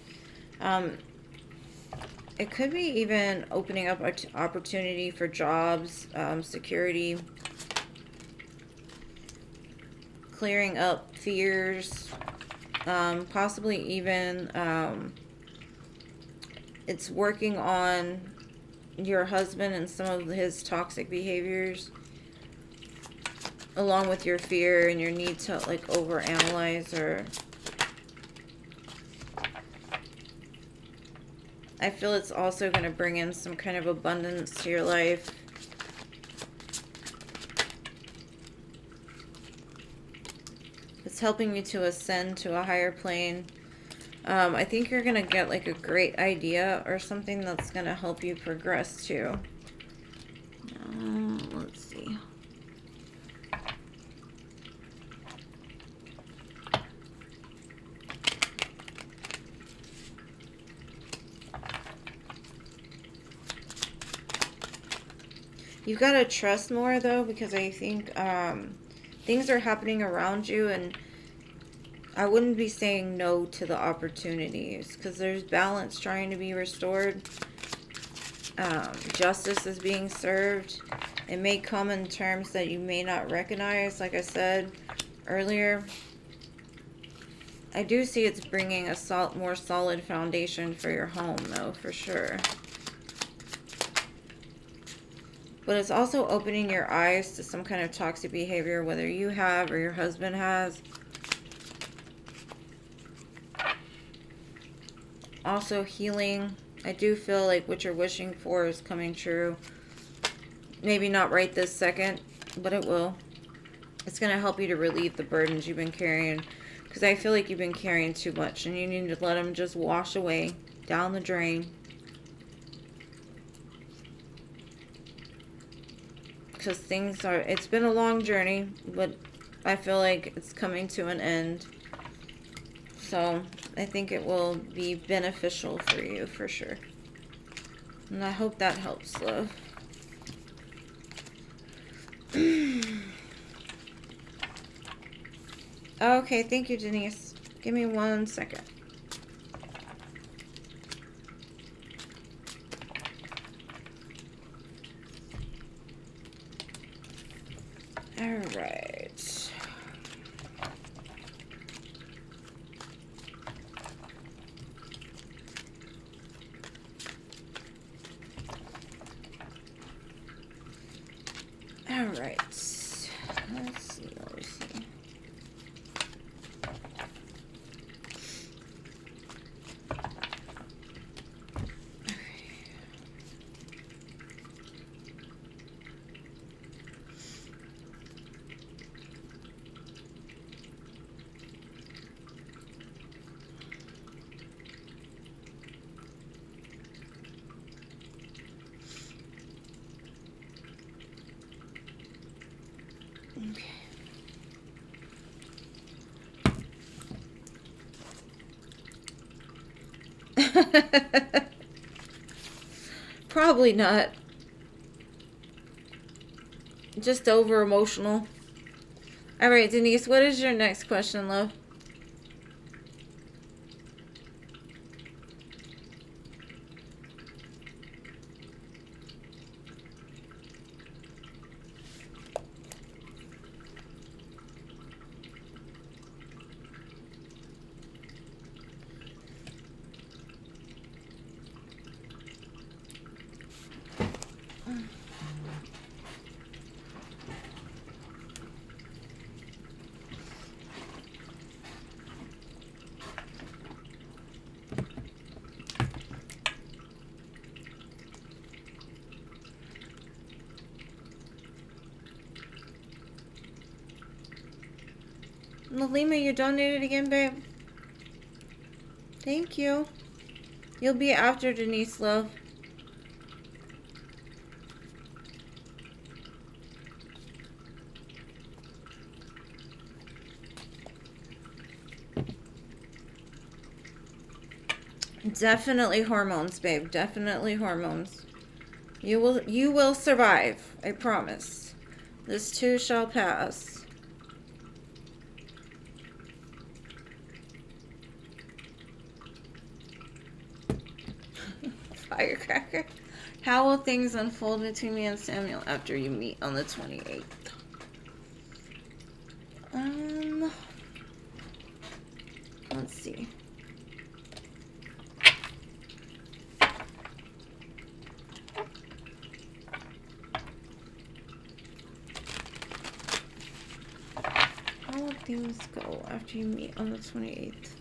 It could be even opening up opportunity for jobs, security, clearing up fears, possibly even it's working on your husband and some of his toxic behaviors, along with your fear and your need to, like, overanalyze. Or I feel it's also going to bring in some kind of abundance to your life. It's helping you to ascend to a higher plane. I think you're going to get, like, a great idea or something that's going to help you progress too. Let's see. You've got to trust more, though, because I think things are happening around you, and I wouldn't be saying no to the opportunities, because there's balance trying to be restored. Justice is being served. It may come in terms that you may not recognize, like I said earlier. I do see it's bringing a more solid foundation for your home, though, for sure. But it's also opening your eyes to some kind of toxic behavior, whether you have or your husband has. Also healing. I do feel like what you're wishing for is coming true. Maybe not right this second, but it will. It's going to help you to relieve the burdens you've been carrying. Because I feel like you've been carrying too much, and you need to let them just wash away down the drain. because it's been a long journey, but I feel like it's coming to an end. So I think it will be beneficial for you for sure. And I hope that helps, love. Okay, thank you, Denise. Give me 1 second. All right. All right. Let's see. Probably not. Just over emotional. All right, Denise, what is your next question, love? Nalima, you donated again, babe? Thank you. You'll be after Denise, love. Definitely hormones, babe. Definitely hormones. You will survive. I promise. This too shall pass. Firecracker. How will things unfold between me and Samuel after you meet on the 28th? Let's see. How will things go after you meet on the 28th?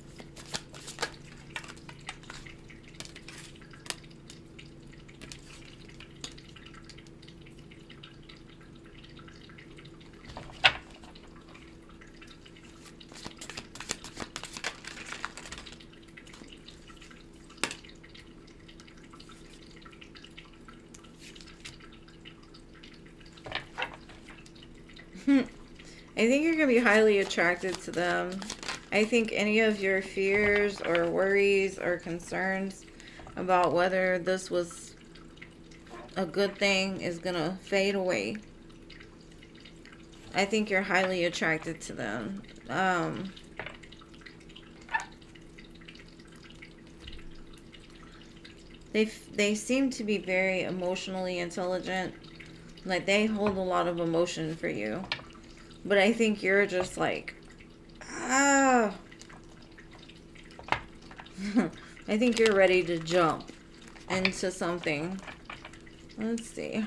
I think you're going to be highly attracted to them. I think any of your fears or worries or concerns about whether this was a good thing is going to fade away. I think you're highly attracted to them. They seem to be very emotionally intelligent. Like, they hold a lot of emotion for you. But I think you're just like, I think you're ready to jump into something. Let's see.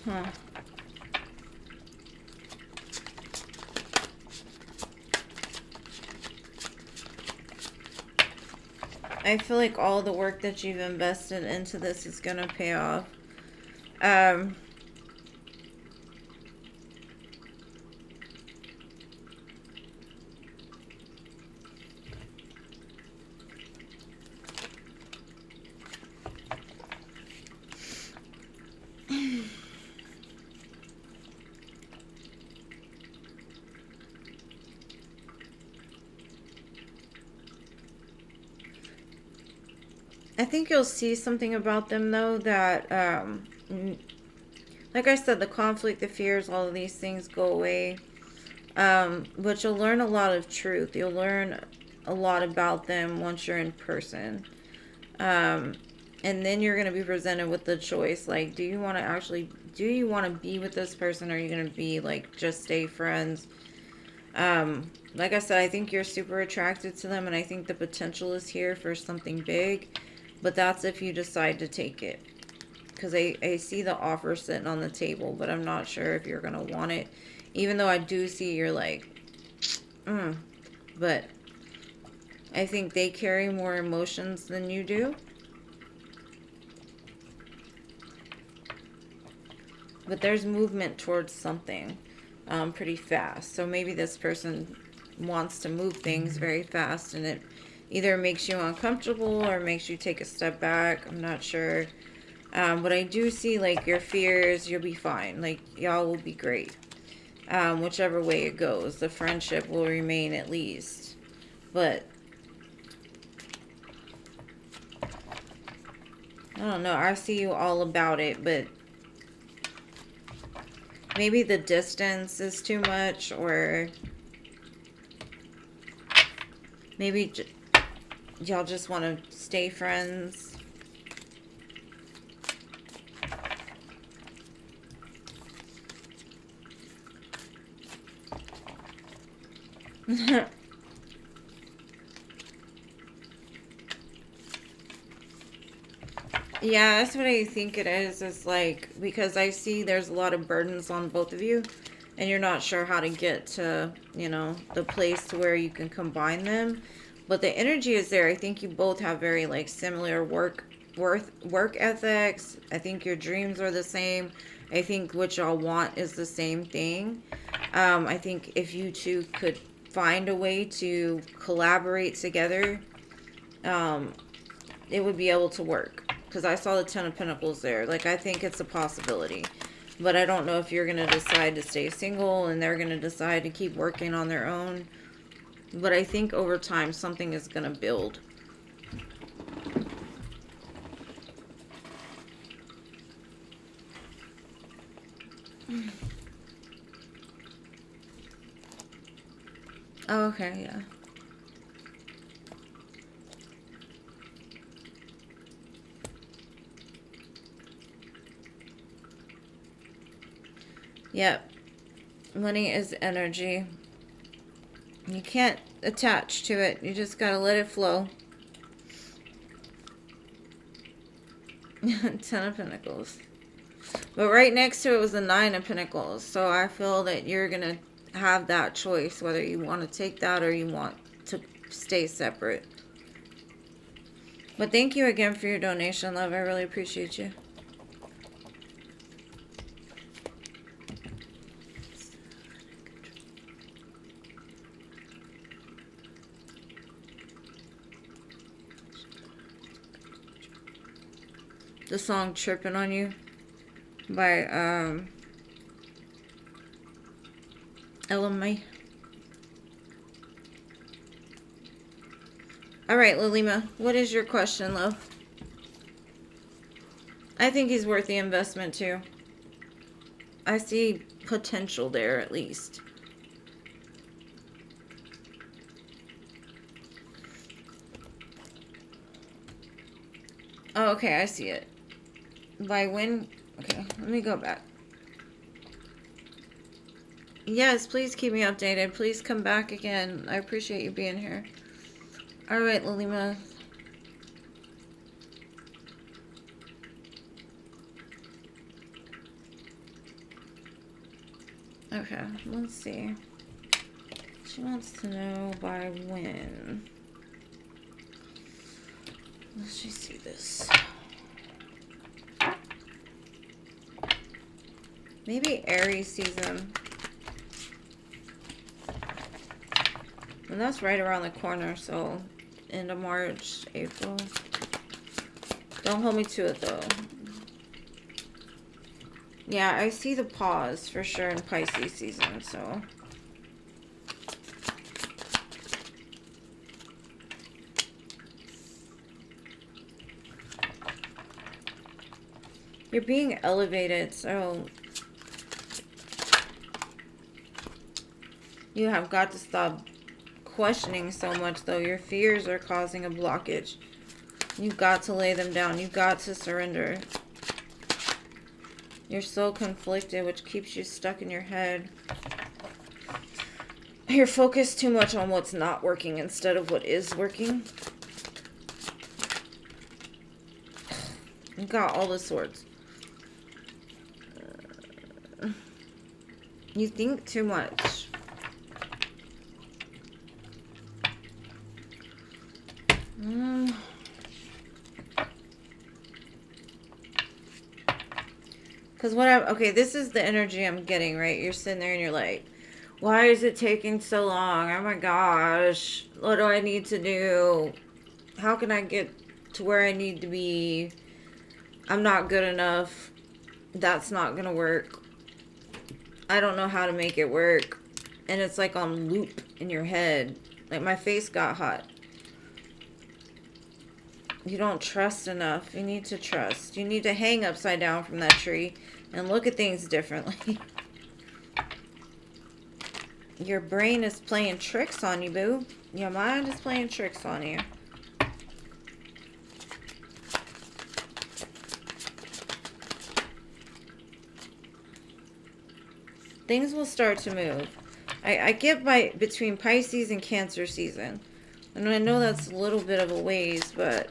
Huh. I feel like all the work that you've invested into this is going to pay off. I think you'll see something about them, though, that, like I said, the conflict, the fears, all of these things go away. But you'll learn a lot of truth. You'll learn a lot about them once you're in person. And then you're going to be presented with the choice, like, do you want to be with this person, or are you going to be, like, just stay friends? Like I said, I think you're super attracted to them, and I think the potential is here for something big. But that's if you decide to take it. Because I see the offer sitting on the table, but I'm not sure if you're going to want it. Even though I do see you're like, but I think they carry more emotions than you do. But there's movement towards something pretty fast. So maybe this person wants to move things very fast, and it either makes you uncomfortable or makes you take a step back. I'm not sure. But I do see, like, your fears, you'll be fine. Like, y'all will be great. Whichever way it goes. The friendship will remain at least. But I don't know. I see you all about it, but maybe the distance is too much, or maybe y'all just want to stay friends. Yeah, that's what I think it is. It's like, because I see there's a lot of burdens on both of you, and you're not sure how to get to, you know, the place to where you can combine them. But the energy is there. I think you both have very, like, similar work ethics. I think your dreams are the same. I think what y'all want is the same thing. I think if you two could find a way to collaborate together, it would be able to work. Because I saw the Ten of Pentacles there. Like, I think it's a possibility. But I don't know if you're going to decide to stay single and they're going to decide to keep working on their own. But I think over time something is going to build. Oh, okay, yeah. Yep. Money is energy. You can't attach to it. You just gotta let it flow. Ten of Pentacles. But right next to it was the Nine of Pentacles. So I feel that you're gonna have that choice, whether you want to take that or you want to stay separate. But thank you again for your donation, love. I really appreciate you. The song Tripping on You by LMA. Alright, Lilima, what is your question, love? I think he's worth the investment too. I see potential there at least. Oh, okay, I see it. By when? Okay, let me go back. Yes, please keep me updated. Please come back again. I appreciate you being here. Alright, Lilima. Okay, let's see. She wants to know by when. Let's just see this. Maybe Aries season. And that's right around the corner, so end of March, April. Don't hold me to it though. Yeah, I see the pause for sure in Pisces season, so. You're being elevated, so you have got to stop questioning so much, though. Your fears are causing a blockage. You got to lay them down. You got to surrender. You're so conflicted, which keeps you stuck in your head. You're focused too much on what's not working instead of what is working. You got all the swords. You think too much. Because okay, this is the energy I'm getting, right? You're sitting there and you're like, why is it taking so long? Oh my gosh. What do I need to do? How can I get to where I need to be? I'm not good enough. That's not going to work. I don't know how to make it work. And it's like on loop in your head. Like my face got hot. You don't trust enough. You need to trust. You need to hang upside down from that tree and look at things differently. Your brain is playing tricks on you, boo. Your mind is playing tricks on you. Things will start to move. I get between Pisces and Cancer season. And I know that's a little bit of a ways, but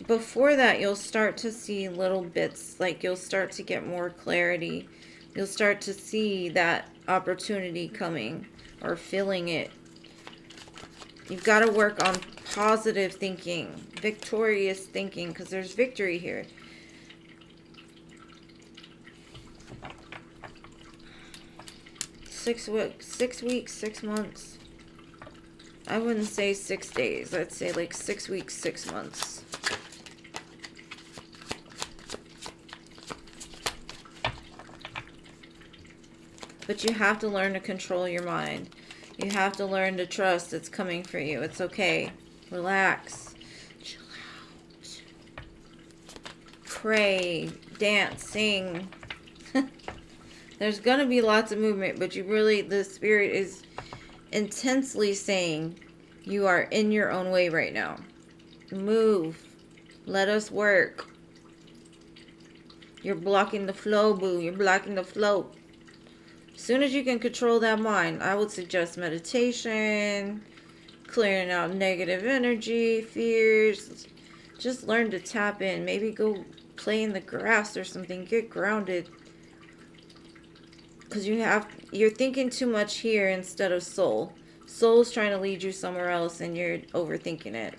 before that, you'll start to see little bits. Like you'll start to get more clarity. You'll start to see that opportunity coming or feeling it. You've got to work on positive thinking, victorious thinking, because there's victory here. Six weeks, 6 months. I wouldn't say 6 days. I'd say like 6 weeks, 6 months. But you have to learn to control your mind. You have to learn to trust it's coming for you. It's okay. Relax. Chill out. Pray. Dance. Sing. There's going to be lots of movement, but the spirit is intensely saying you are in your own way right now. Move. Let us work. You're blocking the flow, boo. You're blocking the flow. As soon as you can control that mind, I would suggest meditation, clearing out negative energy, fears. Just learn to tap in. Maybe go play in the grass or something. Get grounded. Because you're thinking too much here instead of soul. Soul's trying to lead you somewhere else and you're overthinking it.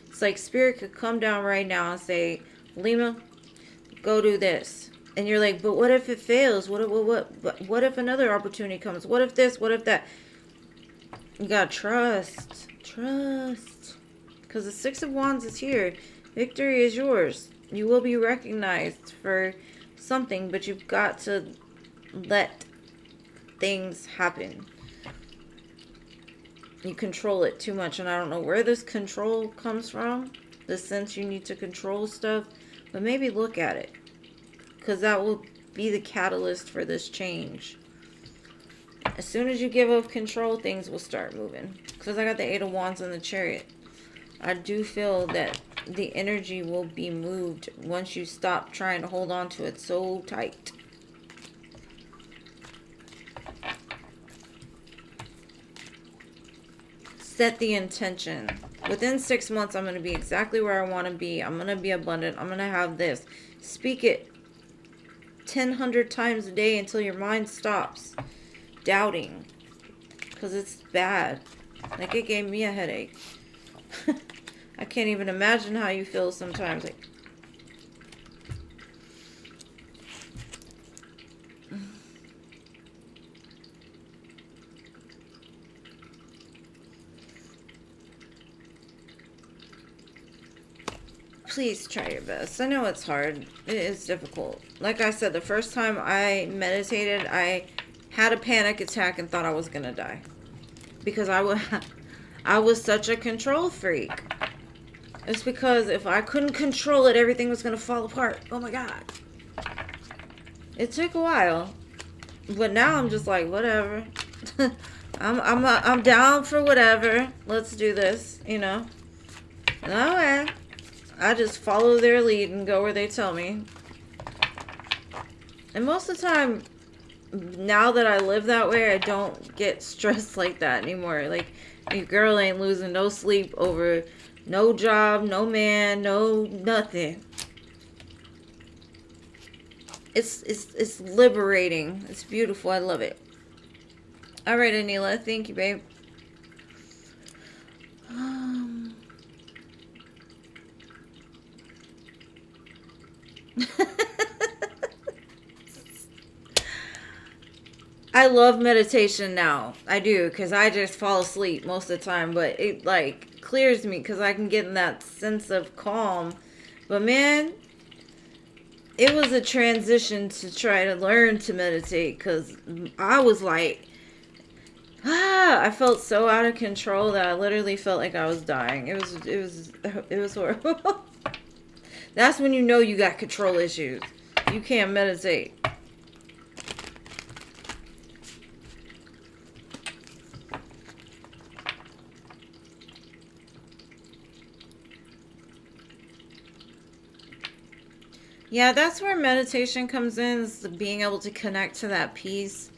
It's like spirit could come down right now and say, Lima, go do this. And you're like, but what if it fails? What if another opportunity comes? What if this? What if that? You gotta trust. Trust. Because the Six of Wands is here. Victory is yours. You will be recognized for something, but you've got to let things happen. You control it too much, and I don't know where this control comes from. The sense you need to control stuff. But maybe look at it. Because that will be the catalyst for this change. As soon as you give up control, things will start moving. Because I got the Eight of Wands and the Chariot. I do feel that the energy will be moved once you stop trying to hold on to it so tight. Set the intention. Within 6 months, I'm going to be exactly where I want to be. I'm going to be abundant. I'm going to have this. Speak it 100 times a day until your mind stops doubting. Because it's bad. Like, it gave me a headache. I can't even imagine how you feel sometimes. Like, please try your best. I know it's hard. It is difficult. Like I said, the first time I meditated, I had a panic attack and thought I was gonna die. Because I was such a control freak. It's because if I couldn't control it, everything was gonna fall apart. Oh my god. It took a while. But now I'm just like, whatever. I'm down for whatever. Let's do this, you know. Alright. I just follow their lead and go where they tell me. And most of the time, now that I live that way, I don't get stressed like that anymore. Like, your girl ain't losing no sleep over no job, no man, no nothing. It's liberating. It's beautiful. I love it. All right, Anila. Thank you, babe. I love meditation now. I do, because I just fall asleep most of the time. But it, like, clears me because I can get in that sense of calm. But, man, it was a transition to try to learn to meditate, because I was like, I felt so out of control that I literally felt like I was dying. It was horrible. That's when you know you got control issues. You can't meditate. Yeah, that's where meditation comes in, is being able to connect to that peace.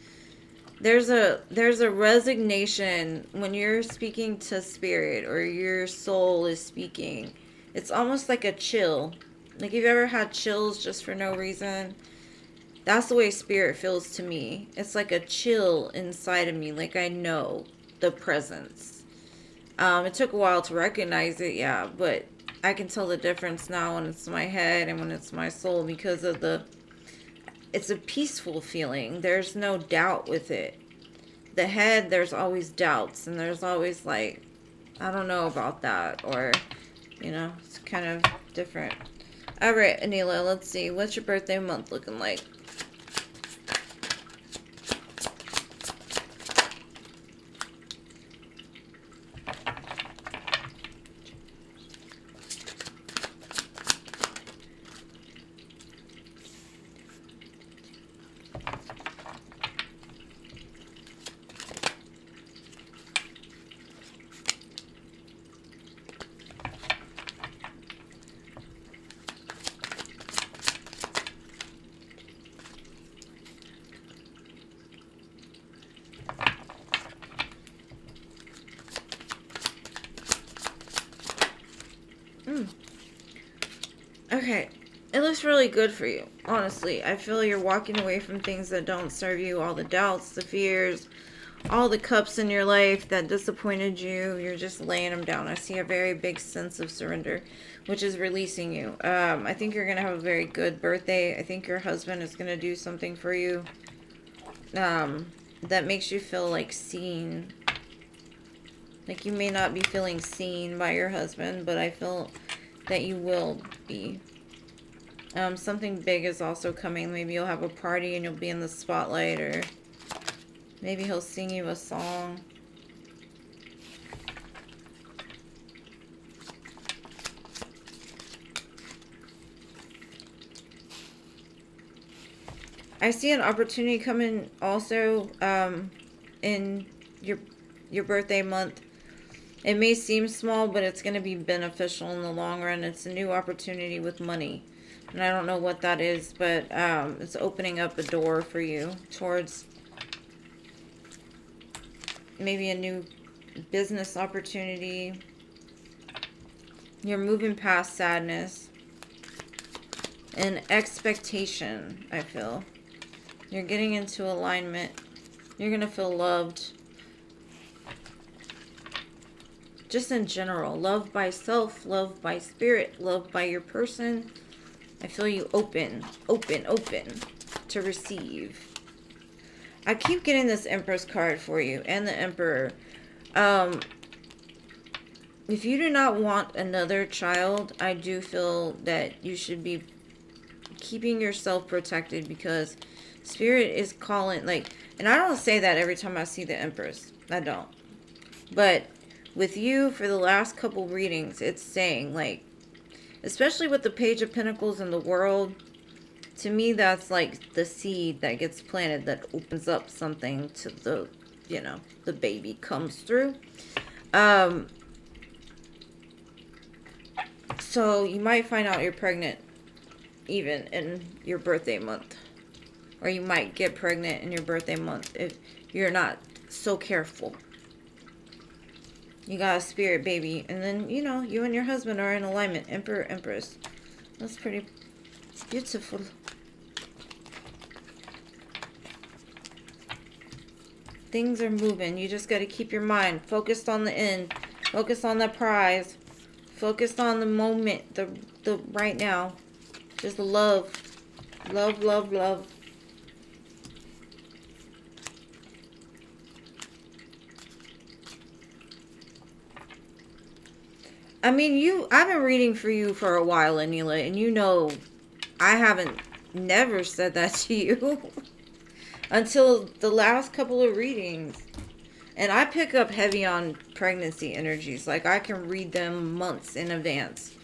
There's a resignation when you're speaking to spirit or your soul is speaking. It's almost like a chill. Like, you've ever had chills just for no reason? That's the way spirit feels to me. It's like a chill inside of me. Like, I know the presence. It took a while to recognize it, yeah, but I can tell the difference now when it's my head and when it's my soul, because of it's a peaceful feeling. There's no doubt with it. The head, there's always doubts, and there's always like, I don't know about that, or, you know, it's kind of different. All right, Anila, let's see. What's your birthday month looking like? Okay, it looks really good for you, honestly. I feel you're walking away from things that don't serve you, all the doubts, the fears, all the cups in your life that disappointed you. You're just laying them down. I see a very big sense of surrender, which is releasing you. I think you're going to have a very good birthday. I think your husband is going to do something for you that makes you feel like seen. Like, you may not be feeling seen by your husband, but I feel that you will be. Something big is also coming. Maybe you'll have a party and you'll be in the spotlight, or maybe he'll sing you a song. I see an opportunity coming also in your birthday month. It may seem small, but it's going to be beneficial in the long run. It's a new opportunity with money. And I don't know what that is, but it's opening up a door for you towards maybe a new business opportunity. You're moving past sadness and expectation, I feel. You're getting into alignment. You're going to feel loved. just in general. Love by self, love by spirit, love by your person. I feel you open to receive. I keep getting this Empress card for you and the Emperor. If you do not want another child, I do feel that you should be keeping yourself protected, because Spirit is calling, like, and I don't say that every time I see the Empress. I don't. But with you, for the last couple readings, it's saying, like, especially with the Page of Pentacles in the World, to me, that's like the seed that gets planted that opens up something to the, you know, the baby comes through. So you might find out you're pregnant even in your birthday month. Or you might get pregnant in your birthday month if you're not so careful. You got a spirit baby. And then, you know, you and your husband are in alignment. Emperor, Empress. That's pretty beautiful. Things are moving. You just got to keep your mind focused on the end. Focus on the prize. Focus on the moment. The right now. Just love. Love, love, love. I mean, I've been reading for you for a while, Anila, and you know I haven't never said that to you until the last couple of readings. And I pick up heavy on pregnancy energies. Like, I can read them months in advance.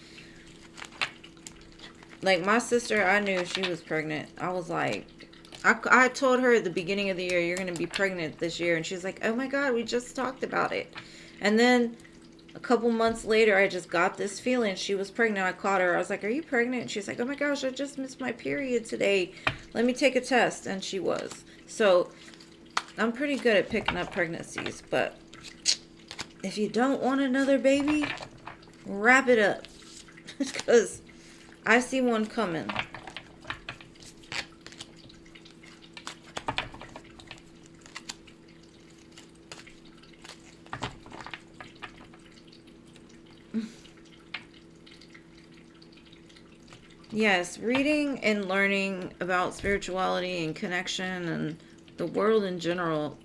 Like, my sister, I knew she was pregnant. I was like, I told her at the beginning of the year, you're going to be pregnant this year. And she's like, oh my God, we just talked about it. And then a couple months later, I just got this feeling she was pregnant. I called her. I was like, are you pregnant? And she's like, oh my gosh, I just missed my period today. Let me take a test. And she was. So I'm pretty good at picking up pregnancies. But if you don't want another baby, wrap it up. Because I see one coming. Yes, reading and learning about spirituality and connection and the world in general.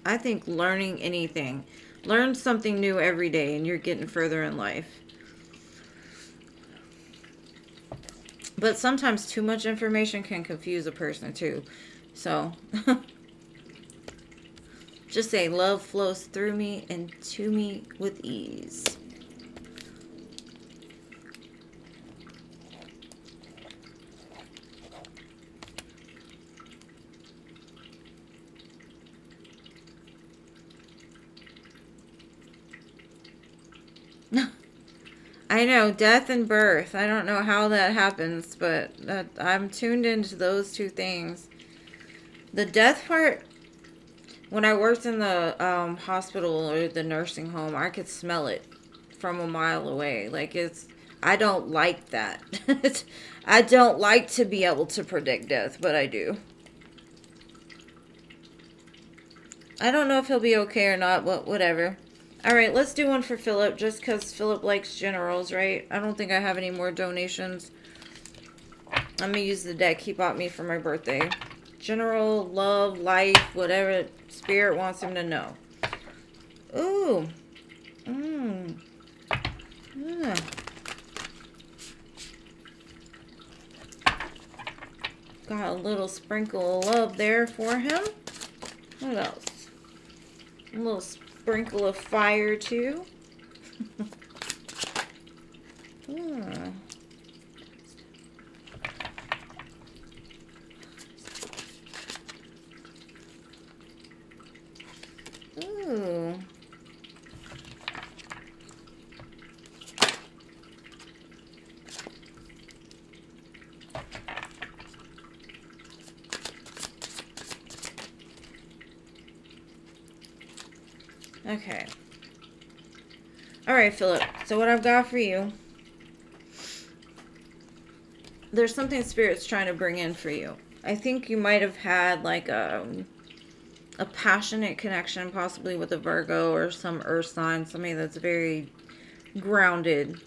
I think learning anything. Learn something new every day and you're getting further in life. But sometimes too much information can confuse a person too. So, just say love flows through me and to me with ease. I know, death and birth. I don't know how that happens, but I'm tuned into those two things. The death part, when I worked in the hospital or the nursing home, I could smell it from a mile away. Like, I don't like that. I don't like to be able to predict death, but I do. I don't know if he'll be okay or not, but whatever. Alright, let's do one for Philip, just because Philip likes generals, right? I don't think I have any more donations. I'm going to use the deck he bought me for my birthday. General, love, life, whatever spirit wants him to know. Ooh. Yeah. Got a little sprinkle of love there for him. What else? A little sprinkle of fire too. Ooh. Okay. Alright, Philip. So what I've got for you, there's something Spirit's trying to bring in for you. I think you might have had like a a passionate connection, possibly with a Virgo or some earth sign, somebody that's very grounded.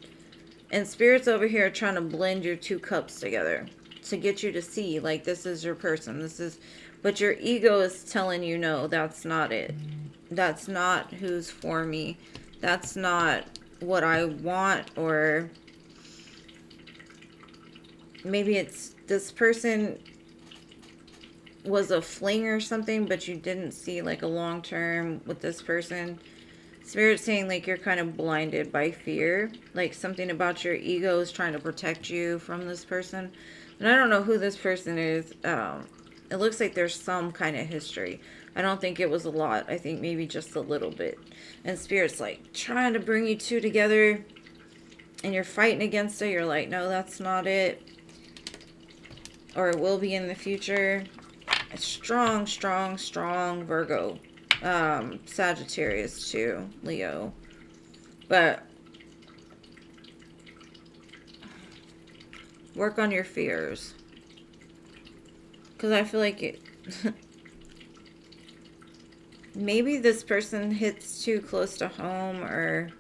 And Spirit's over here trying to blend your two cups together to get you to see, like, this is your person. This is, but your ego is telling you, no, that's not it. That's not who's for me. That's not what I want. Or maybe it's this person was a fling or something, but you didn't see like a long term with this person. Spirit's saying like you're kind of blinded by fear, like something about your ego is trying to protect you from this person. And I don't know who this person is. It looks like there's some kind of history. I don't think it was a lot. I think maybe just a little bit. And Spirit's like trying to bring you two together, and you're fighting against it. You're like, no, that's not it. Or it will be in the future. A strong, strong, strong Virgo. Sagittarius too. Leo. But work on your fears. Because I feel like it... maybe this person hits too close to home, or...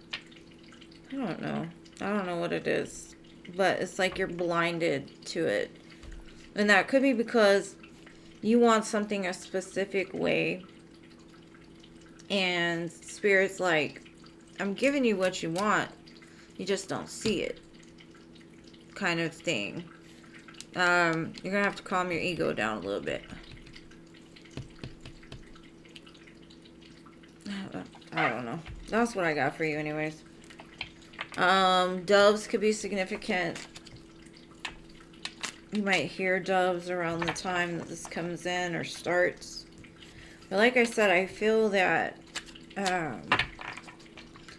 I don't know. I don't know what it is. But it's like you're blinded to it. And that could be because you want something a specific way. And Spirit's like, I'm giving you what you want. You just don't see it. Kind of thing. You're going to have to calm your ego down a little bit. I don't know. That's what I got for you anyways. Doves could be significant. You might hear doves around the time that this comes in or starts. But like I said, I feel that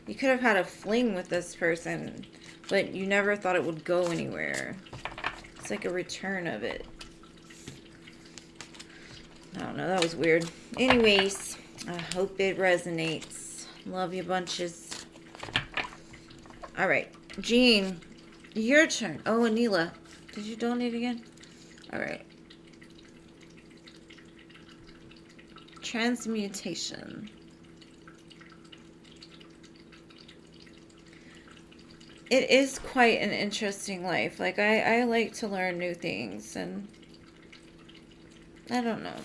you could have had a fling with this person, but you never thought it would go anywhere. It's like a return of it. I don't know. That was weird. Anyways, I hope it resonates. Love you bunches. All right. Jean, your turn. Oh, Anila. Did you donate again? All right. Transmutation. It is quite an interesting life. Like, I like to learn new things, and I don't know.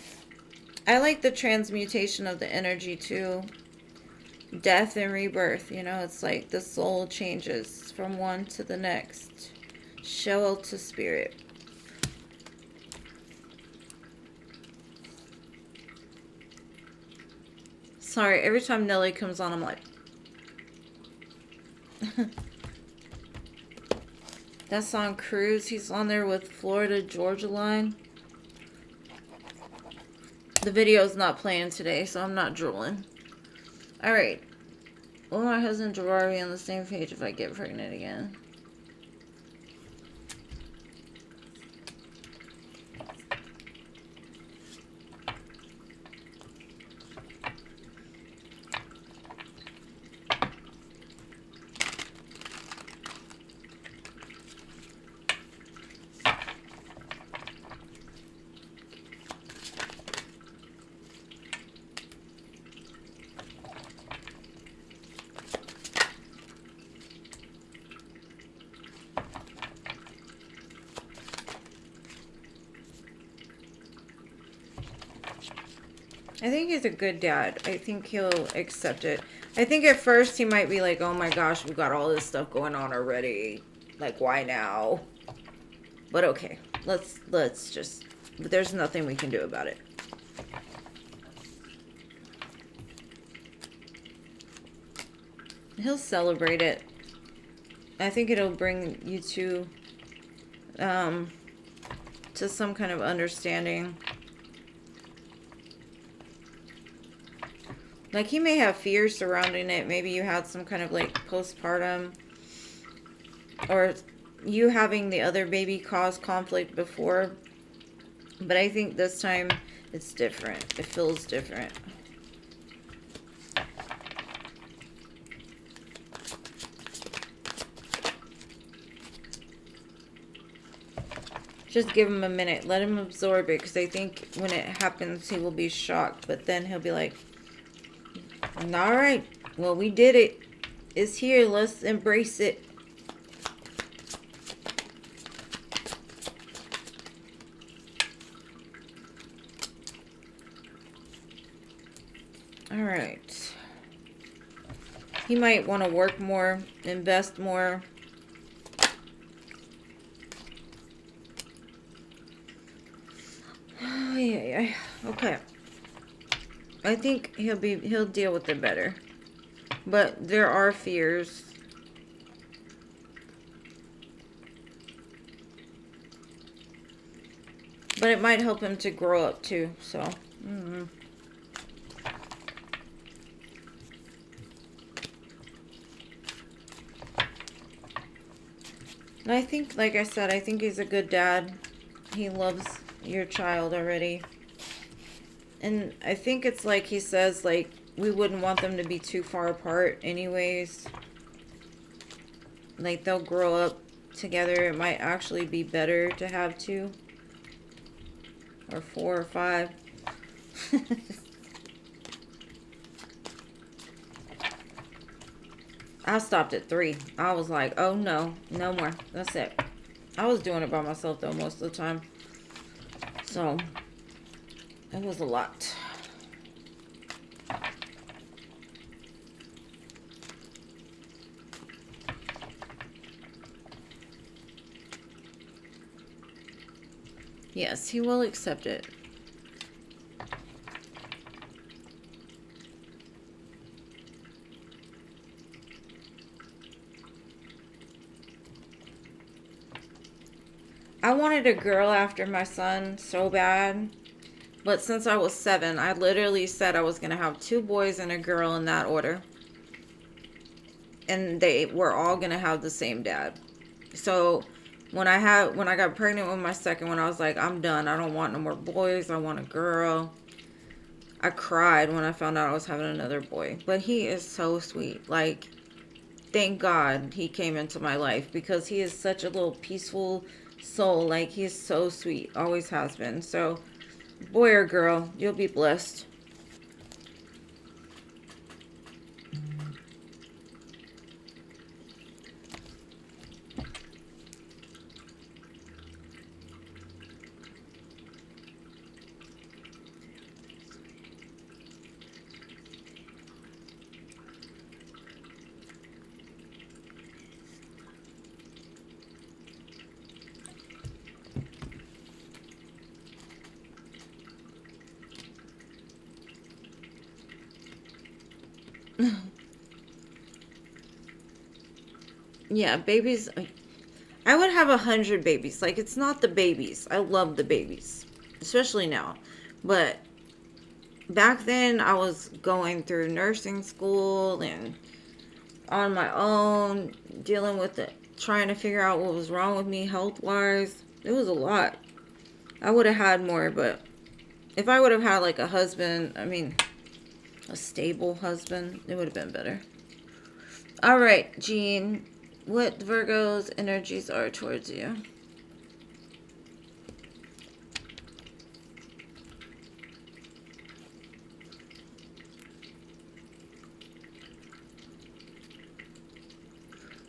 I like the transmutation of the energy too. Death and rebirth, you know, it's like the soul changes from one to the next. Shell to spirit. Sorry, every time Nelly comes on, I'm like... That's on Cruise. He's on there with Florida Georgia line. The video's not playing today, so I'm not drooling. Alright. Will my husband Gerard be on the same page if I get pregnant again? I think he's a good dad. I think he'll accept it. I think at first he might be like, oh my gosh, we've got all this stuff going on already. Like, why now? But okay, let's just, there's nothing we can do about it. He'll celebrate it. I think it'll bring you to some kind of understanding. Like, he may have fears surrounding it. Maybe you had some kind of, like, postpartum. Or you having the other baby cause conflict before. But I think this time it's different. It feels different. Just give him a minute. Let him absorb it, because I think when it happens, he will be shocked. But then he'll be like, all right, well, we did it. It's here. Let's embrace it. All right. He might want to work more, invest more. Oh, yeah. Okay. I think he'll deal with it better. But there are fears. But it might help him to grow up too, so. And I think, like I said, I think he's a good dad. He loves your child already. And I think it's like he says, like, we wouldn't want them to be too far apart anyways. Like, they'll grow up together. It might actually be better to have 2. Or 4 or 5. I stopped at 3. I was like, oh no, no more. That's it. I was doing it by myself though most of the time. So, it was a lot. Yes, he will accept it. I wanted a girl after my son so bad. But since I was 7, I literally said I was going to have 2 boys and a girl in that order. And they were all going to have the same dad. So when I got pregnant with my second one, I was like, I'm done. I don't want no more boys. I want a girl. I cried when I found out I was having another boy. But he is so sweet. Like, thank God he came into my life, because he is such a little peaceful soul. Like, he is so sweet. Always has been. So, boy or girl, you'll be blessed. Yeah, babies. I would have 100 babies. Like, it's not the babies. I love the babies, especially now. But back then, I was going through nursing school and on my own, dealing with it, trying to figure out what was wrong with me health-wise. It was a lot. I would have had more, but if I would have had, like, a husband, I mean, a stable husband, it would have been better. All right, Jean. What Virgo's energies are towards you?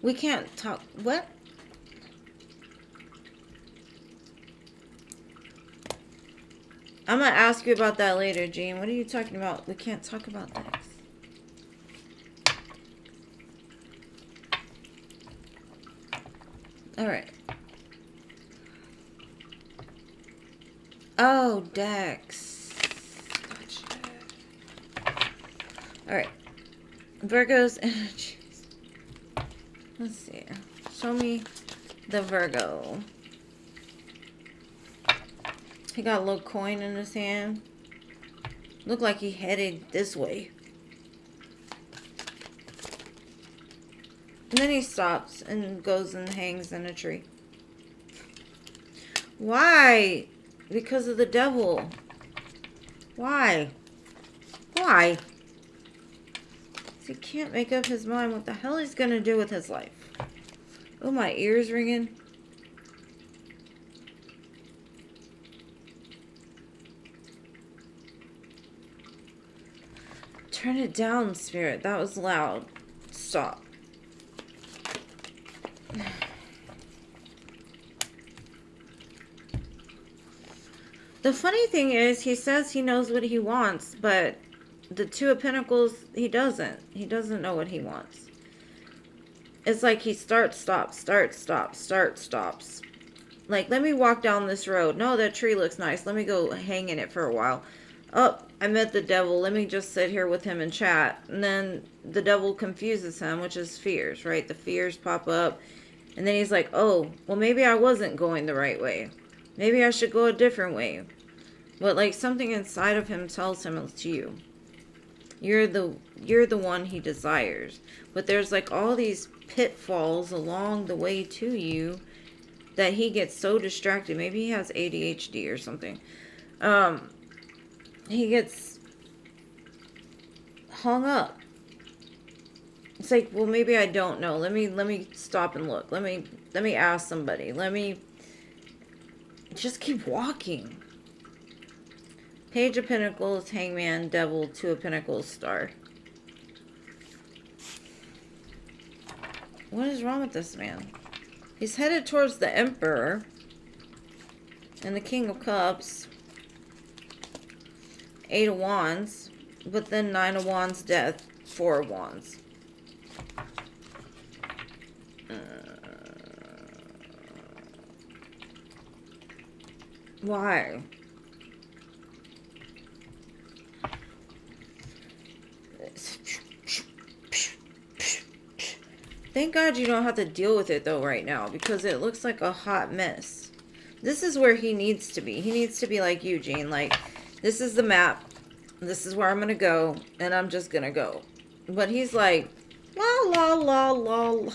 We can't talk. What? I'm going to ask you about that later, Jean. What are you talking about? We can't talk about this. All right. Oh, Dex. Gotcha. All right. Virgo's energies. Let's see. Show me the Virgo. He got a little coin in his hand. Looked like he headed this way. And then he stops and goes and hangs in a tree. Why? Because of the devil. Why? Why? He can't make up his mind what the hell he's gonna do with his life. Oh, my ear's ringing. Turn it down, Spirit. That was loud. Stop. The funny thing is, he says he knows what he wants, but the Two of Pentacles, he doesn't. He doesn't know what he wants. It's like he starts, stops, starts, stops, starts, stops. Like, let me walk down this road. No, that tree looks nice. Let me go hang in it for a while. Oh, I met the devil. Let me just sit here with him and chat. And then the devil confuses him, which is fears, right? The fears pop up. And then he's like, oh, well, maybe I wasn't going the right way. Maybe I should go a different way. But like something inside of him tells him it's you. You're the one he desires. But there's like all these pitfalls along the way to you that he gets so distracted. Maybe he has ADHD or something. He gets hung up. It's like, well, maybe I don't know. Let me stop and look. Let me ask somebody. Let me just keep walking. Page of Pentacles, Hangman, Devil, Two of Pentacles, Star. What is wrong with this man? He's headed towards the Emperor and the King of Cups. 8 of Wands, but then 9 of Wands, Death, 4 of Wands. Why? Thank God you don't have to deal with it though right now, because it looks like a hot mess. This is where he needs to be. He needs to be like Eugene, like, this is the map. This is where I'm going to go, and I'm just going to go. But he's like, la, la, la, la, la.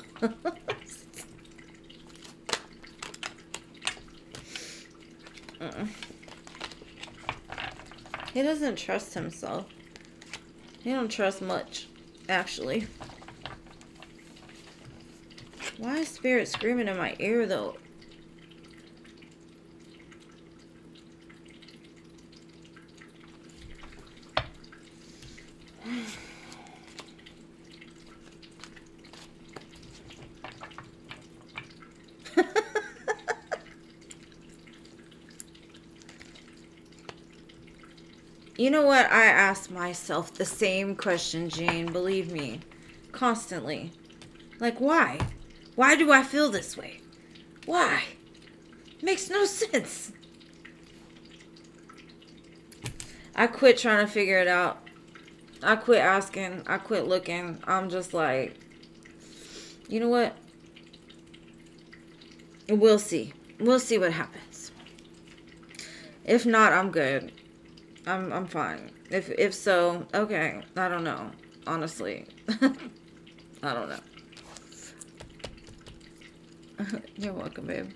He doesn't trust himself. He don't trust much, actually. Why is Spirit screaming in my ear, though? You know what? I ask myself the same question, Jane. Believe me. Constantly. Like, why? Why do I feel this way? Why? Makes no sense. I quit trying to figure it out. I quit asking. I quit looking. I'm just like, you know what? We'll see. We'll see what happens. If not, I'm good. I'm fine. If so, okay. I don't know. Honestly. I don't know. You're welcome, babe.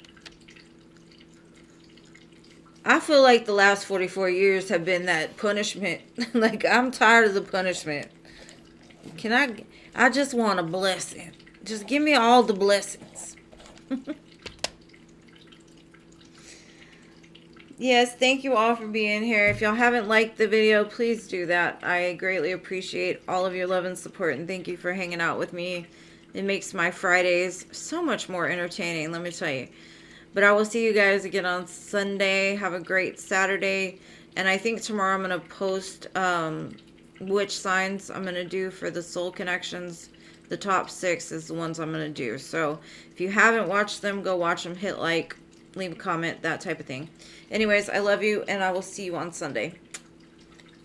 I feel like the last 44 years have been that punishment. Like, I'm tired of the punishment. I just want a blessing. Just give me all the blessings. Yes, thank you all for being here. If y'all haven't liked the video, please do that. I greatly appreciate all of your love and support, and thank you for hanging out with me. It makes my Fridays so much more entertaining, let me tell you. But I will see you guys again on Sunday. Have a great Saturday. And I think tomorrow I'm going to post which signs I'm going to do for the soul connections. The top 6 is the ones I'm going to do. So if you haven't watched them, go watch them. Hit like, leave a comment, that type of thing. Anyways, I love you, and I will see you on Sunday.